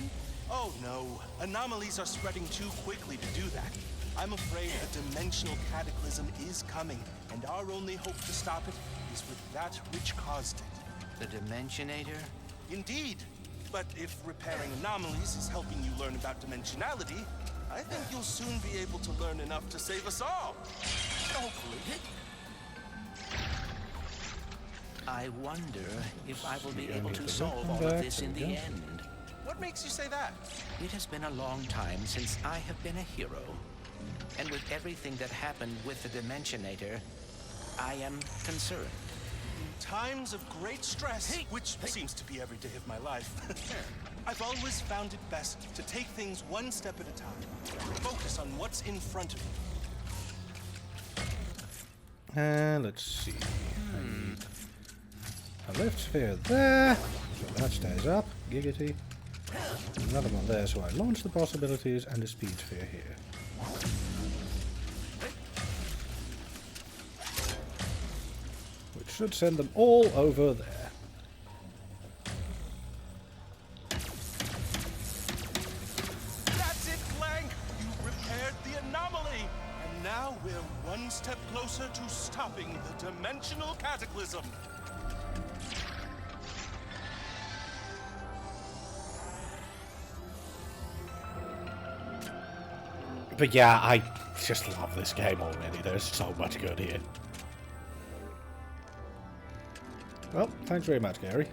S15: Oh no, anomalies are spreading too quickly to do that. I'm afraid a dimensional cataclysm is coming, and our only hope to stop it is with that which caused it.
S6: The Dimensionator?
S15: Indeed. But if repairing anomalies is helping you learn about dimensionality, I think you'll soon be able to learn enough to save us all. Hopefully.
S6: I wonder if I will be able to solve all of this in the end.
S15: What makes you say that?
S6: It has been a long time since I have been a hero. And with everything that happened with the Dimensionator, I am concerned.
S15: In times of great stress, which seems to be every day of my life, I've always found it best to take things one step at a time. Focus on what's in front of you.
S1: And let's see. A lift sphere there. So that stays up. Giggity. Another one there, so I launch the possibilities, and a speed sphere here. Which should send them all over there.
S15: That's it, Clank! You've repaired the anomaly! And now we're one step closer to stopping the dimensional cataclysm.
S1: But yeah, I just love this game already. There's so much good here. Well, thanks very much, Gary.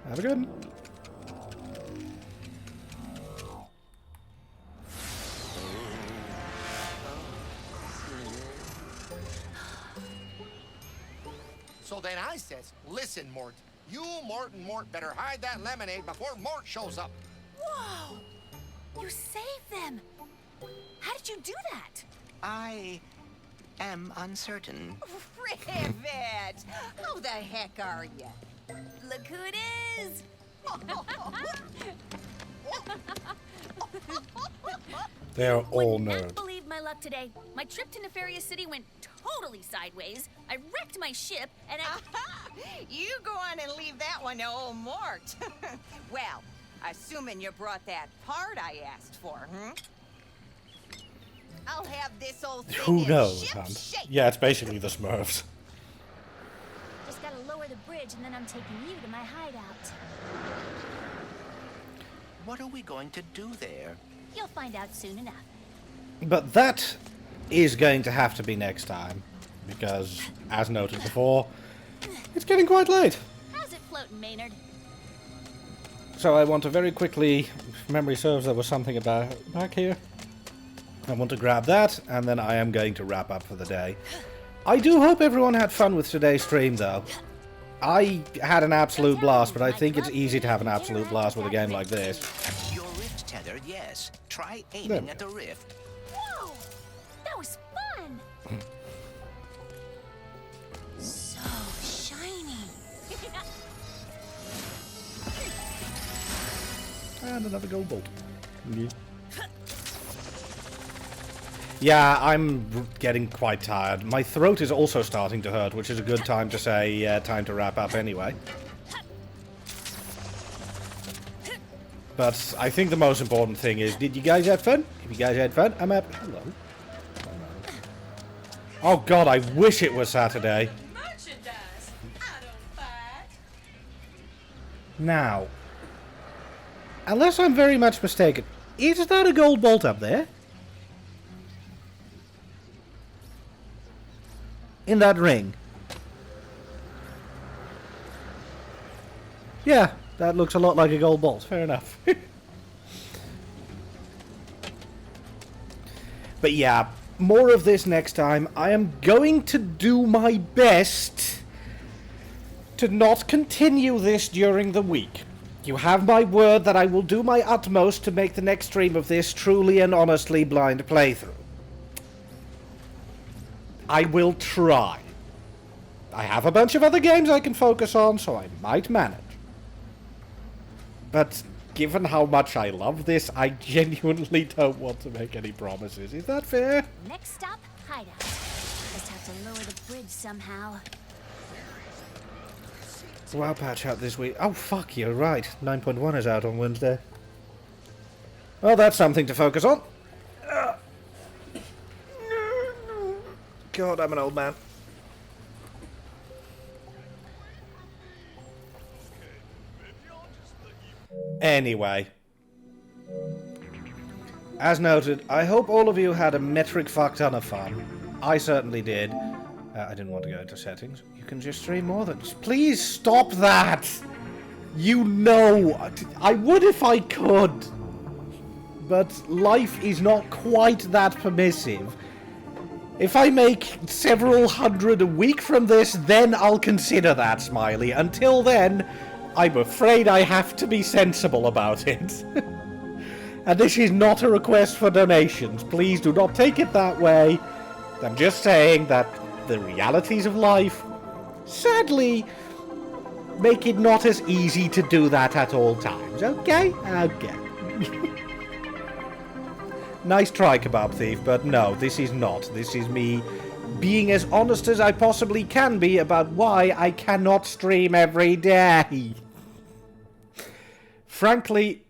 S1: Have a good one.
S16: So then I says, listen, Mort. You, Mort, and Mort better hide that lemonade before Mort shows up.
S14: Whoa! You saved them! How did you do that?
S6: I am uncertain.
S17: Rivet! How the heck are you?
S14: Look who it is!
S1: They're all
S14: Would not
S1: nerds.
S14: believe my luck today. My trip to Nefarious City went totally sideways. I wrecked my ship, and I...
S17: You go on and leave that one to old Mort. Well, assuming you brought that part I asked for, I'll have this old thing
S1: Who
S17: in
S1: knows,
S17: ship
S1: man?
S17: shape.
S1: Yeah, it's basically the Smurfs.
S14: Just gotta lower the bridge, and then I'm taking you to my hideout.
S6: What are we going to do there?
S14: You'll find out soon enough.
S1: But that is going to have to be next time. Because, as noted before, it's getting quite late.
S14: How's it floating, Maynard?
S1: So I want to very quickly, if memory serves, there was something about back here. I want to grab that, and then I am going to wrap up for the day. I do hope everyone had fun with today's stream, though. I had an absolute blast, but I think it's easy to have an absolute blast with a game like this.
S6: Your rift tethered, yes. Try
S1: There
S6: aiming
S1: we
S6: at the rift.
S14: Whoa! That was fun! So shiny.
S1: And another gold bolt. Yeah, I'm getting quite tired. My throat is also starting to hurt, which is a good time to say time to wrap up anyway. But I think the most important thing is, did you guys have fun? If you guys had fun, I'm happy. Hello. Oh god, I wish it was Saturday.
S11: Merchandise. I don't fight.
S1: Now, unless I'm very much mistaken, is that a gold bolt up there? In that ring? Yeah, that looks a lot like a gold bolt. Fair enough. But yeah, more of this next time. I am going to do my best to not continue this during the week. You have my word that I will do my utmost to make the next stream of this truly and honestly blind playthrough. I will try. I have a bunch of other games I can focus on, so I might manage. But given how much I love this, I genuinely don't want to make any promises. Is that fair?
S14: Next stop, hideout. Just have to lower the bridge somehow.
S1: WoW patch out this week. Oh fuck, you're right. 9.1 is out on Wednesday. Well, that's something to focus on. God, I'm an old man. Anyway. As noted, I hope all of you had a metric fuck ton of fun. I certainly did. I didn't want to go into settings. You can just stream more than... Please stop that! You know, I would if I could. But life is not quite that permissive. If I make several hundred a week from this, then I'll consider that, Smiley. Until then, I'm afraid I have to be sensible about it. And this is not a request for donations. Please do not take it that way. I'm just saying that the realities of life, sadly, make it not as easy to do that at all times. Okay? Okay. Nice try, Kebab Thief, but no, this is not. This is me being as honest as I possibly can be about why I cannot stream every day. Frankly,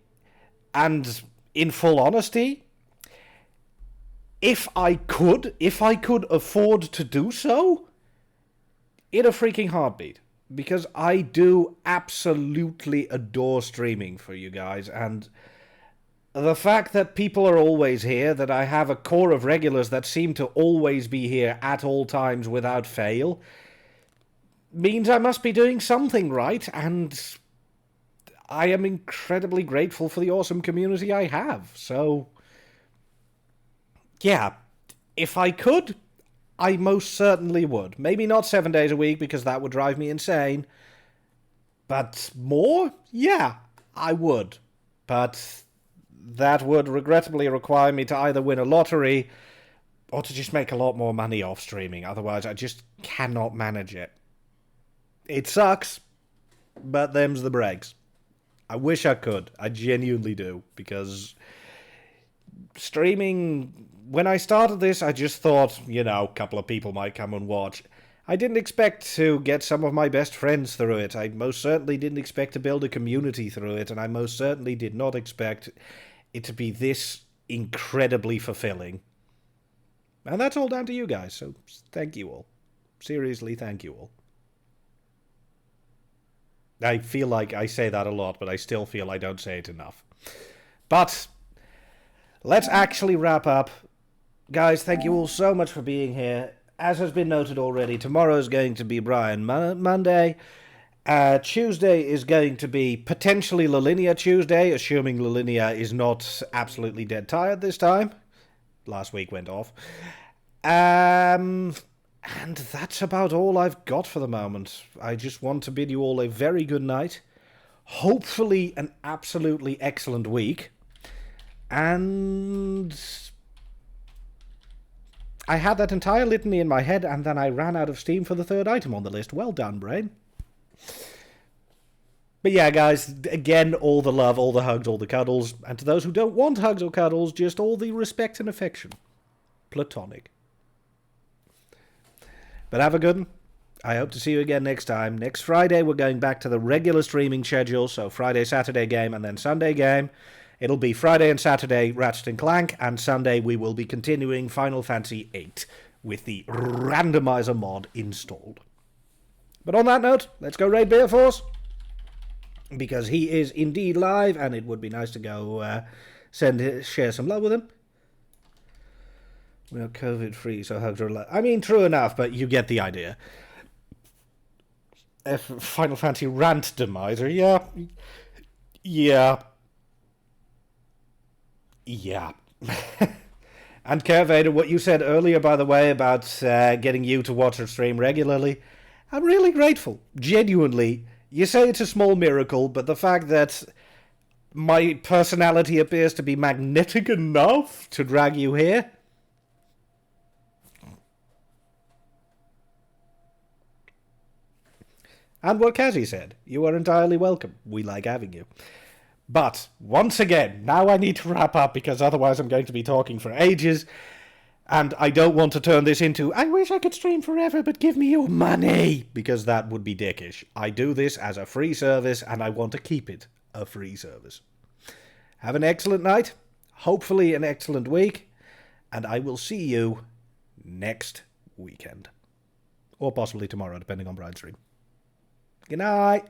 S1: and in full honesty, if I could afford to do so, in a freaking heartbeat. Because I do absolutely adore streaming for you guys, and the fact that people are always here, that I have a core of regulars that seem to always be here at all times without fail, means I must be doing something right, and I am incredibly grateful for the awesome community I have. So, yeah, if I could, I most certainly would. Maybe not 7 days a week, because that would drive me insane. But more? Yeah, I would. But that would regrettably require me to either win a lottery or to just make a lot more money off streaming. Otherwise, I just cannot manage it. It sucks, but them's the breaks. I wish I could. I genuinely do, because streaming, when I started this, I just thought, you know, a couple of people might come and watch. I didn't expect to get some of my best friends through it. I most certainly didn't expect to build a community through it, and I most certainly did not expect it to be this incredibly fulfilling. And that's all down to you guys, so thank you all. Seriously, thank you all. I feel like I say that a lot, but I still feel I don't say it enough. But let's actually wrap up. Guys, thank you all so much for being here. As has been noted already, tomorrow is going to be Brian Monday. Tuesday is going to be potentially Lalinia Tuesday, assuming Lalinia is not absolutely dead tired this time. Last week went off. And that's about all I've got for the moment. I just want to bid you all a very good night. Hopefully an absolutely excellent week. And I had that entire litany in my head, and then I ran out of steam for the third item on the list. Well done, brain. But yeah, guys, again, all the love, all the hugs, all the cuddles. And to those who don't want hugs or cuddles, just all the respect and affection. Platonic. But have a good one. I hope to see you again next time. Next Friday, we're going back to the regular streaming schedule. So Friday, Saturday game, and then Sunday game. It'll be Friday and Saturday Ratchet Clank, and Sunday we will be continuing Final Fantasy VIII with the randomizer mod installed. But on that note, let's go raid Beer Force, because he is indeed live, and it would be nice to go share some love with him. We are COVID-free, so hugs are allowed. I mean, true enough, but you get the idea. Final Fantasy randomizer, yeah. Yeah. Yeah. And Kervader, what you said earlier, by the way, about getting you to watch her stream regularly, I'm really grateful. Genuinely. You say it's a small miracle, but the fact that my personality appears to be magnetic enough to drag you here. And what Kazi said, you are entirely welcome. We like having you. But, once again, now I need to wrap up, because otherwise I'm going to be talking for ages, and I don't want to turn this into, I wish I could stream forever, but give me your money, because that would be dickish. I do this as a free service, and I want to keep it a free service. Have an excellent night, hopefully an excellent week, and I will see you next weekend. Or possibly tomorrow, depending on Brian's stream. Good night.